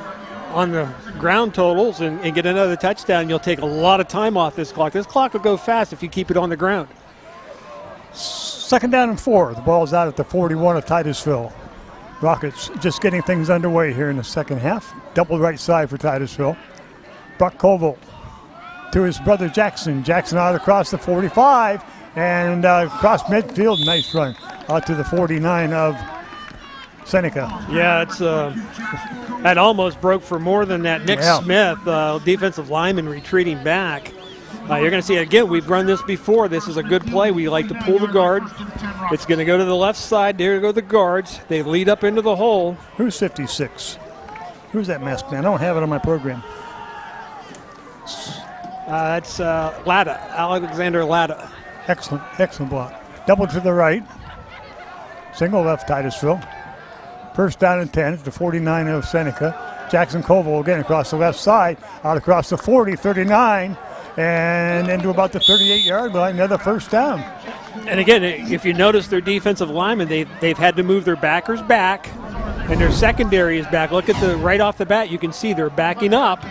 on the ground totals and get another touchdown. You'll take a lot of time off this clock. This clock will go fast if you keep it on the ground. 2nd down and 4. The ball's out at the 41 of Titusville. Rockets just getting things underway here in the second half. Double right side for Titusville. Buck Colville to his brother Jackson. Jackson out across the 45. And across midfield, nice run out to the 49 of Seneca. Yeah, it's that almost broke for more than that. Nick Smith, defensive lineman, retreating back. You're going to see it again. We've run this before. This is a good play. We like to pull the guard. It's going to go to the left side. There go the guards. They lead up into the hole. Who's 56? Who's that masked man? I don't have it on my program. That's Latta, Alexander Latta. Excellent block. Double to the right. Single left Titusville. 1st down and 10 at the 49 of Seneca. Jackson Colville again across the left side. Out across the 40, 39. And into about the 38-yard line. Another 1st down. And again, if you notice their defensive linemen, they've had to move their backers back. And their secondary is back. Look at right off the bat, you can see they're backing up.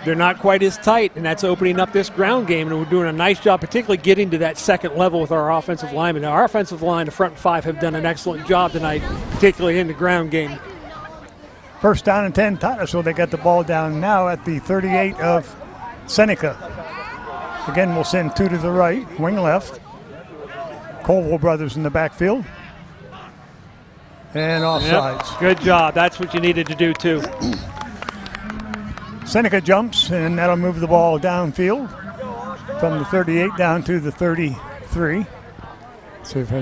They're not quite as tight, and that's opening up this ground game, and we're doing a nice job, particularly getting to that second level with our offensive linemen. Now, our offensive line, the front 5, have done an excellent job tonight, particularly in the ground game. 1st down and 10, Titusville. They got the ball down now at the 38 of Seneca. Again, we'll send 2 to the right, wing left. Colville brothers in the backfield. And offsides. Yep. Good job. That's what you needed to do, too. Seneca jumps, and that'll move the ball downfield from the 38 down to the 33. So carry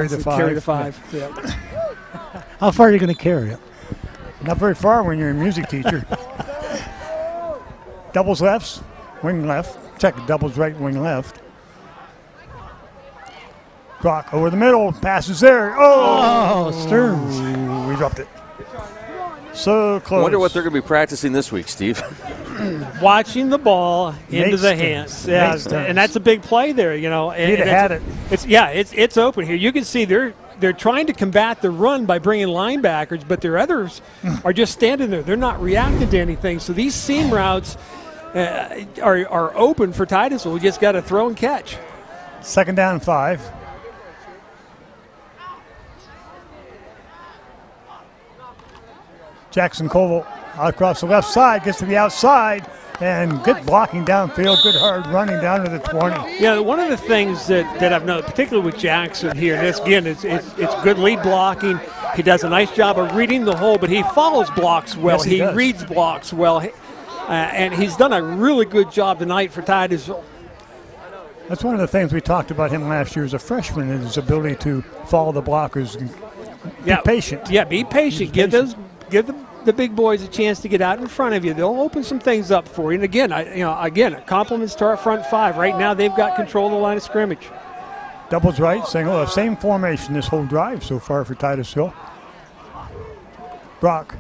the 5. Carry the 5. Yeah. How far are you going to carry it? Not very far when you're a music teacher. Doubles lefts, wing left. Check doubles right, wing left. Brock over the middle, passes there. Oh, Stearns. We dropped it. So close. I wonder what they're going to be practicing this week, Steve. Watching the ball into the hands. Yeah, and that's a big play there, He'd have had it. It's open here. You can see they're trying to combat the run by bringing linebackers, but their others are just standing there. They're not reacting to anything. So these seam routes are open for Titusville. We just got to throw and catch. 2nd down 5. Jackson Colville out across the left side, gets to the outside, and good blocking downfield, good hard running down to the 20. Yeah, one of the things that I've noticed, particularly with Jackson here, and this again, it's good lead blocking. He does a nice job of reading the hole, but he follows blocks well. Yes, he reads blocks well, and he's done a really good job tonight for Titusville. That's one of the things we talked about him last year as a freshman, his ability to follow the blockers and be patient. Yeah, be patient. Give the the big boys a chance to get out in front of you. They'll open some things up for you. And again, compliments to our front five. Right now, they've got control of the line of scrimmage. Doubles right, single, same formation this whole drive so far for Titusville. Brock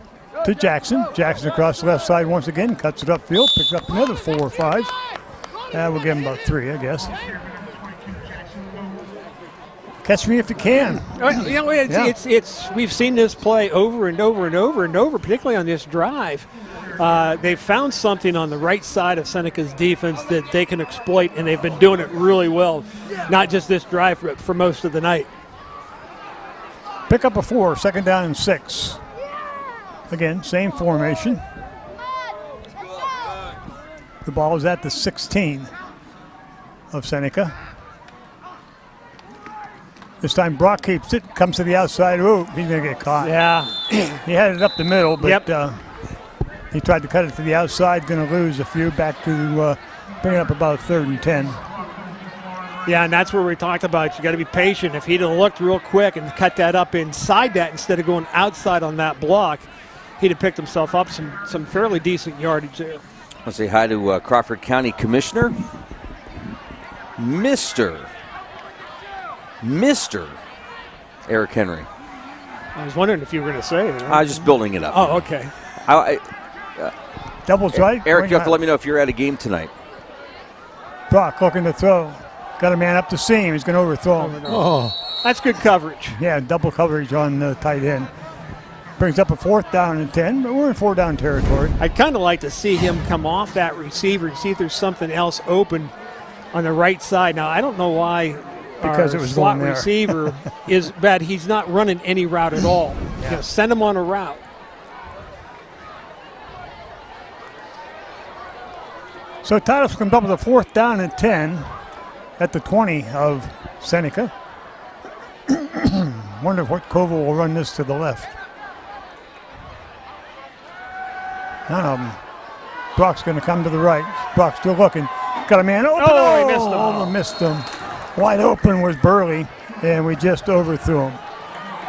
to Jackson. Jackson across the left side once again, cuts it upfield, picks up another 4 or 5. We'll give him about 3, I guess. Catch me if you can. We've seen this play over and over and over and over, particularly on this drive. They've found something on the right side of Seneca's defense that they can exploit, and they've been doing it really well, not just this drive, but for most of the night. Pick up a 4, 2nd down and 6. Again, same formation. The ball is at the 16 of Seneca. This time Brock keeps it, comes to the outside. Oh, he's going to get caught. Yeah. He had it up the middle, but he tried to cut it to the outside, going to lose a few, back to bring it up about 3rd and 10. Yeah, and that's where we talked about you got to be patient. If he'd have looked real quick and cut that up inside that instead of going outside on that block, he'd have picked himself up some fairly decent yardage there. I'll say hi to Crawford County Commissioner, Mr. Eric Henry. I was wondering if you were going to say it. I was just building it up. Oh, okay. Doubles right. Eric, you have to let me know if you're at a game tonight. Brock looking to throw. Got a man up the seam. He's going to overthrow him. Oh, that's good coverage. Yeah, double coverage on the tight end. Brings up a 4th down and 10, but we're in 4-down territory. I'd kind of like to see him come off that receiver and see if there's something else open on the right side. Now, I don't know why because our it was slot going there. receiver is bad. He's not running any route at all. Yeah. Send him on a route. So Titus comes up with a 4th down and 10 at the 20 of Seneca. Wonder what Koval will run this to the left. None of them. Brock's going to come to the right. Brock's still looking. Got a man open. Oh, he missed him. Missed him. Wide open was Burley, and we just overthrew him.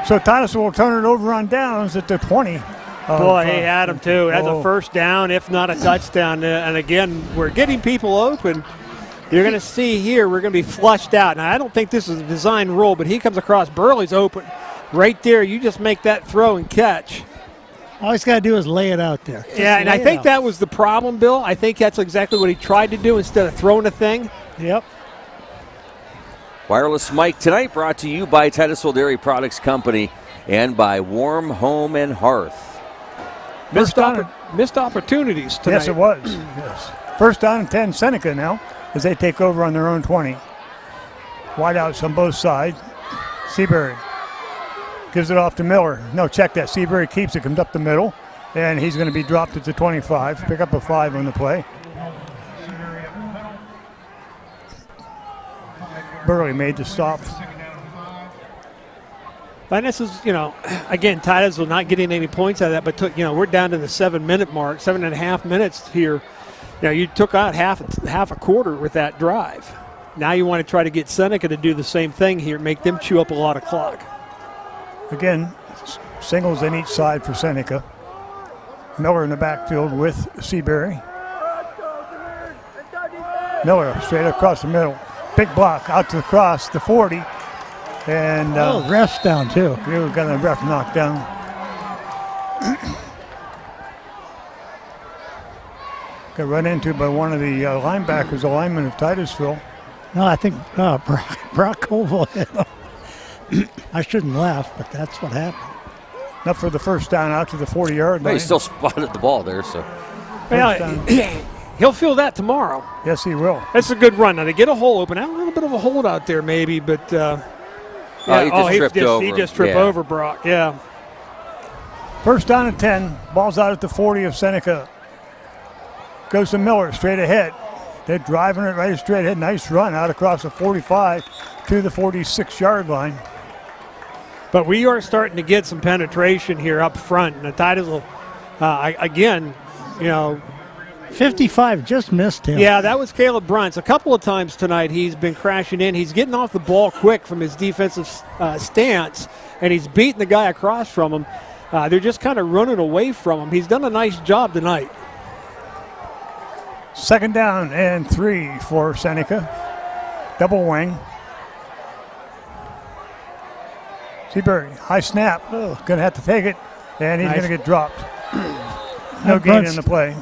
So Titus will turn it over on downs at the 20. Boy, he had him too. That's a 1st down, if not a touchdown. And again, we're getting people open. You're going to see here, we're going to be flushed out. Now, I don't think this is a design rule, but he comes across. Burley's open. Right there, you just make that throw and catch. All he's got to do is lay it out there. Yeah, and I think that was the problem, Bill. I think that's exactly what he tried to do instead of throwing a thing. Yep. Wireless Mike tonight brought to you by Titusville Dairy Products Company and by Warm Home and Hearth. Missed opportunities tonight. Yes, it was. Yes. 1st down and 10 Seneca now as they take over on their own 20. Wide outs on both sides. Seabury gives it off to Miller. No, check that. Seabury keeps it, comes up the middle, and he's going to be dropped at the 25. Pick up a 5 on the play. Burley made the stop. And this is, again, Titusville not getting any points out of that, but we're down to the 7-minute mark, 7.5 minutes here. You took out half a quarter with that drive. Now you want to try to get Seneca to do the same thing here, make them chew up a lot of clock. Again, singles on each side for Seneca. Miller in the backfield with Seabury. Miller straight across the middle. Big block out to the cross, the 40. And ref's down too. You got a ref knocked down. Got run into by one of the linebackers, a lineman of Titusville. No, I think Brock Koval hit him. I shouldn't laugh, but that's what happened. Enough for the 1st down out to the 40-yard line. He still spotted the ball there, so. He'll feel that tomorrow. Yes, he will. That's a good run. Now, to get a hole open, a little bit of a hold out there maybe, but he just tripped over Brock, yeah. 1st down and 10. Ball's out at the 40 of Seneca. Goes to Miller, straight ahead. They're driving it right straight ahead. Nice run out across the 45 to the 46-yard line. But we are starting to get some penetration here up front. And the Titusville, again, 55 just missed him. Yeah, that was Caleb Bruntz. A couple of times tonight he's been crashing in. He's getting off the ball quick from his defensive stance, and he's beating the guy across from him. They're just kind of running away from him. He's done a nice job tonight. 2nd down and 3 for Seneca. Double wing. Seabury, high snap. Oh, going to have to take it, and he's going to get dropped. No gain in the play.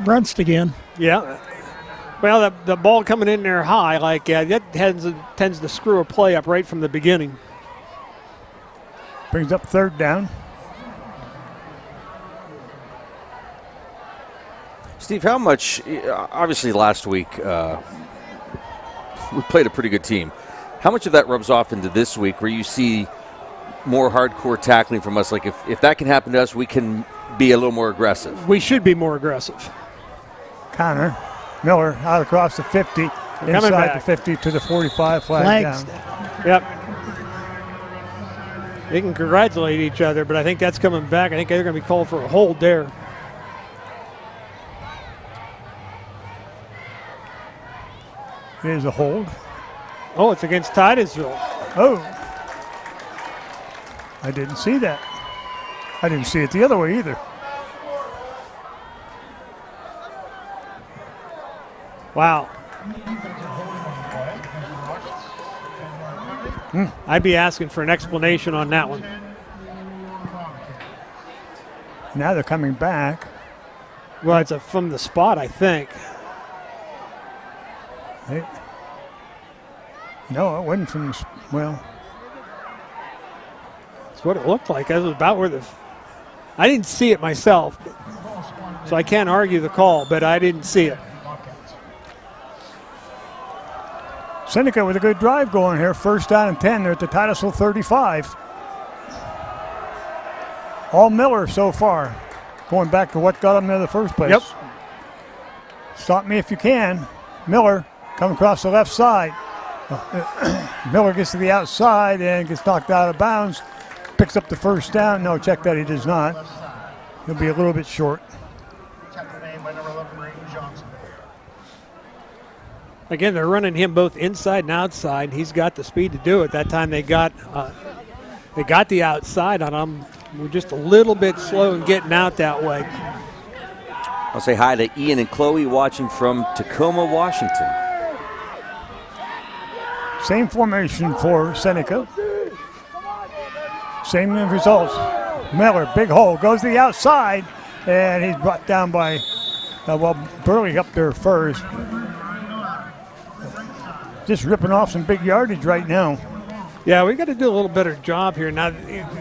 Brunst again. Yeah. Well, the ball coming in there high, like that tends to screw a play up right from the beginning. Brings up 3rd down. Steve, how much, obviously last week we played a pretty good team. How much of that rubs off into this week where you see more hardcore tackling from us? Like if that can happen to us, we can be a little more aggressive. We should be more aggressive. Connor, Miller out across the 50, inside the 50 to the 45, flag down. Yep. They can congratulate each other, but I think that's coming back. I think they're going to be called for a hold there. Here's a hold. Oh, it's against Titusville. Oh. I didn't see that. I didn't see it the other way either. Wow. I'd be asking for an explanation on that one. Now they're coming back. Well, it's from the spot, I think. No, it wasn't from the, well. That's what it looked like. That was about where I didn't see it myself, so I can't argue the call, but I didn't see it. Seneca with a good drive going here. 1st down and 10. They're at the Titusville 35. All Miller so far. Going back to what got them there in the first place. Yep. Stop me if you can. Miller coming across the left side. Miller gets to the outside and gets knocked out of bounds. Picks up the 1st down. No, check that, he does not. He'll be a little bit short. Again, they're running him both inside and outside. He's got the speed to do it. That time they got the outside on him. We're just a little bit slow in getting out that way. I'll say hi to Ian and Chloe watching from Tacoma, Washington. Same formation for Seneca. Same results. Miller, big hole, goes to the outside, and he's brought down by, Burley up there first. Just ripping off some big yardage right now. Yeah, we got to do a little better job here. Now,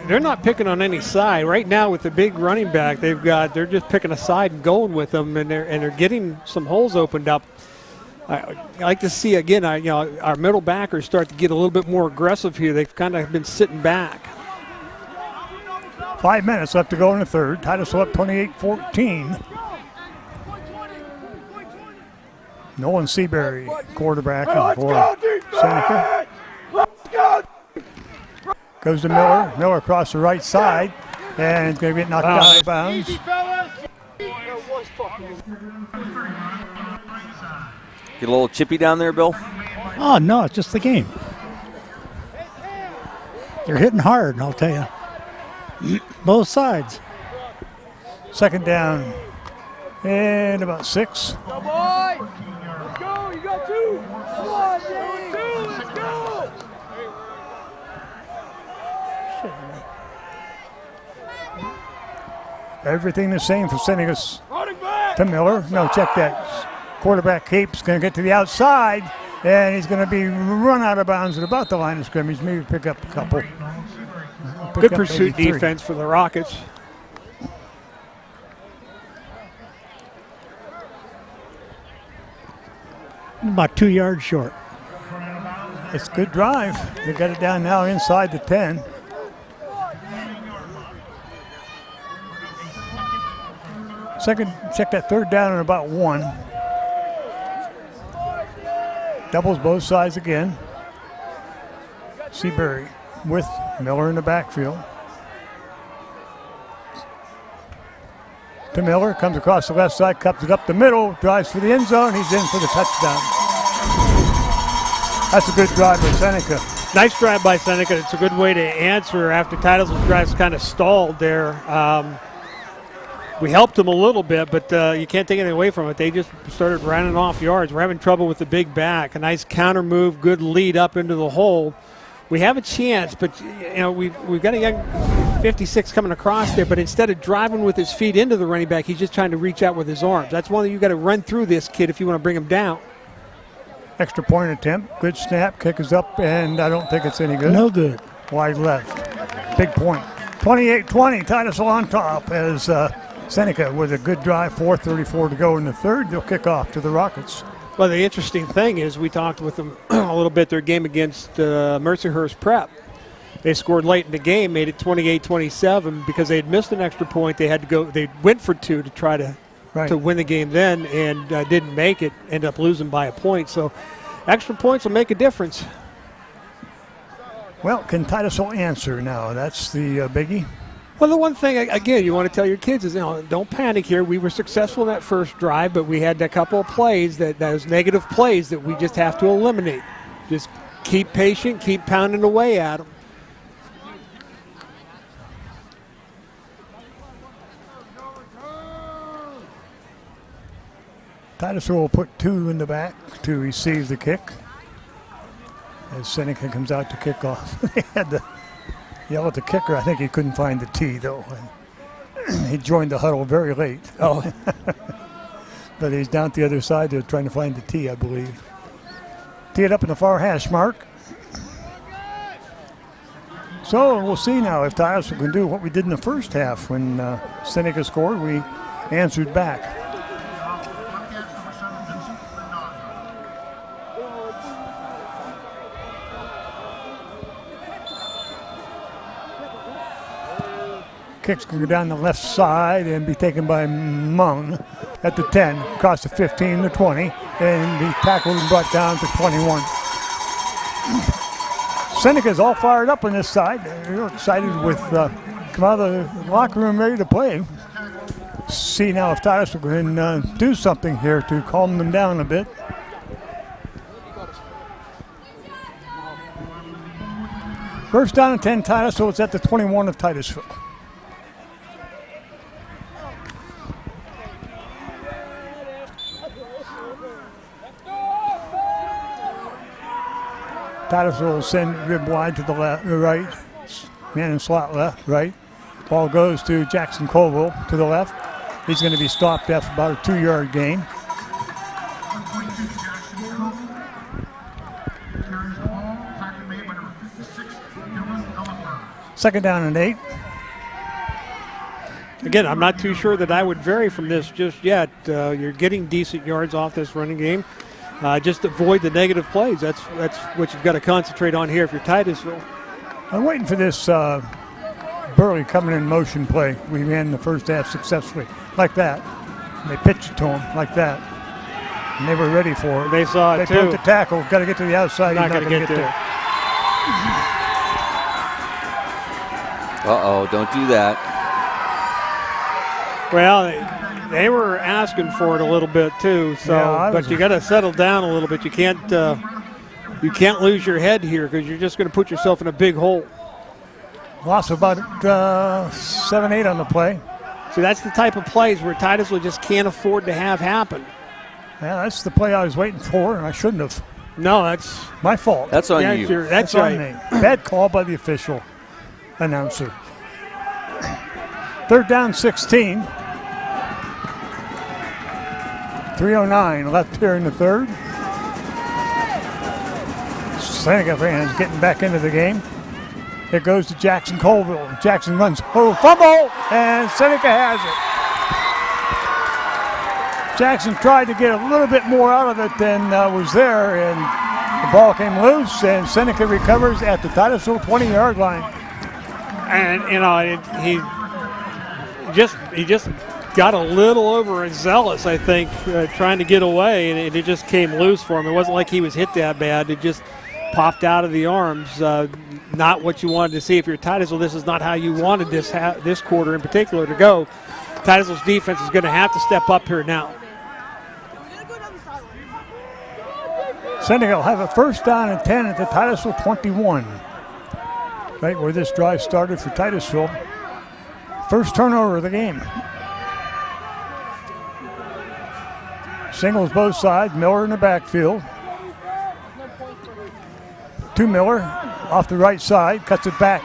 they're not picking on any side. Right now with the big running back they're just picking a side and going with them, and they're getting some holes opened up. I like to see, again, our middle backers start to get a little bit more aggressive here. They've kind of been sitting back. 5 minutes left to go in the 3rd. Titusville up 28-14. Nolan Seabury, quarterback for Seneca. Goes to Miller. Miller across the right side, and it's going to get knocked out of bounds. Get a little chippy down there, Bill? Oh, no, it's just the game. They're hitting hard, I'll tell you. Both sides. 2nd down and about 6. Go, boy! Let's go! You got 2! Come on, James! 2! Let's go! Everything the same for Seneca to Miller. No, check that. Quarterback Cape's going to get to the outside, and he's going to be run out of bounds at about the line of scrimmage. Maybe pick up a couple. Good pursuit defense for the Rockets. About 2 yards short. It's a good drive. They got it down now inside the 10. Check that 3rd down and about 1. Doubles both sides again. Seabury with Miller in the backfield. To Miller, comes across the left side, cups it up the middle, drives for the end zone. He's in for the touchdown. That's a good drive by Seneca. Nice drive by Seneca. It's a good way to answer after Titusville's drives kind of stalled there. We helped them a little bit, but you can't take anything away from it. They just started running off yards. We're having trouble with the big back. A nice counter move, good lead up into the hole. We have a chance, but we've got a young 56 coming across there, but instead of driving with his feet into the running back, he's just trying to reach out with his arms. That's one that you got to run through this kid if you want to bring him down. Extra point attempt. Good snap. Kick is up, and I don't think it's any good. No good. Wide left. Big point. 28-20. Titusville on top as Seneca with a good drive. 4:34 to go in the third. They'll kick off to the Rockets. Well, the interesting thing is we talked with them a little bit their game against Mercyhurst Prep. They scored late in the game, made it 28-27 because they had missed an extra point. They had to go. They went for two to try to win the game then, and didn't make it. Ended up losing by a point. So, extra points will make a difference. Well, can Titusville answer now? That's the biggie. Well, the one thing, again, you want to tell your kids is, don't panic here. We were successful in that first drive, but we had a couple of plays, those negative plays that we just have to eliminate. Just keep patient, keep pounding away at them. Titusville will put two in the back to receive the kick. As Seneca comes out to kick off. They had to yell at the kicker. I think he couldn't find the tee, though. And he joined the huddle very late. Oh. But he's down at the other side. They're trying to find the tee, I believe. Tee it up in the far hash mark. So we'll see now if Titusville can do what we did in the first half. When Seneca scored, we answered back. Kicks can go down the left side and be taken by Mung at the 10, across the 15, the 20, and be tackled and brought down to 21. Seneca's all fired up on this side. They're excited with come out of the locker room ready to play. See now if Titusville can do something here to calm them down a bit. First down and 10 Titusville. It's at the 21 of Titusville. Titusville will send rib wide to the left, right. Man in slot left, right. Ball goes to Jackson Colville to the left. He's going to be stopped after about a 2-yard gain. Second down and 8. Again, I'm not too sure that I would vary from this just yet. You're getting decent yards off this running game. Just avoid the negative plays. That's what you've got to concentrate on here if you're Titusville. I'm waiting for this Burley coming in motion play. We ran the first half successfully. Like that. They pitched it to him like that. And they were ready for it. They saw it too. They put the tackle. Got to get to the outside. Not going to get there. Uh-oh, don't do that. Well, they were asking for it a little bit too, so but you got to settle down a little bit. You can't lose your head here because you're just going to put yourself in a big hole. Lost about 7-8 on the play. See, that's the type of plays where Titusville just can't afford to have happen. Yeah, that's the play I was waiting for, and I shouldn't have. No, that's my fault. That's on you. That's right. On me. Bad call by the official announcer. Third down, 16. 3:09 left here in the third. Seneca fans getting back into the game. It goes to Jackson Colville. Jackson runs, fumble, and Seneca has it. Jackson tried to get a little bit more out of it than was there, and the ball came loose, and Seneca recovers at the Titusville 20-yard line. And he just got a little overzealous, I think, trying to get away, and it just came loose for him. It wasn't like he was hit that bad. It just popped out of the arms. Not what you wanted to see if you're Titusville. This is not how you wanted this quarter in particular to go. Titusville's defense is going to have to step up here now. Seneca will have a first down and 10 at the Titusville 21. Right where this drive started for Titusville. First turnover of the game. Singles both sides. Miller in the backfield. To Miller off the right side. Cuts it back.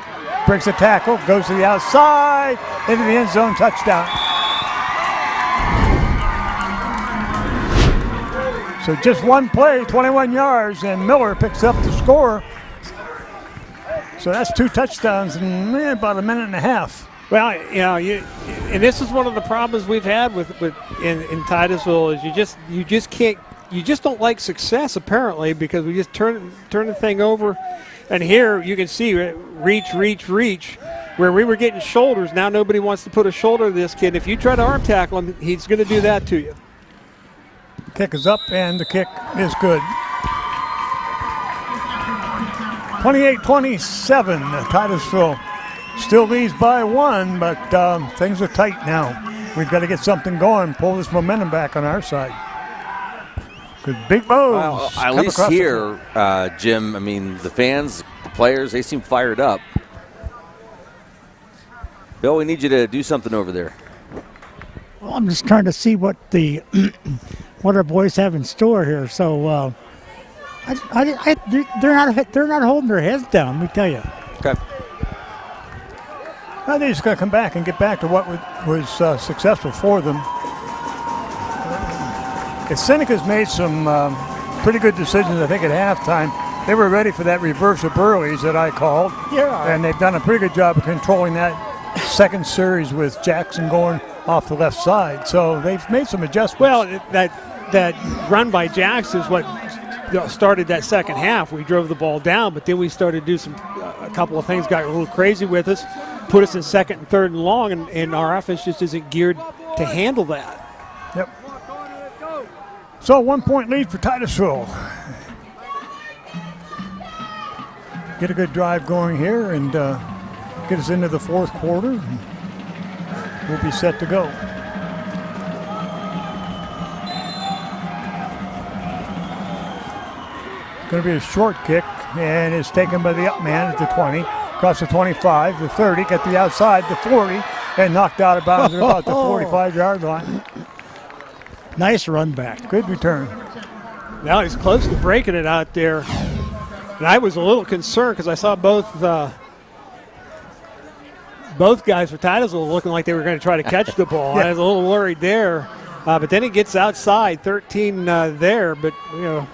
Breaks a tackle. Goes to the outside. Into the end zone. Touchdown. So just one play, 21 yards, and Miller picks up the score. So that's 2 touchdowns in about a minute and a half. Well, and this is one of the problems we've had in Titusville is you just don't like success apparently, because we just turn the thing over, and here you can see reach. Where we were getting shoulders, now nobody wants to put a shoulder to this kid. If you try to arm tackle him, he's going to do that to you. Kick is up, and the kick is good. 28-27, Titusville still leads by 1, but things are tight now. We've got to get something going, pull this momentum back on our side. Good big moves. Well, at least here, Jim, I mean, the fans, the players, they seem fired up. Bill, we need you to do something over there. Well, I'm just trying to see what what our boys have in store here. So they're not holding their heads down. Let me tell you. Okay. I think it's going to come back and get back to what was successful for them. Seneca's made some pretty good decisions, I think, at halftime. They were ready for that reverse of Burley's that I called. Yeah. And they've done a pretty good job of controlling that second series with Jackson going off the left side. So they've made some adjustments. Well, that run by Jackson is what started that second half. We drove the ball down, but then we started to do a couple of things, got a little crazy with us, put us in second and third and long, and our offense just isn't geared to handle that. Yep. So 1 point lead for Titusville. Get a good drive going here and get us into the fourth quarter. We'll be set to go. Going to be a short kick, and it's taken by the up man at the 20. Across the 25, the 30, get the outside, the 40, and knocked out of bounds at about the 45-yard line. Nice run back. Good return. Now he's close to breaking it out there. And I was a little concerned because I saw both guys for Titusville looking like they were going to try to catch the ball. Yeah. I was a little worried there. But then it gets outside, 13 there. But,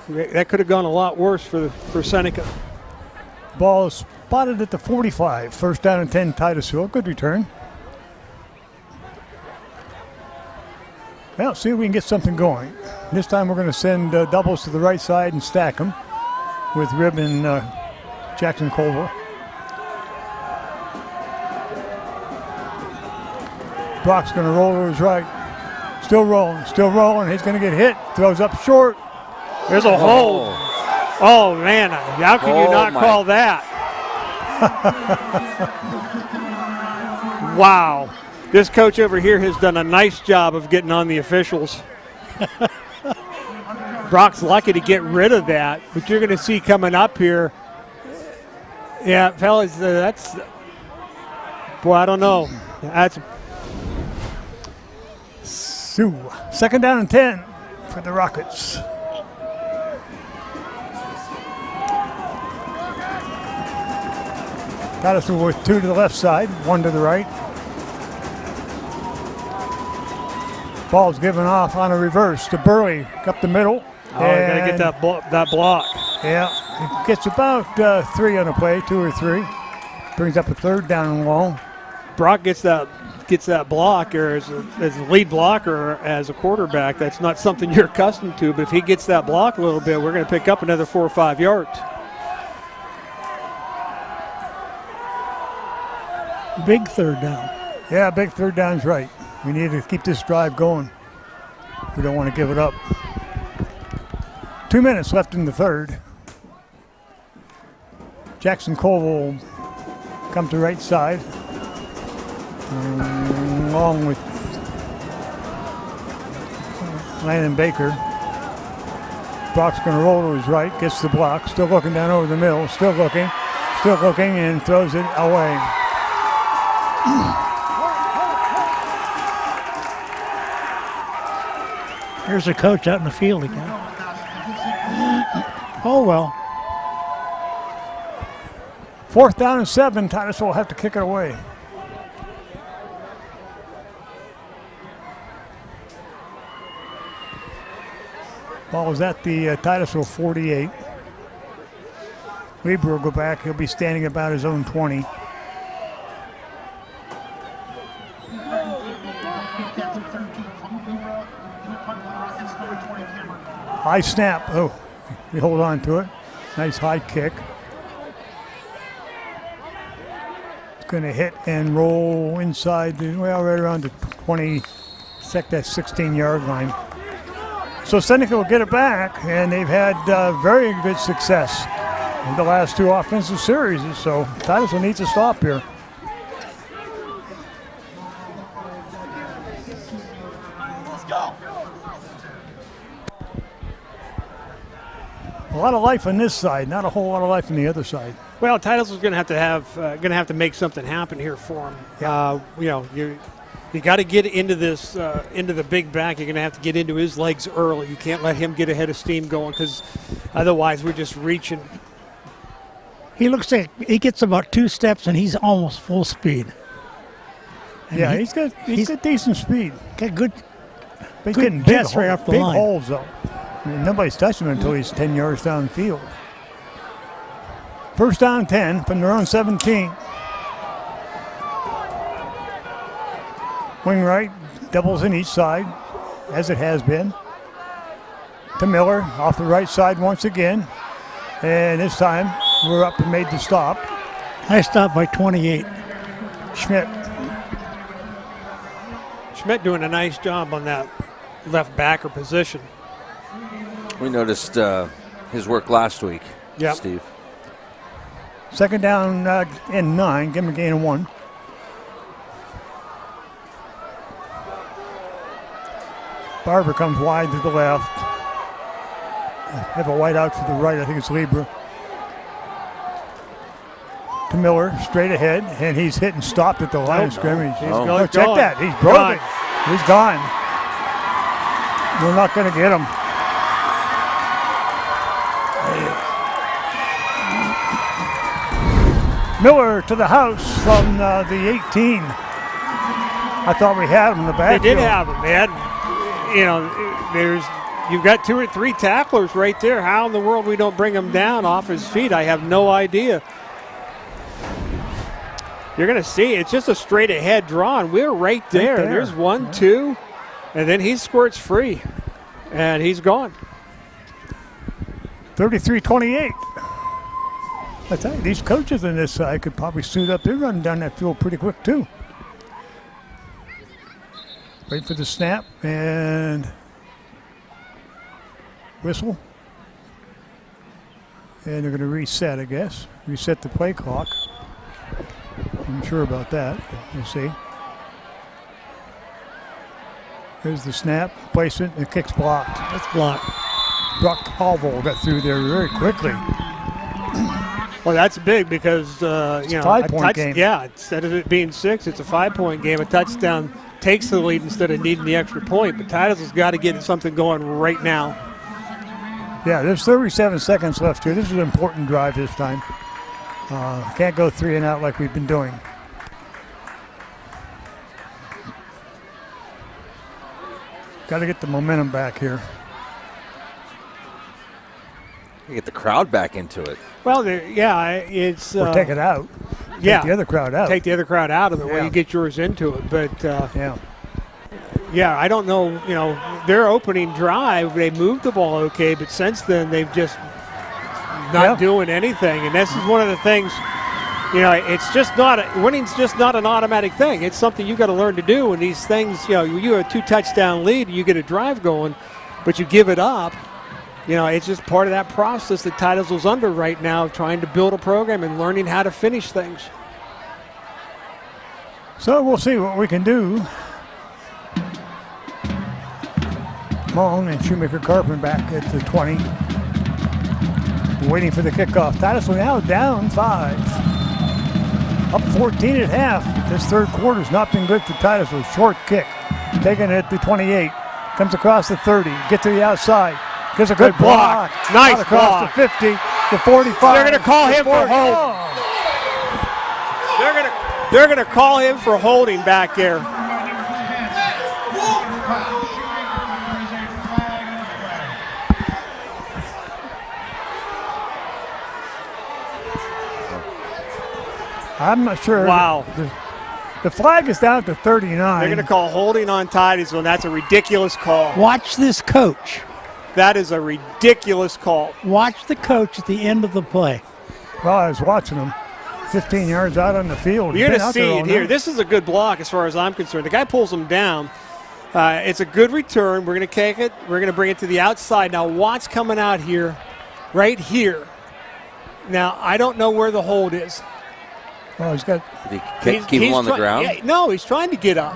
that could have gone a lot worse for Seneca. Ball is spotted at the 45. First down and 10, Titusville. Good return. Well, see if we can get something going. This time we're going to send doubles to the right side and stack them with Ribb and Jackson Colville. Brock's going to roll to his right. Still rolling. He's going to get hit. Throws up short. There's a hold. Oh, man. How can you not call that? Wow. This coach over here has done a nice job of getting on the officials. Brock's lucky to get rid of that, but you're going to see coming up here. Yeah, fellas, that's – boy, I don't know. That's – Second down and 10 for the Rockets. Titusville with 2 to the left side, 1 to the right. Ball's given off on a reverse to Burley up the middle. Oh, you got to get that block. Yeah, he gets about 3 on a play, 2 or 3. Brings up a third down and long. Brock gets that block or as a lead blocker as a quarterback. That's not something you're accustomed to, but if he gets that block a little bit, we're going to pick up another 4 or 5 yards. Big third down. Yeah, big third down's right. We need to keep this drive going. We don't want to give it up. 2 minutes left in the third. Jackson Colville will come to right side. Along with Landon Baker. Brock's going to roll to his right, gets the block, still looking down over the middle, still looking, and throws it away. Here's the coach out in the field again. Oh, well. 4th down and 7. Titusville will have to kick it away. Ball is at the Titusville 48. Weber will go back. He'll be standing about his own 20. High snap. Oh, we hold on to it. Nice high kick. It's going to hit and roll inside, right around the 16-yard line. So Seneca will get it back, and they've had very good success in the last 2 offensive series. So Titusville needs to stop here. A lot of life on this side, not a whole lot of life on the other side. Well, Titusville's going to have to make something happen here for him. Yeah. You got to get into this into the big back. You're going to have to get into his legs early. You can't let him get ahead of steam going, because otherwise we're just reaching. He looks like he gets about 2 steps and he's almost full speed. And yeah, he's got decent speed. Got good. But he's getting big right off the big line. holes though. I mean, nobody's touching him until he's 10 yards downfield. 1st down 10 from their own 17. Wing right, doubles in each side, as it has been. To Miller, off the right side once again. And this time, we're up and made the stop. I stopped by 28. Schmidt doing a nice job on that left backer position. We noticed his work last week, Steve. 2nd down and 9, give him a gain of 1. Barber comes wide to the left. Have a wide out to the right, I think it's Libra. To Miller, straight ahead, and he's hit and stopped at the line of scrimmage. Check that, he's broken. He's gone. We're not going to get him. Miller to the house from the 18. I thought we had him in the backfield. They did have him. They had, you've got 2 or 3 tacklers right there. How in the world we don't bring him down off his feet, I have no idea. You're going to see it's just a straight ahead draw, and we're right there. There's 1, 2, and then he squirts free, and he's gone. 33-28. I tell you, these coaches on this side could probably suit up. They're running down that field pretty quick, too. Wait for the snap and whistle. And they're going to reset, I guess. Reset the play clock. I'm sure about that. We'll see. There's the snap, placement, and the kick's blocked. That's blocked. Brock Halville got through there very quickly. Well, that's big because, it's a 5-point game. Yeah, instead of it being 6, it's a 5-point game. A touchdown takes the lead instead of needing the extra point. But Titusville's got to get something going right now. Yeah, there's 37 seconds left here. This is an important drive this time. Can't go 3 and out like we've been doing. Got to get the momentum back here. Get the crowd back into it. Well, it's... or take it out. Yeah. Take the other crowd out. Take the other crowd out of it while you get yours into it. But, I don't know, their opening drive, they moved the ball okay, but since then they've just not doing anything. And this is one of the things, it's just winning's just not an automatic thing. It's something you got to learn to do. And these things, you have a 2-touchdown lead, you get a drive going, but you give it up. It's just part of that process that Titusville's under right now, trying to build a program and learning how to finish things. So we'll see what we can do. Long and Shoemaker Carpenter back at the 20. Waiting for the kickoff. Titusville now down 5. Up 14 at half. This third quarter's not been good for Titusville. Short kick. Taking it at the 28. Comes across the 30. Gets to the outside. Gives a good block. Nice across block. the 50. The 45. They're going to call him for holding. They're going to call him for holding back there. I'm not sure. Wow. The flag is down to 39. They're going to call holding on Titusville, and that's a ridiculous call. Watch this coach. That is a ridiculous call. Watch the coach at the end of the play. Well, I was watching him. 15 yards out on the field. You're going to see it here. This is a good block as far as I'm concerned. The guy pulls him down. It's a good return. We're going to kick it. We're going to bring it to the outside. Now, Watt's coming out here, right here. Now, I don't know where the hold is. Well, he's got. Keep him on the ground? Yeah, no, he's trying to get up.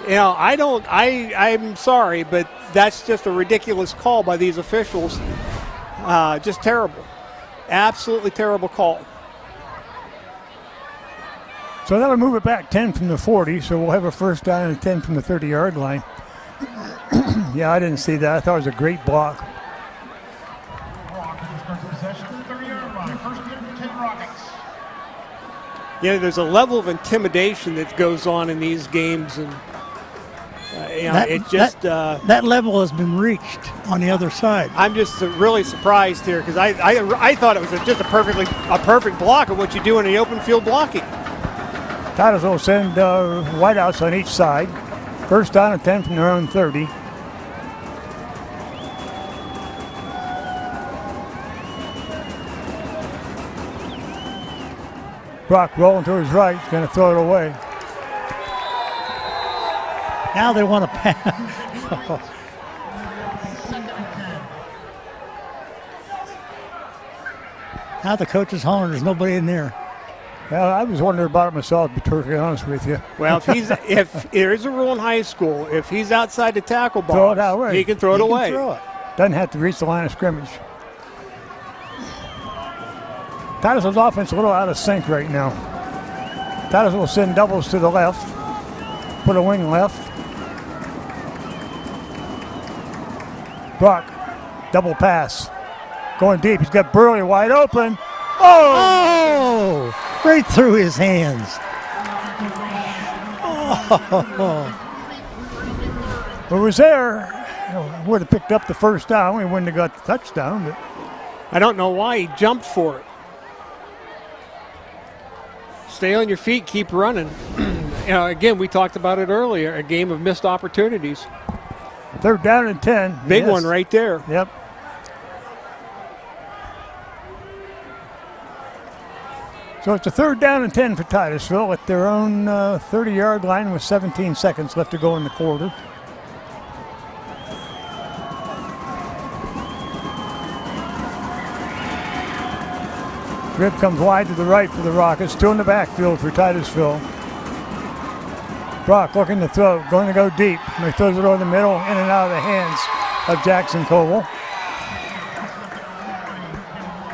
You know, I'm sorry, but that's just a ridiculous call by these officials. Just terrible. Absolutely terrible call. So that'll move it back 10 from the 40, so we'll have a first down and 10 from the 30-yard line. Yeah, I didn't see that. I thought it was a great block. You know, there's a level of intimidation that goes on in these games, and that level has been reached on the other side. I'm just really surprised here because I thought it was just a perfect block of what you do in the open field blocking. Titusville will send wideouts on each side. First down and 10 from their own 30. Brock rolling to his right. He's going to throw it away. Now they want to pass. Now the coach is hollering. There's nobody in there. Well, I was wondering about it myself, to be perfectly honest with you. Well, if there is a rule in high school, if he's outside the tackle box, he can throw it away. Doesn't have to reach the line of scrimmage. Titusville's offense a little out of sync right now. Titusville will send doubles to the left. Put a wing left. Brock, double pass. Going deep. He's got Burley wide open. Oh! Right through his hands. Oh. It was there. Would have picked up the first down. We wouldn't have got the touchdown. But I don't know why he jumped for it. Stay on your feet, keep running. Again, we talked about it earlier, a game of missed opportunities. Third down and 10. Big one right there. Yep. So it's a third down and 10 for Titusville at their own 30-yard line with 17 seconds left to go in the quarter. Grib comes wide to the right for the Rockets. Two in the backfield for Titusville. Brock looking to throw, going to go deep. And he throws it over the middle, in and out of the hands of Jackson Coble.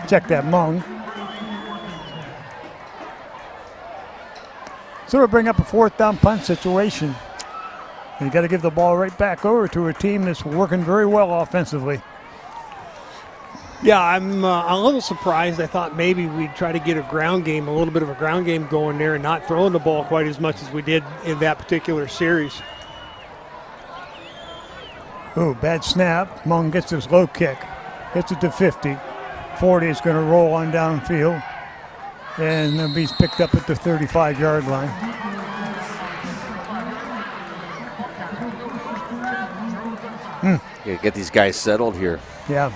Check that Mung. So we'll bring up a fourth down punt situation. And you got to give the ball right back over to a team that's working very well offensively. Yeah, I'm a little surprised. I thought maybe we'd try to get a little bit of a ground game going there and not throwing the ball quite as much as we did in that particular series. Ooh, bad snap. Mung gets his low kick. Gets it to 50. 40 is going to roll on downfield. And he's picked up at the 35-yard line. Yeah, get these guys settled here. Yeah.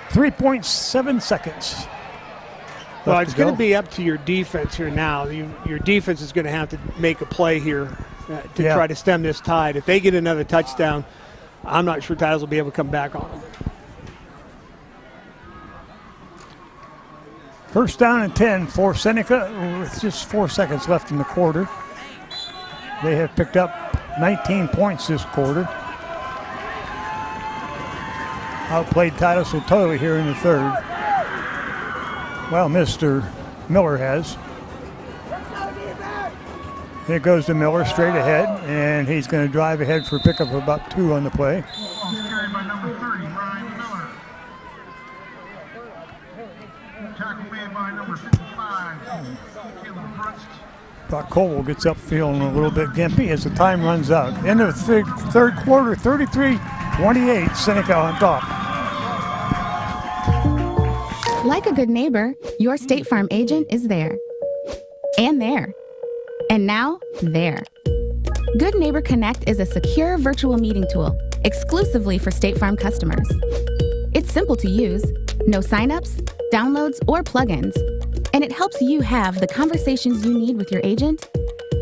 3.7 seconds. Well, it's going to be up to your defense here now. Your defense is going to have to make a play here to try to stem this tide. If they get another touchdown, I'm not sure Titusville will be able to come back on them. First down and 10 for Seneca with just 4 seconds left in the quarter. They have picked up 19 points this quarter. outplayed Titusville totally here in the third. Well, Mr. Miller has. Here goes to Miller straight ahead, and he's going to drive ahead for a pickup of about 2 on the play. Carried by number 30, Ryan Miller. Tackle made by number 55, Caleb Brunst. Brock Colwell gets up feeling a little bit gimpy as the time runs out. End of the third quarter, 33-28, Seneca on top. Like a good neighbor, your State Farm agent is there. And there. And now, there. Good Neighbor Connect is a secure virtual meeting tool exclusively for State Farm customers. It's simple to use, no signups, downloads, or plugins, and it helps you have the conversations you need with your agent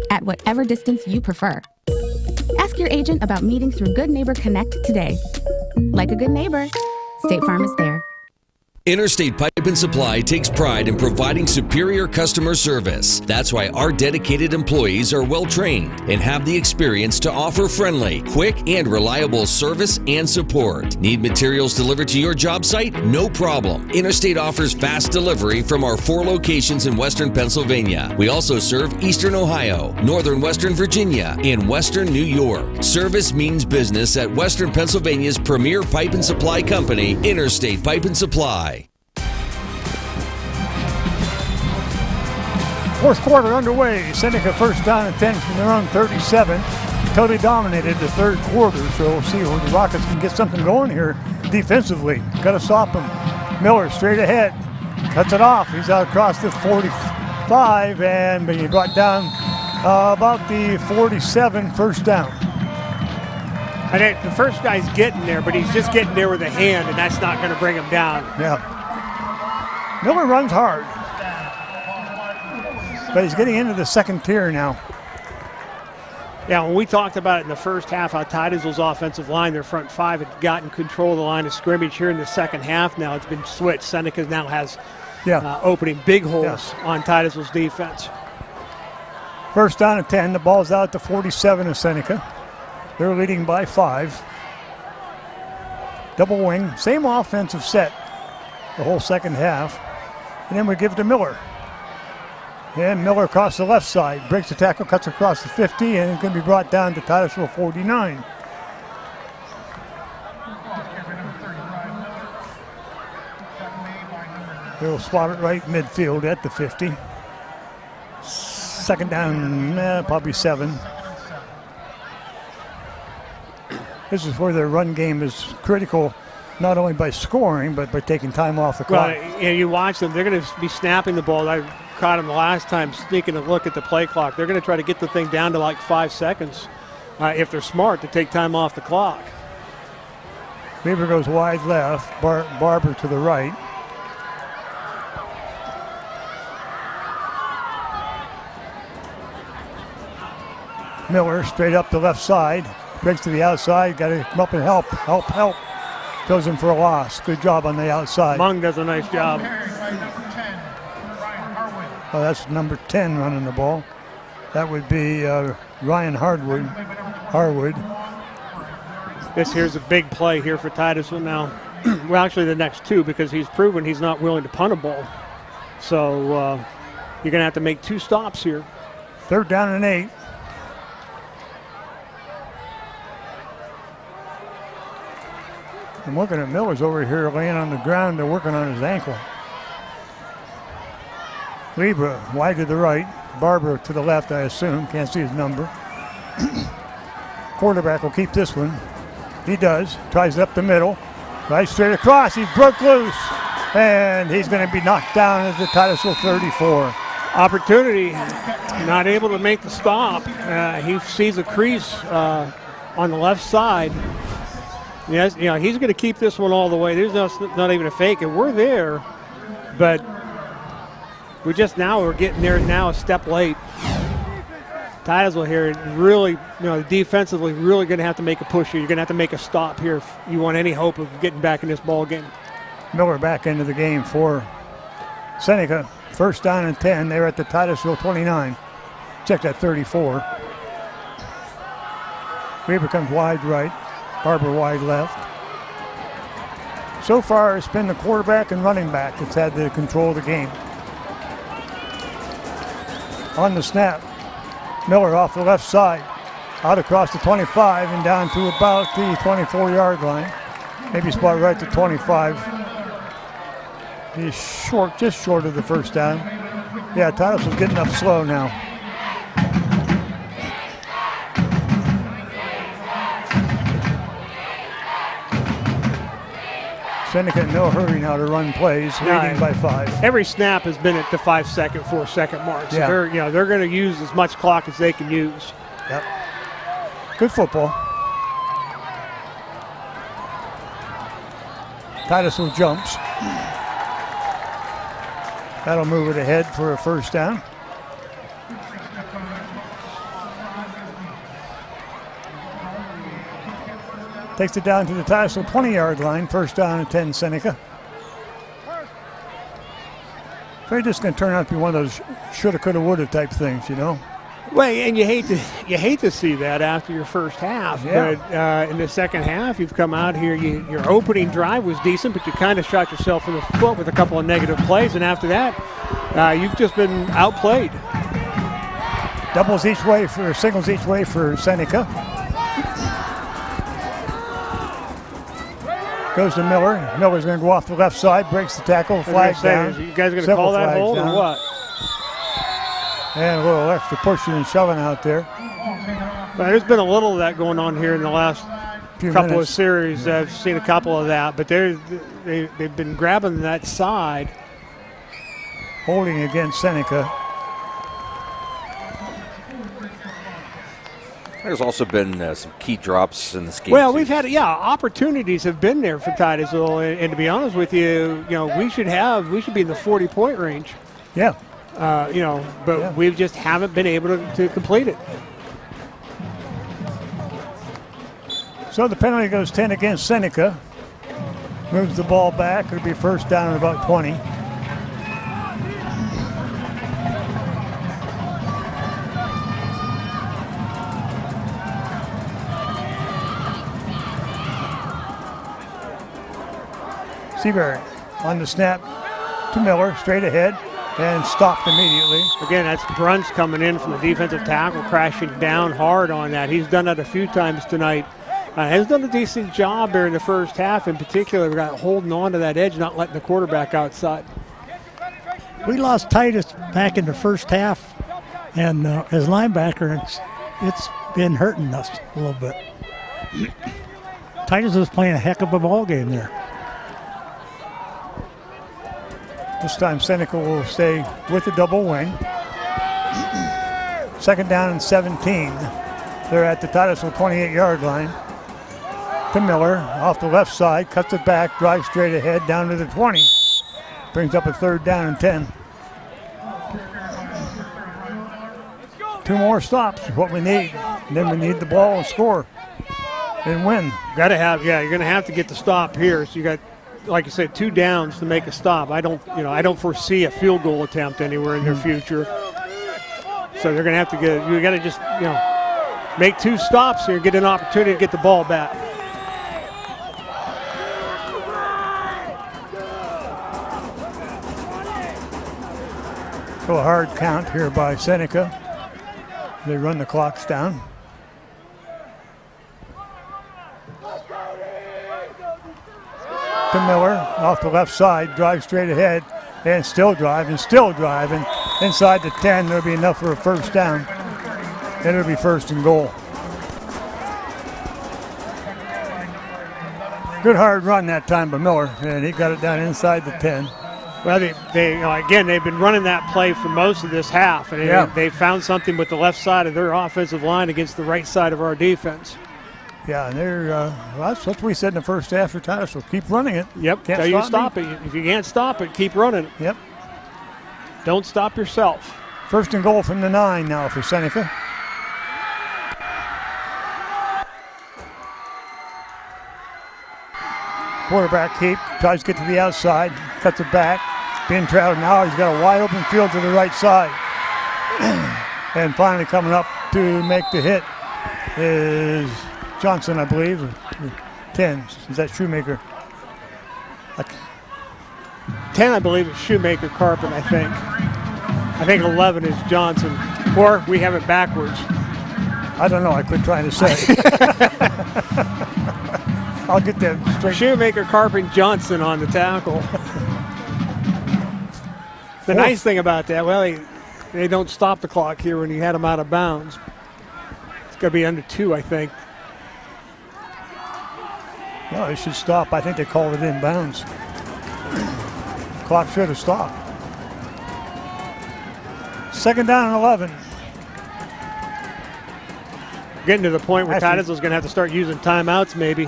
at whatever distance you prefer. Ask your agent about meeting through Good Neighbor Connect today. Like a good neighbor, State Farm is there. Interstate Pipe and Supply takes pride in providing superior customer service. That's why our dedicated employees are well trained and have the experience to offer friendly, quick, and reliable service and support. Need materials delivered to your job site? No problem. Interstate offers fast delivery from our 4 locations in Western Pennsylvania. We also serve Eastern Ohio, Northern Western Virginia, and Western New York. Service means business at Western Pennsylvania's premier pipe and supply company, Interstate Pipe and Supply. Fourth quarter underway. Seneca first down and 10 from their own 37. Totally dominated the third quarter, so we'll see where the Rockets can get something going here defensively. Got to stop them. Miller straight ahead. Cuts it off. He's out across the 45 and being brought down about the 47, first down. I think the first guy's getting there, but he's just getting there with a hand, and that's not going to bring him down. Yeah. Miller runs hard. But he's getting into the second tier now. Yeah, when we talked about it in the first half, how Titusville's offensive line, their front 5, had gotten control of the line of scrimmage. Here in the second half now, it's been switched. Seneca now has opening big holes on Titusville's defense. First down and 10. The ball's out to 47 of Seneca. They're leading by 5. Double wing, same offensive set the whole second half. And then we give it to Miller. And Miller across the left side, breaks the tackle, cuts across the 50, and it's going to be brought down to Titusville 49. They'll spot it right midfield at the 50. Second down, probably 7. This is where their run game is critical, not only by scoring, but by taking time off the clock. Well, you watch them, they're going to be snapping the ball. I caught him the last time sneaking a look at the play clock. They're going to try to get the thing down to like 5 seconds if they're smart to take time off the clock. Weaver goes wide left, Barber to the right. Miller straight up the left side, breaks to the outside, got to come up and help. Goes in for a loss. Good job on the outside. Mung does a nice job. Oh, that's number 10 running the ball. That would be Ryan Harwood. Here's a big play here for Titusville now. Well, actually the next 2, because he's proven he's not willing to punt a ball. So you're going to have to make 2 stops here. Third down and 8. I'm looking at Miller's over here laying on the ground. They're working on his ankle. Libra wide to the right. Barber to the left, I assume. Can't see his number. Quarterback will keep this one. He does. Tries it up the middle. Right straight across. He broke loose. And he's going to be knocked down at the Titusville 34. Opportunity. Not able to make the stop. He sees a crease on the left side. Yes, he's going to keep this one all the way. There's not even a fake, and we're there, but we're getting there now a step late. Titusville here really, defensively really going to have to make a push here. You're going to have to make a stop here if you want any hope of getting back in this ball game. Miller back into the game for Seneca. First down and 10. They're at the Titusville 29. Check that 34. Weaver comes wide right. Barber wide left. So far, it's been the quarterback and running back that's had the control of the game. On the snap, Miller off the left side, out across the 25 and down to about the 24-yard line. Maybe spot right to 25. He's short, just short of the first down. Yeah, Titusville's getting up slow now. Seneca in no hurry now to run plays, leading by 5. Every snap has been at the 5-second, 4-second mark. So Yeah. they're going to use as much clock as they can use. Yep. Good football. Titusville jumps. That'll move it ahead for a first down. Takes it down to the Titusville 20-yard line. First down and 10, Seneca. They're just going to turn out to be one of those shoulda, coulda, woulda type things, you know. Well, and you hate to see that after your first half. Yeah. But in the second half, you've come out here. Your opening drive was decent, but you kind of shot yourself in the foot with a couple of negative plays. And after that, you've just been outplayed. Doubles each way for singles each way for Seneca. Goes to Miller. Miller's going to go off the left side, breaks the tackle, flag down. You guys going to call that hold or what? And a little extra pushing and shoving out there. Well, there's been a little of that going on here in the last couple minutes. of series. I've seen a couple of that, but they've been grabbing that side. Holding against Seneca. There's also been some key drops in this game. Well, we've had opportunities have been there for Titusville, and to be honest with you, we should be in the 40-point range. Yeah. But we just haven't been able to complete it. So the penalty goes 10 against Seneca. Moves the ball back. It'll be first down at about 20. Seabury on the snap to Miller, straight ahead, and stopped immediately. Again, that's Brunch coming in from the defensive tackle, crashing down hard on that. He's done that a few times tonight. Has done a decent job there in the first half in particular. We got holding on to that edge, not letting the quarterback outside. We lost Titus back in the first half, and as linebacker, it's been hurting us a little bit. Titus was playing a heck of a ball game there. This time Seneca will stay with the double wing. Second down and 17. They're at the Titusville 28-yard line. To Miller, off the left side, cuts it back, drives straight ahead, down to the 20. Brings up a third down and 10. 2 more stops is what we need. And then we need the ball and score and win. You're going to have to get the stop here. So you got, like you said, 2 downs to make a stop. I don't foresee a field goal attempt anywhere in their future. So they're going to have to you got to just, make 2 stops here, get an opportunity to get the ball back. So a hard count here by Seneca. They run the clocks down. To Miller, off the left side, drives straight ahead, and still driving. Inside the 10, there'll be enough for a first down. Then it'll be first and goal. Good hard run that time by Miller, and he got it down inside the 10. Well, they've been running that play for most of this half, and they found something with the left side of their offensive line against the right side of our defense. Yeah, and that's what we said in the first half for Titusville. Keep running it. Yep, until you stop it. If you can't stop it, keep running it. Yep. Don't stop yourself. First and goal from the 9 now for Seneca. Quarterback keep, tries to get to the outside, cuts it back. Being trailed now, he's got a wide open field to the right side. And finally coming up to make the hit is Johnson, I believe. 10, is that Shoemaker? 10, I believe, is Shoemaker Carpin, I think. I think 11 is Johnson. Or we have it backwards. I don't know. I quit trying to say. I'll get that straight. Shoemaker Carpin Johnson on the tackle. The nice thing about that, well, they don't stop the clock here when you had them out of bounds. It's going to be under 2, I think. No, it should stop. I think they called it in bounds. Clock should have stopped. 2nd down and 11. Getting to the point where Titusville's going to have to start using timeouts maybe.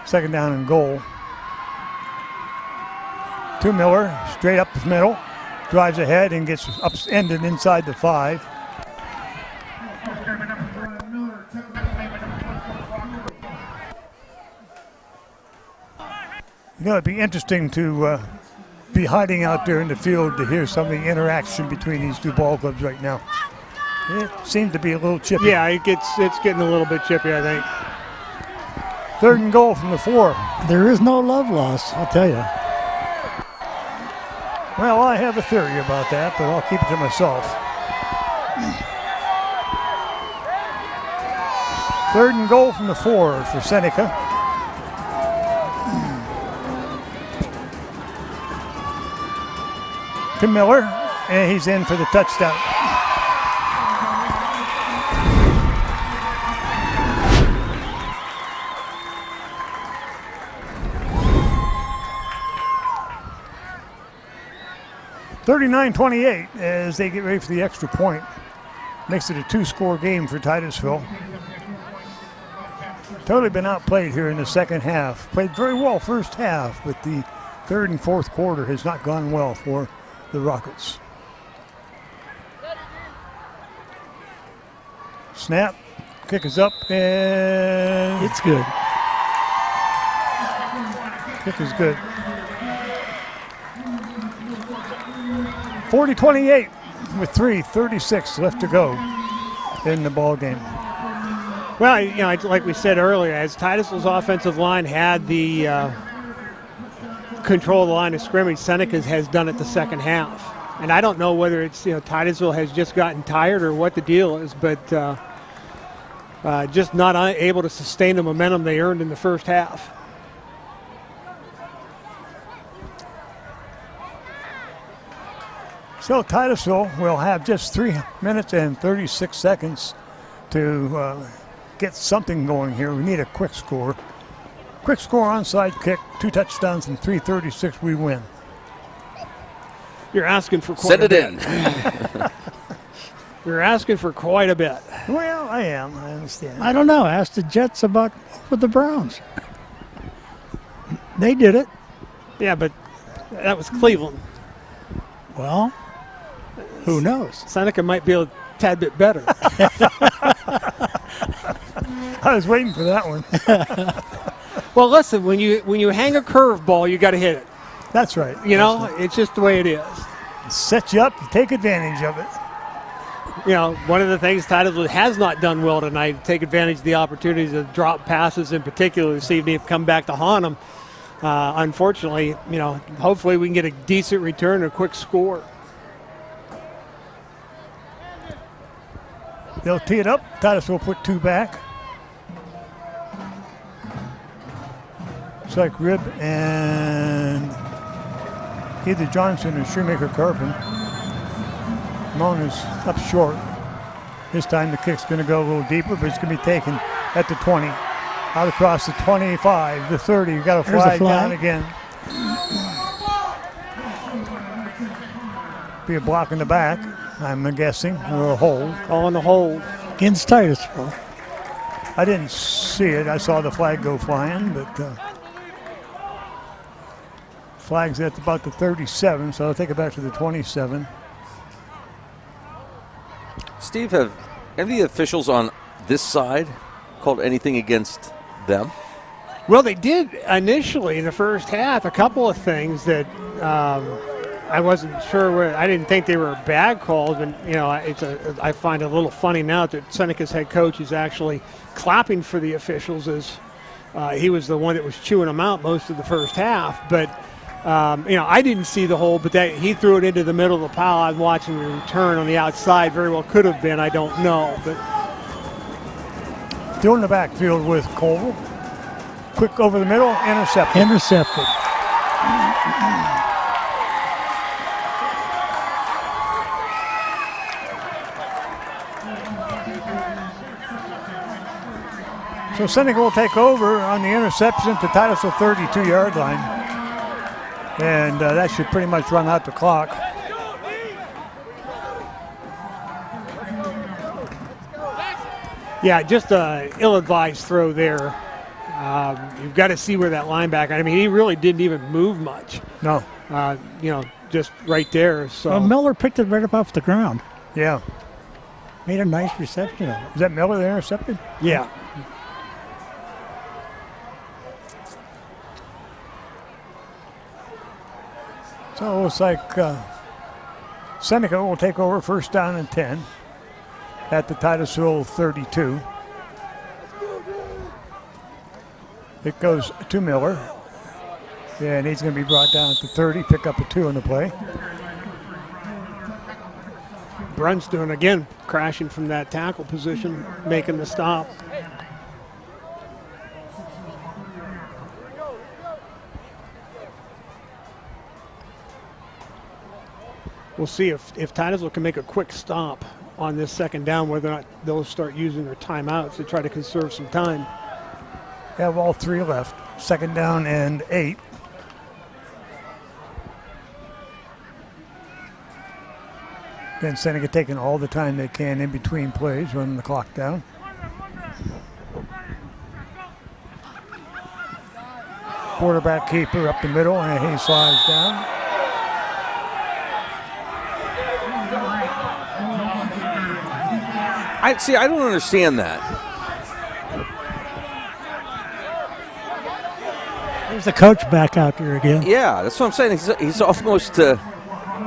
2nd down and goal. To Miller, straight up the middle. Drives ahead and gets upended inside the 5. You know, it'd be interesting to be hiding out there in the field to hear some of the interaction between these two ball clubs right now. It seems to be a little chippy. Yeah, it's getting a little bit chippy, I think. 3rd and goal from the 4. There is no love lost, I'll tell you. Well, I have a theory about that, but I'll keep it to myself. 3rd and goal from the 4 for Seneca. To Miller, and he's in for the touchdown. (39-28) as they get ready for the extra point. Makes it a 2-score game for Titusville. Totally been outplayed here in the second half. Played very well first half, but the 3rd and 4th quarter has not gone well for the Rockets. Snap, kick is up, and it's good. Kick is good. 40-28 with 3:36 left to go in the ball game. Well, you know, like we said earlier, as Titusville's offensive line had the control of the line of scrimmage, Seneca's has done it the second half. And I don't know whether it's, you know, Titusville has just gotten tired or what the deal is, but just not able to sustain the momentum they earned in the first half. So Titusville will have just 3 minutes and 36 seconds to get something going here. We need a quick score. Quick score, onside kick, 2 touchdowns and 3:36. We win. You're asking for quite a bit. Send it in. You're asking for quite a bit. Well, I am. I understand. I don't know. Ask the Jets about with the Browns. They did it. Yeah, but that was Cleveland. Well, who knows? Seneca might be a tad bit better. I was waiting for that one. Well, listen, when you hang a curveball, you got to hit it. That's right. You know, it's just the way it is. Set you up, take advantage of it. You know, one of the things Titusville has not done well tonight, take advantage of the opportunities to drop passes in particular this evening, have come back to haunt them. Unfortunately, you know, hopefully we can get a decent return, a quick score. They'll tee it up. Titusville will put 2 back. It's like Rib and either Johnson or Shoemaker Carpin. Moan is up short. This time the kick's going to go a little deeper, but it's going to be taken at the 20. Out across the 25, the 30. You got a flag down again. Be a block in the back, I'm guessing, or a hold. Calling the hold. Against Titusville. I didn't see it. I saw the flag go flying, but flag's at about the 37, so I'll take it back to the 27. Steve, have any of the officials on this side called anything against them? Well, they did initially in the first half a couple of things that I wasn't sure. I didn't think they were bad calls, and you know, I find it a little funny now that Seneca's head coach is actually clapping for the officials as he was the one that was chewing them out most of the first half. But, I didn't see the hole, but he threw it into the middle of the pile. I'm watching the return on the outside. Very well could have been. I don't know. But still in the backfield with Colville. Quick over the middle, intercepted. Intercepted. So Seneca will take over on the interception at the Titusville 32-yard line. And that should pretty much run out the clock. Yeah, just an ill-advised throw there. You've got to see where that linebacker, I mean, he really didn't even move much. No. Just right there. So Well, Miller picked it right up off the ground. Yeah. Made a nice reception of it. Is that Miller that intercepted? Yeah. So it looks like Seneca will take over first down and 10 at the Titusville 32. It goes to Miller, and he's going to be brought down at the 30, pick up a 2 on the play. Brunston again crashing from that tackle position, making the stop. We'll see if Titusville can make a quick stop on this second down, whether or not they'll start using their timeouts to try to conserve some time. Have all 3 left. Second down and 8. Then Seneca taking all the time they can in between plays, running the clock down. Quarterback keeper up the middle, and he slides down. I don't understand that. There's the coach back out there again. Yeah, that's what I'm saying. He's almost to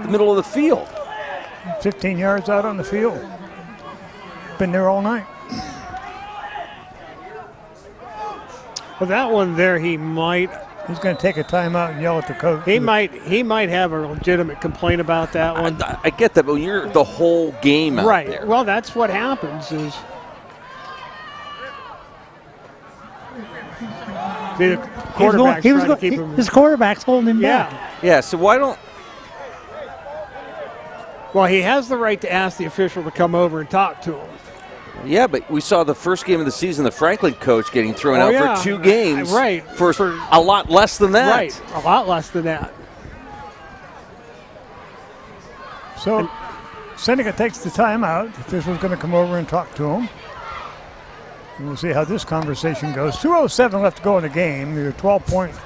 the middle of the field. 15 yards out on the field. Been there all night. Well, that one there, he's going to take a timeout and yell at the coach. He might have a legitimate complaint about that one. I get that, but when you're the whole game out right. there. Well, that's what happens is the quarterback's trying to keep him. His quarterback's holding him back. Yeah, so why don't... Well, he has the right to ask the official to come over and talk to him. Yeah, but we saw the first game of the season, the Franklin coach getting thrown out for 2 games. Right. For a lot less than that. Right, a lot less than that. So Seneca takes the timeout. The official's going to come over and talk to him. And we'll see how this conversation goes. 2:07 left to go in the game. You're 12 points.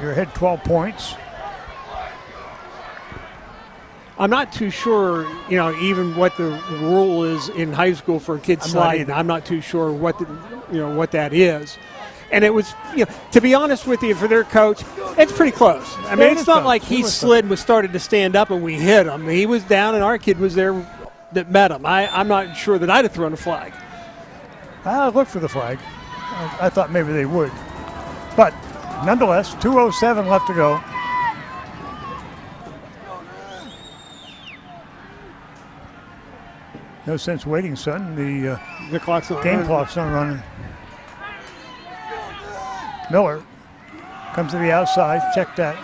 You're ahead 12 points. I'm not too sure, even what the rule is in high school for a kid sliding. I'm not too sure what what that is. And it was, to be honest with you, for their coach, it's pretty close. I mean, it's not like he slid and was started to stand up and we hit him. He was down and our kid was there that met him. I'm not sure that I'd have thrown a flag. I looked for the flag. I thought maybe they would. But nonetheless, 2:07 left to go. No sense waiting, son. The clock's not game running. clock's not running. Miller comes to the outside. Check that.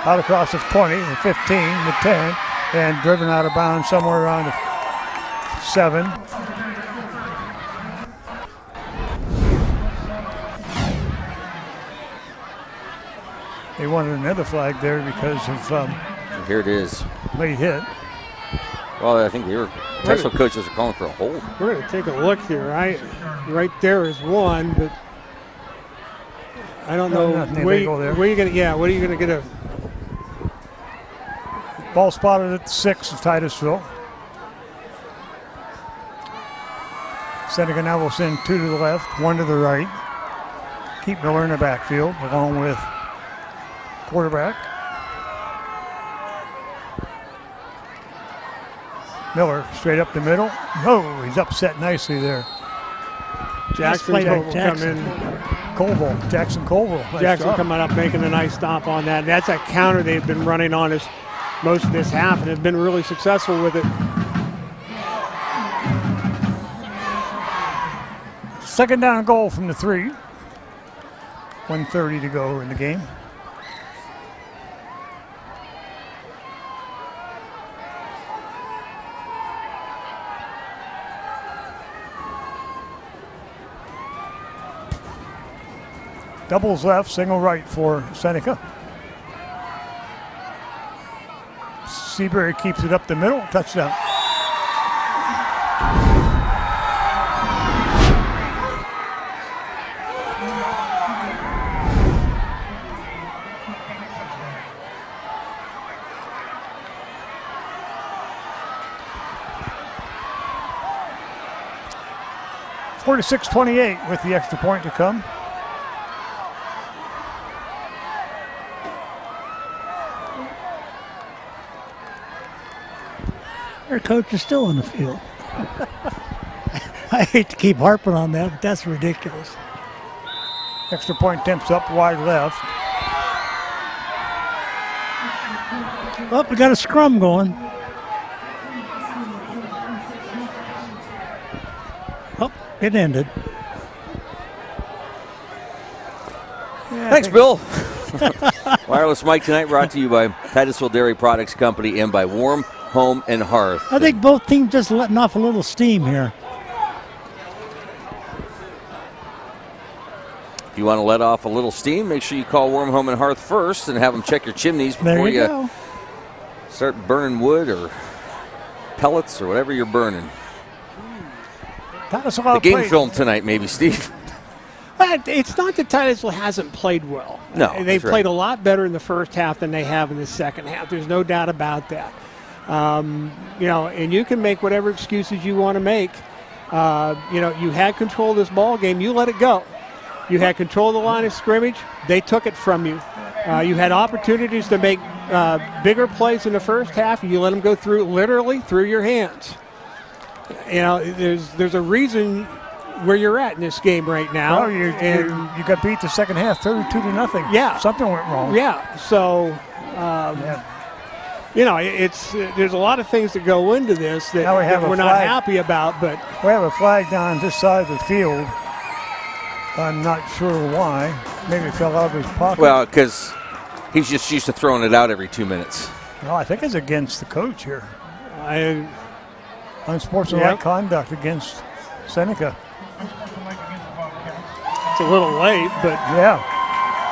Out across the 20, the 15, the 10, and driven out of bounds somewhere around the 7. They wanted another flag there because of here it is. Late hit. Well, I think Titusville coaches are calling for a hold. We're going to take a look here. Right there is one, but I don't know where you going to. Yeah, what are you going to get a ball spotted at the 6 of Titusville. Seneca now will send 2 to the left, 1 to the right. Keep Miller in the backfield along with quarterback. Miller straight up the middle. Oh, he's upset nicely there. Jackson will come in. Jackson Colville. Nice Jackson job. coming up, making a nice stop on that. That's a counter they've been running on us most of this half and have been really successful with it. Second down and goal from the 3. 1:30 to go in the game. Doubles left, single right for Seneca. Seabury keeps it up the middle, touchdown. (46-28) with the extra point to come. Our coach is still in the field. I hate to keep harping on that, but that's ridiculous. Extra point attempts up wide left. Oh, we got a scrum going. Oh, it ended. Yeah, Thanks, Bill. Wireless Mike tonight brought to you by Titusville Dairy Products Company and by Warm Home and Hearth. I think both teams just letting off a little steam here. If you want to let off a little steam, make sure you call Warm Home and Hearth first and have them check your chimneys before you start burning wood or pellets or whatever you're burning. The game film tonight, maybe, Steve. It's not that Titusville hasn't played well. No, they've that's played right. a lot better in the first half than they have in the second half. There's no doubt about that. And you can make whatever excuses you want to make. You had control of this ball game. You let it go. You had control of the line of scrimmage. They took it from you. You had opportunities to make bigger plays in the first half, and you let them go literally through your hands. There's a reason where you're at in this game right now. Well, you got beat the second half 32-0. Yeah. Something went wrong. Yeah. So, there's a lot of things that go into this that we're not happy about. But we have a flag down this side of the field. I'm not sure why. Maybe it fell out of his pocket. Well, because he's just used to throwing it out every 2 minutes. No, I think it's against the coach here. Unsportsmanlike conduct against Seneca. It's a little late, but yeah,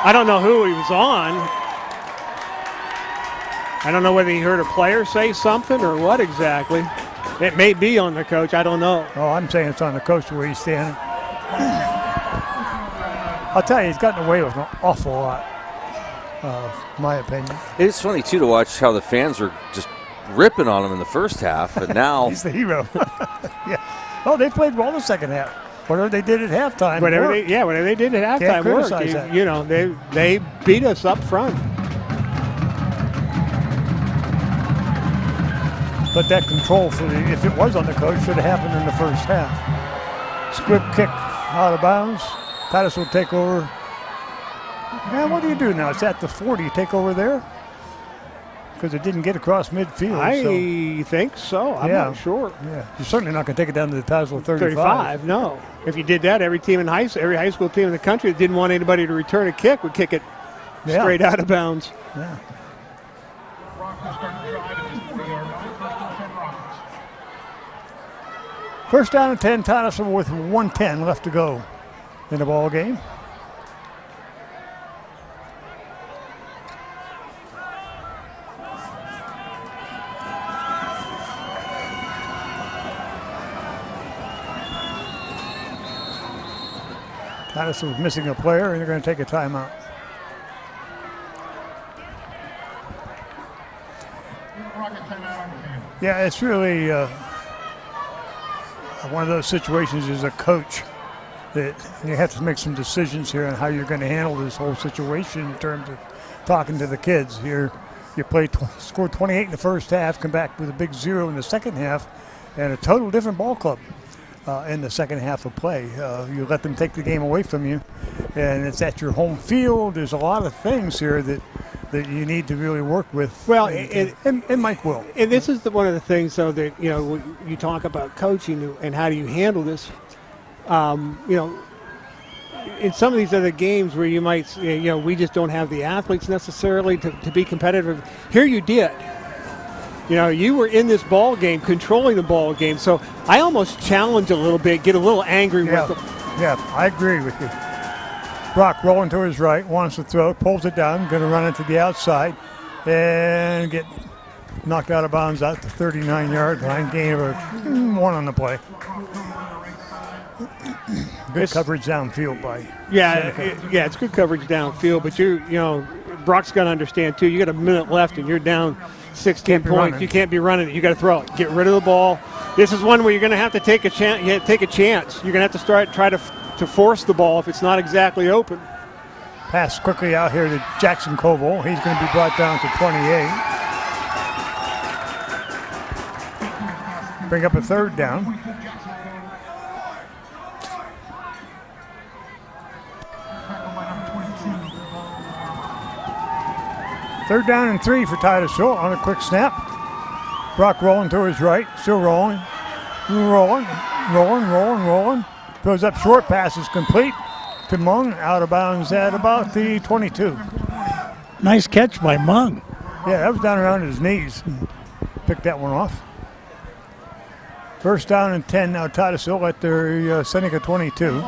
I don't know who he was on. I don't know whether he heard a player say something or what exactly. It may be on the coach. I don't know. Oh, I'm saying it's on the coach where he's standing. I'll tell you, he's gotten away with an awful lot, my opinion. It's funny, too, to watch how the fans are just ripping on him in the first half, and now he's the hero. Yeah. Oh, they played well the second half. Whatever they did at halftime. Whatever they did at halftime worked. They beat us up front. But that control if it was on the coach, should have happened in the first half. Squib kick out of bounds. Titus will take over. Man, what do you do now? It's at the 40. Take over there? Because it didn't get across midfield. I think so. I'm not sure. Yeah, you're certainly not going to take it down to the Titusville 35. No. If you did that, every high school team in the country that didn't want anybody to return a kick would kick it straight out of bounds. Yeah. First down and 10, Titusville with 1:10 left to go in the ball game. Titusville is missing a player, and they're going to take a timeout. Yeah, it's really one of those situations as a coach that you have to make some decisions here on how you're going to handle this whole situation in terms of talking to the kids. Here, you scored 28 in the first half, come back with a big 0 in the second half, and a total different ball club. in the second half of play. You let them take the game away from you, and it's at your home field. There's a lot of things here that you need to really work with. Well, and Mike will. And this is one of the things, though, that you talk about coaching and how do you handle this. In some of these other games where you might, we just don't have the athletes necessarily to be competitive. Here you did. You were in this ball game, controlling the ball game. So I almost challenge a little bit, get a little angry with them. Yeah, I agree with you. Brock rolling to his right, wants to throw, pulls it down, going to run it to the outside, and get knocked out of bounds out the 39-yard line, gain of 1 on the play. Good coverage downfield by Seneca. It's good coverage downfield, but Brock's got to understand too. You got a minute left and you're down 16 points. You can't be running it. You got to throw it. Get rid of the ball. This is one where you're going to have to take a chance. You take a chance. You're going to have to try to force the ball if it's not exactly open. Pass quickly out here to Jackson Koval. He's going to be brought down to 28. Bring up a third down. Third down and 3 for Titusville on a quick snap. Brock rolling to his right, still rolling. Throws up short, pass is complete to Mung, out of bounds at about the 22. Nice catch by Mung. Yeah, that was down around his knees. Picked that one off. First down and 10 now, Titusville at their Seneca 22.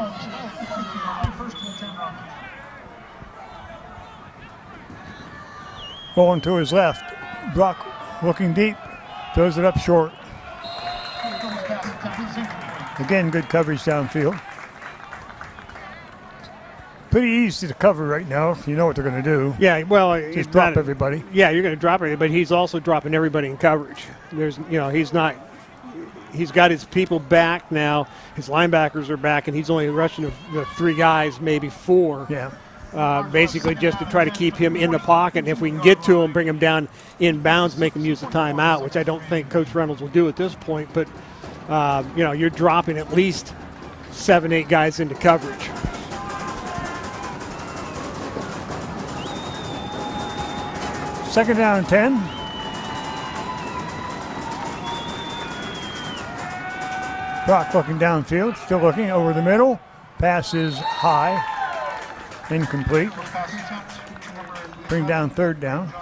Rolling to his left. Brock looking deep. Throws it up short. Again, good coverage downfield. Pretty easy to cover right now if you know what they're going to do. Yeah, well, just drop everybody. Yeah, you're going to drop everybody, but he's also dropping everybody in coverage. He's got his people back now. His linebackers are back, and he's only rushing the 3 guys, maybe 4. Yeah. Basically just to try to keep him in the pocket. And if we can get to him, bring him down in bounds, make him use the timeout, which I don't think Coach Reynolds will do at this point. But, you're dropping at least 7-8 guys into coverage. Second down and 10. Brock looking downfield, still looking over the middle. Pass is high. Incomplete. Bring down third down.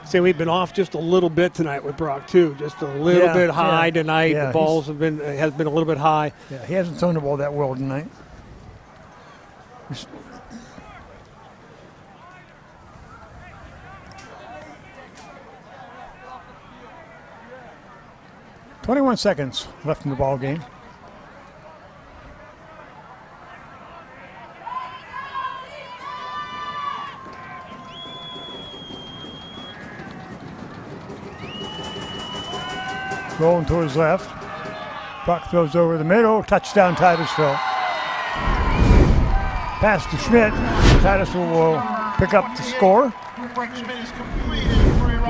See, we've been off just a little bit tonight with Brock too. Just a little bit high tonight. Yeah, the balls has been a little bit high. Yeah, he hasn't thrown the ball that well tonight. "21 seconds left in the ball game. Rolling to his left. Brock throws over the middle. Touchdown, Titusville. Pass to Schmidt. Titusville will pick up the score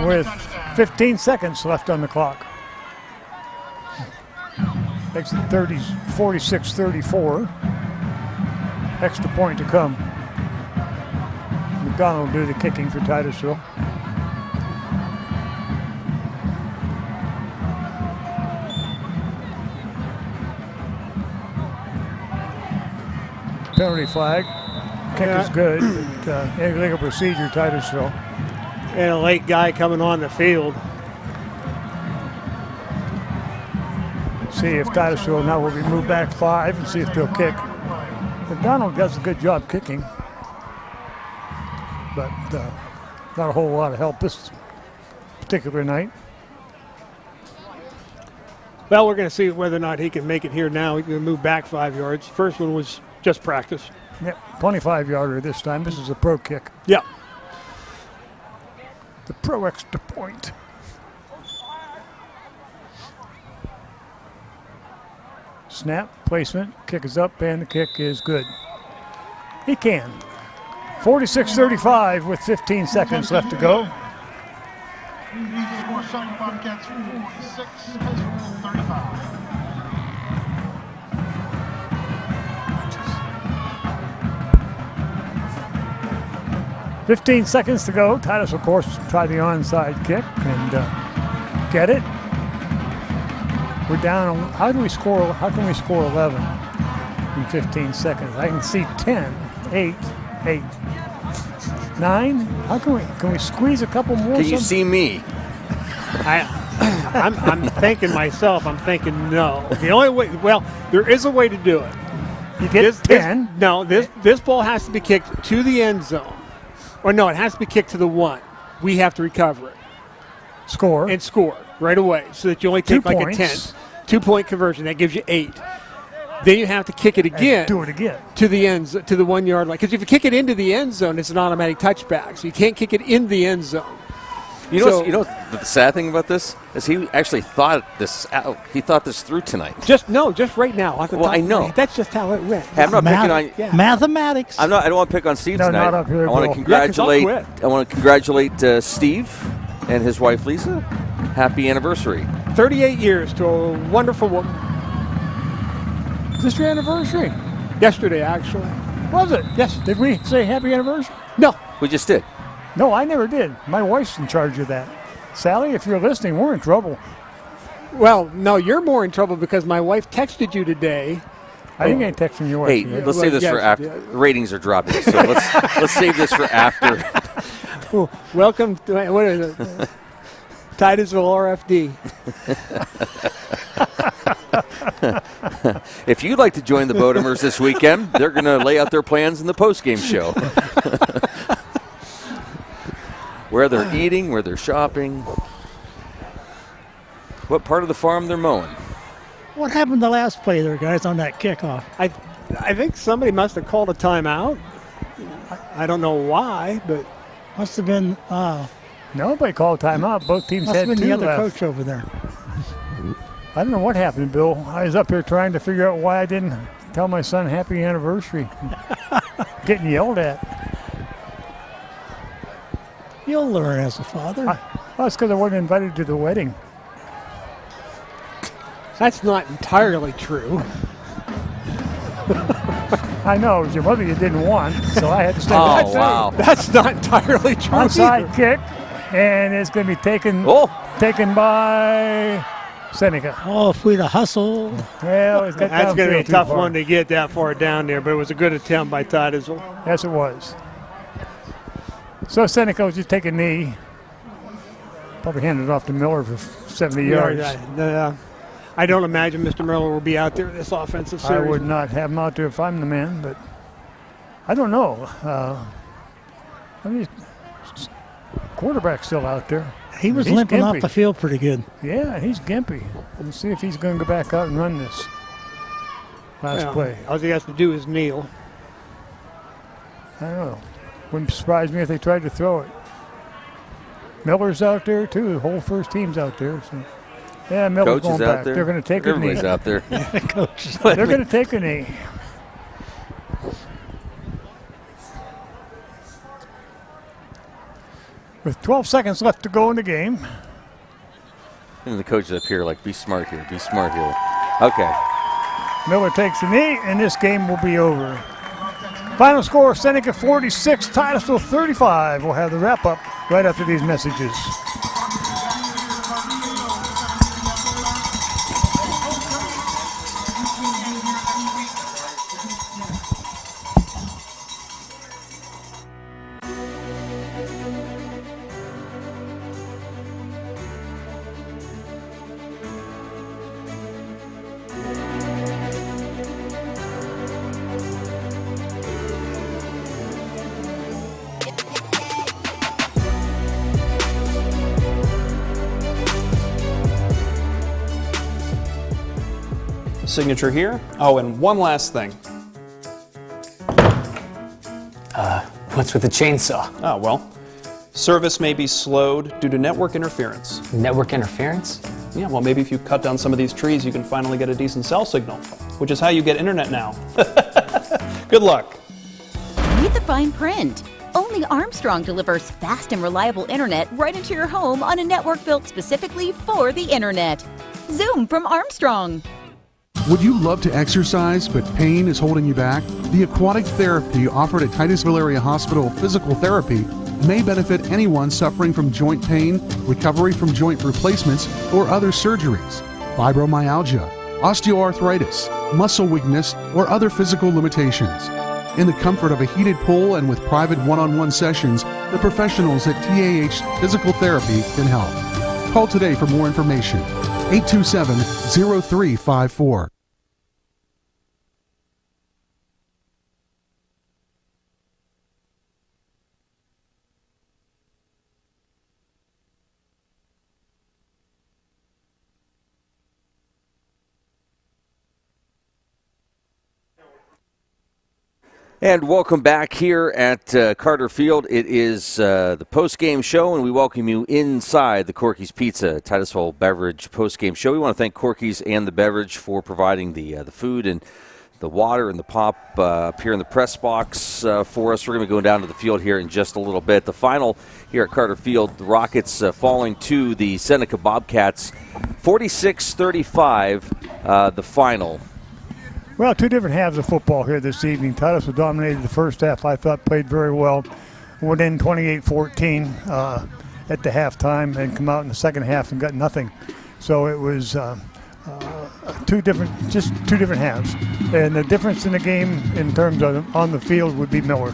with 15 seconds left on the clock. Makes it 46-34. Extra point to come. McDonald will do the kicking for Titusville. Penalty flag. Kick is good. But, illegal procedure, Titusville. And a late guy coming on the field. See if Titusville now will be moved back 5 and see if they'll kick. McDonald does a good job kicking, but not a whole lot of help this particular night. Well, we're going to see whether or not he can make it here now. He can move back 5 yards. First one was just practice. Yep, 25-yarder this time. This is a pro kick. Yeah. The pro extra point. Snap, placement, kick is up, and the kick is good. He can. 46-35 with 15 seconds left to go. Score Seneca Bobcats 46, Titusville 35. 15 seconds to go. Titus, of course, tried the onside kick and get it. We're down. How can we score 11 in 15 seconds? I can see 10, 8, 9. How can we squeeze a couple more? Can you see me? I'm thinking myself. I'm thinking no. The only way. Well, there is a way to do it. You get 10. This ball has to be kicked to the end zone. Or no, it has to be kicked to the 1. We have to recover it. Score. And score right away so that you only take like a 10. 2-point conversion. That gives you 8. Then you have to kick it again. And do it again. To the end, to the 1 yard line. Because if you kick it into the end zone, it's an automatic touchback. So you can't kick it in the end zone. You know the sad thing about this is he actually thought this out. He thought this through tonight. Just right now. I know. That's just how it went. Hey, I'm not picking on mathematics. I don't want to pick on Steve tonight. Not up here, I want to congratulate. I want to congratulate Steve and his wife Lisa. Happy anniversary. 38 years to a wonderful woman. Is this your anniversary? Yesterday, actually. Was it? Yes. Did we say happy anniversary? No. We just did. No, I never did. My wife's in charge of that. Sally, if you're listening, we're in trouble. Well, no, you're more in trouble because my wife texted you today. I think I ain't texting your wife. Hey, let's save this for after. Ratings are dropping, so let's save this for after. Ooh, welcome to, what is it? Titusville RFD. If you'd like to join the Bodemers this weekend, they're going to lay out their plans in the postgame show. Where they're eating, where they're shopping, what part of the farm they're mowing. What happened the last play there, guys, on that kickoff? I think somebody must have called a timeout. I don't know why, but must have been. Nobody called timeout. Both teams must had have been 2 the other left. coach over there. I don't know what happened, Bill. I was up here trying to figure out why I didn't tell my son happy anniversary. Getting yelled at. You'll learn as a father. That's because I wasn't invited to the wedding. That's not entirely true. I know. It was your mother you didn't want, so I had to stay. Oh, wow. That's not entirely true. Onside kick, and it's going to be taken by Seneca. Oh, if we'd have hustled. Well, it's got that's going to be a tough far. one to get that far down there, but it was a good attempt by Titusville. Yes, it was. So Seneca was just taking a knee. Probably handed it off to Miller for 70 yards. I don't imagine Mr. Miller will be out there this offensive series. I would not have him out there if I'm the man, but I don't know. I mean, quarterback's still out there. He was limping off the field pretty good. Yeah, he's gimpy. Let's see if he's going to go back out and run this last play. All he has to do is kneel. I don't know. Wouldn't surprise me if they tried to throw it. Miller's out there, too. The whole first team's out there. So. Yeah, Miller's Coach going is out back. there. They're going to take a knee. Everybody's out there. They're going to take a knee. With 12 seconds left to go in the game. And the coach is up here like, be smart here, be smart here. Okay. Miller takes a knee, and this game will be over. Final score, Seneca 46, Titusville 35. We'll have the wrap-up right after these messages. Signature here. Oh, and one last thing. What's with the chainsaw? Oh, well, service may be slowed due to network interference. Network interference? Yeah, well, maybe if you cut down some of these trees, you can finally get a decent cell signal, which is how you get internet now. Good luck. Read the fine print. Only Armstrong delivers fast and reliable internet right into your home on a network built specifically for the internet. Zoom from Armstrong. Would you love to exercise, but pain is holding you back? The aquatic therapy offered at Titusville Area Hospital Physical Therapy may benefit anyone suffering from joint pain, recovery from joint replacements, or other surgeries, fibromyalgia, osteoarthritis, muscle weakness, or other physical limitations. In the comfort of a heated pool and with private one-on-one sessions, the professionals at TAH Physical Therapy can help. Call today for more information. 827-0354. And welcome back here at Carter Field. It is the postgame show, and we welcome you inside the Corky's Pizza Titusville Beverage postgame show. We want to thank Corky's and the beverage for providing the food and the water and the pop up here in the press box for us. We're going to be going down to the field here in just a little bit. The final here at Carter Field, the Rockets falling to the Seneca Bobcats, 46-35, the final. Well, two different halves of football here this evening. Titusville dominated the first half. I thought played very well. Went in 28-14 at the halftime and come out in the second half and got nothing. So it was two different halves. And the difference in the game in terms of on the field would be Miller.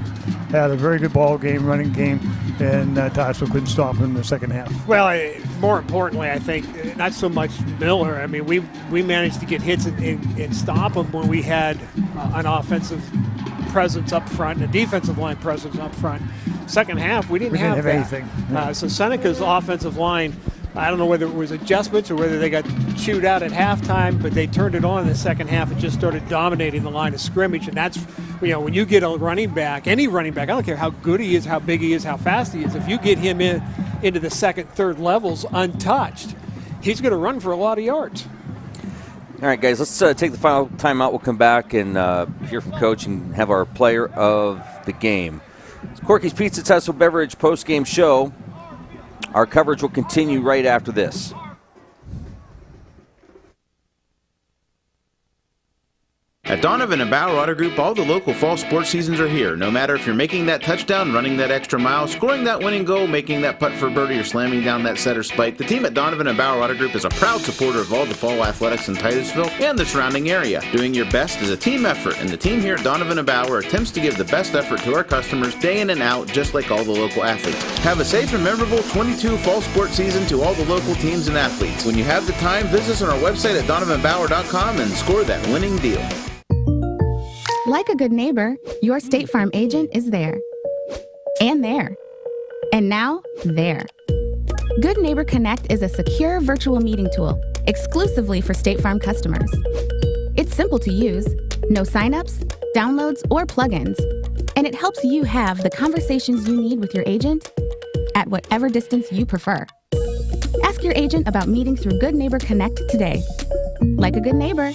Had a very good ball game, running game, and Titusville couldn't stop him in the second half. Well, more importantly, I think not so much Miller. I mean, we managed to get hits and stop them when we had an offensive presence up front and a defensive line presence up front. Second half, we didn't have that. Anything. So Seneca's offensive line, I don't know whether it was adjustments or whether they got chewed out at halftime, but they turned it on in the second half and just started dominating the line of scrimmage. And that's, when you get a running back, any running back, I don't care how good he is, how big he is, how fast he is, if you get him into the second, third levels untouched, he's going to run for a lot of yards. All right, guys, let's take the final timeout. We'll come back and hear from Coach and have our player of the game. It's Corky's Pizza Titusville Beverage post-game show. Our coverage will continue right after this. At Donovan and Bauer Auto Group, all the local fall sports seasons are here. No matter if you're making that touchdown, running that extra mile, scoring that winning goal, making that putt for birdie, or slamming down that setter spike, the team at Donovan and Bauer Auto Group is a proud supporter of all the fall athletics in Titusville and the surrounding area. Doing your best is a team effort, and the team here at Donovan and Bauer attempts to give the best effort to our customers day in and out, just like all the local athletes. Have a safe and memorable 22 fall sports season to all the local teams and athletes. When you have the time, visit us on our website at donovanbauer.com and score that winning deal. Like a good neighbor, your State Farm agent is there. And there. And now, there. Good Neighbor Connect is a secure virtual meeting tool exclusively for State Farm customers. It's simple to use, no signups, downloads, or plugins, and it helps you have the conversations you need with your agent at whatever distance you prefer. Ask your agent about meeting through Good Neighbor Connect today. Like a good neighbor,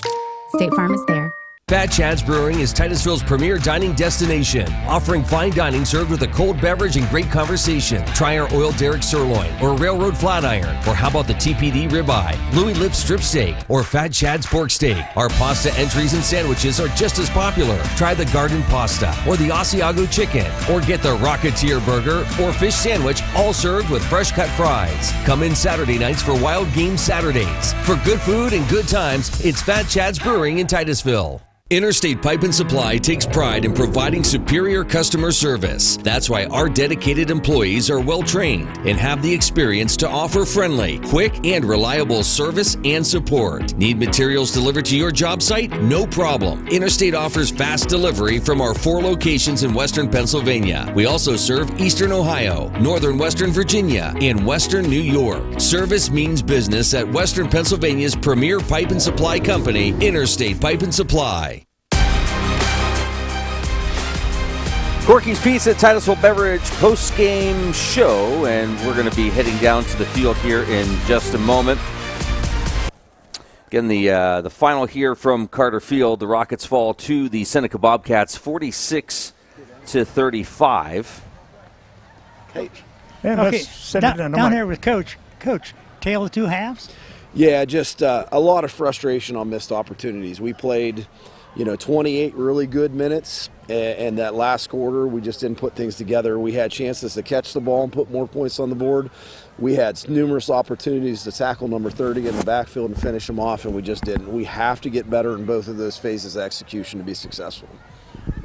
State Farm is there. Fat Chad's Brewing is Titusville's premier dining destination, offering fine dining served with a cold beverage and great conversation. Try our oil derrick sirloin or railroad flat iron, or how about the TPD ribeye, Louis Lip strip steak, or Fat Chad's pork steak. Our pasta entries and sandwiches are just as popular. Try the garden pasta or the Asiago chicken, or get the Rocketeer burger or fish sandwich, all served with fresh cut fries. Come in Saturday nights for Wild Game Saturdays. For good food and good times, it's Fat Chad's Brewing in Titusville. Interstate Pipe and Supply takes pride in providing superior customer service. That's why our dedicated employees are well trained and have the experience to offer friendly, quick, and reliable service and support. Need materials delivered to your job site? No problem. Interstate offers fast delivery from our 4 locations in Western Pennsylvania. We also serve Eastern Ohio, Northern Western Virginia, and Western New York. Service means business at Western Pennsylvania's premier pipe and supply company, Interstate Pipe and Supply. Corky's Pizza, Titusville Beverage post-game show, and we're going to be heading down to the field here in just a moment. Again, the final here from Carter Field. The Rockets fall to the Seneca Bobcats 46-35. Coach. Yeah, okay, let's send it down here with Coach. Coach, tale of two halves? Yeah, just a lot of frustration on missed opportunities. We played, 28 really good minutes, and that last quarter we just didn't put things together. We had chances to catch the ball and put more points on the board. We had numerous opportunities to tackle number 30 in the backfield and finish them off, and we just didn't. We have to get better in both of those phases of execution to be successful.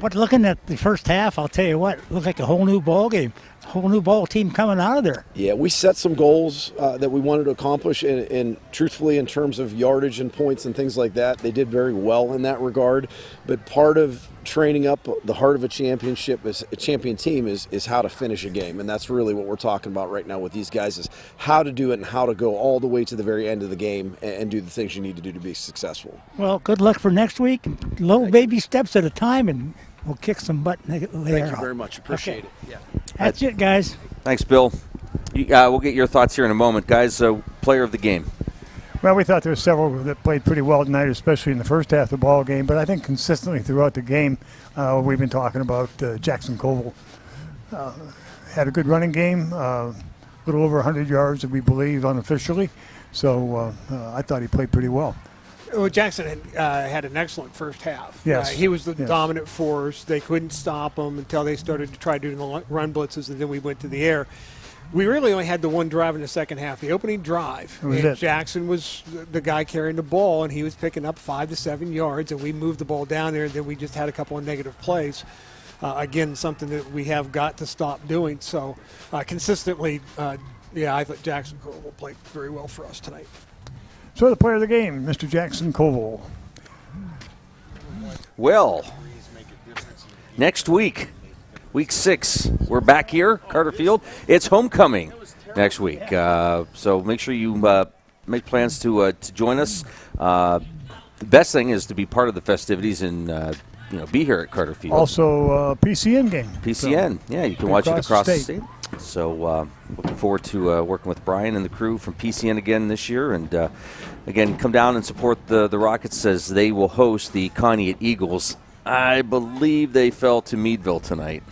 But looking at the first half, I'll tell you what, it looked like a whole new ball game. A whole new ball team coming out of there. Yeah, we set some goals that we wanted to accomplish, and truthfully, in terms of yardage and points and things like that, they did very well in that regard. But part of training up the heart of a champion team is how to finish a game, and that's really what we're talking about right now with these guys, is how to do it and how to go all the way to the very end of the game and do the things you need to do to be successful. Well, good luck for next week. Little baby steps at a time, and we'll kick some butt later. Thank you very much. Appreciate it. Yeah. That's it, guys. Thanks, Bill. We'll get your thoughts here in a moment. Guys, player of the game. Well, we thought there were several that played pretty well tonight, especially in the first half of the ball game. But I think consistently throughout the game, we've been talking about Jackson Koval. Had a good running game, a little over 100 yards, we believe, unofficially. So I thought he played pretty well. Well, Jackson had an excellent first half. Yes. He was the dominant force. They couldn't stop him until they started to try doing the run blitzes, and then we went to the air. We really only had the one drive in the second half, the opening drive. Jackson was the guy carrying the ball, and he was picking up 5 to 7 yards, and we moved the ball down there, and then we just had a couple of negative plays. Again, something that we have got to stop doing. So consistently, I thought Jackson Koval played very well for us tonight. So the player of the game, Mr. Jackson Koval. Well, next week, week 6, we're back here, Carter Field. It's homecoming next week, so make sure you make plans to join us. The best thing is to be part of the festivities and be here at Carter Field. Also, PCN game. PCN, yeah, you can watch it across the state. So looking forward to working with Brian and the crew from PCN again this year. And again, come down and support the Rockets as they will host the Conneaut Eagles. I believe they fell to Meadville tonight.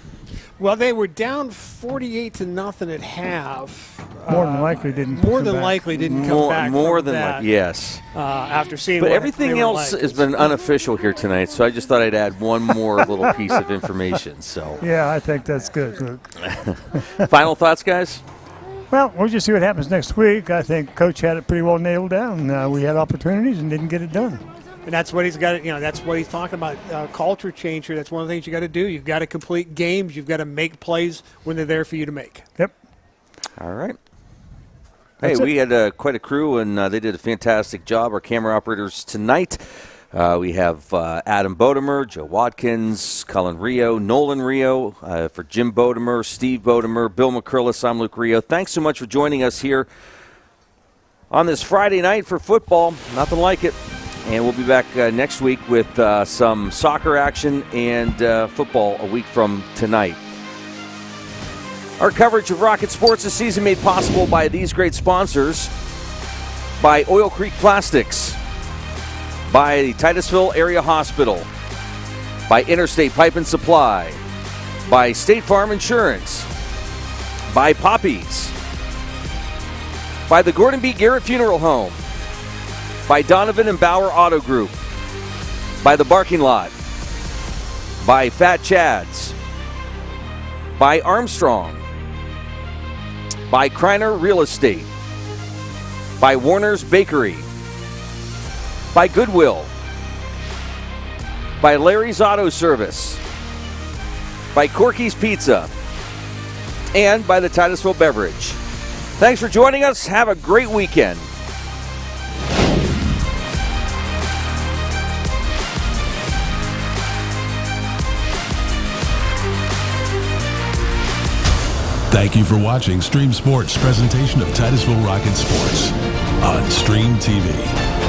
Well, they were down 48-0 at half. More than likely didn't come back. More than likely, yes. After seeing but everything else has been unofficial here tonight, so I just thought I'd add one more little piece of information. So yeah, I think that's good, Luke. Final thoughts, guys? Well, we'll just see what happens next week. I think Coach had it pretty well nailed down. We had opportunities and didn't get it done. And that's what he's got. That's what he's talking about. Culture change here. That's one of the things you got to do. You've got to complete games. You've got to make plays when they're there for you to make. Yep. All right. Hey, we had quite a crew, and they did a fantastic job. Our camera operators tonight. We have Adam Bodemer, Joe Watkins, Cullen Rio, Nolan Rio, for Jim Bodemer, Steve Bodemer, Bill McCrillis. I'm Luke Rio. Thanks so much for joining us here on this Friday night for football. Nothing like it. And we'll be back next week with some soccer action and football a week from tonight. Our coverage of Rocket Sports this season made possible by these great sponsors. By Oil Creek Plastics. By the Titusville Area Hospital. By Interstate Pipe and Supply. By State Farm Insurance. By Poppies. By the Gordon B. Garrett Funeral Home. By Donovan and Bauer Auto Group. By The Barking Lot. By Fat Chads. By Armstrong. By Kreiner Real Estate. By Warner's Bakery. By Goodwill. By Larry's Auto Service. By Corky's Pizza. And by the Titusville Beverage. Thanks for joining us. Have a great weekend. Thank you for watching Stream Sports' presentation of Titusville Rocket Sports on Stream TV.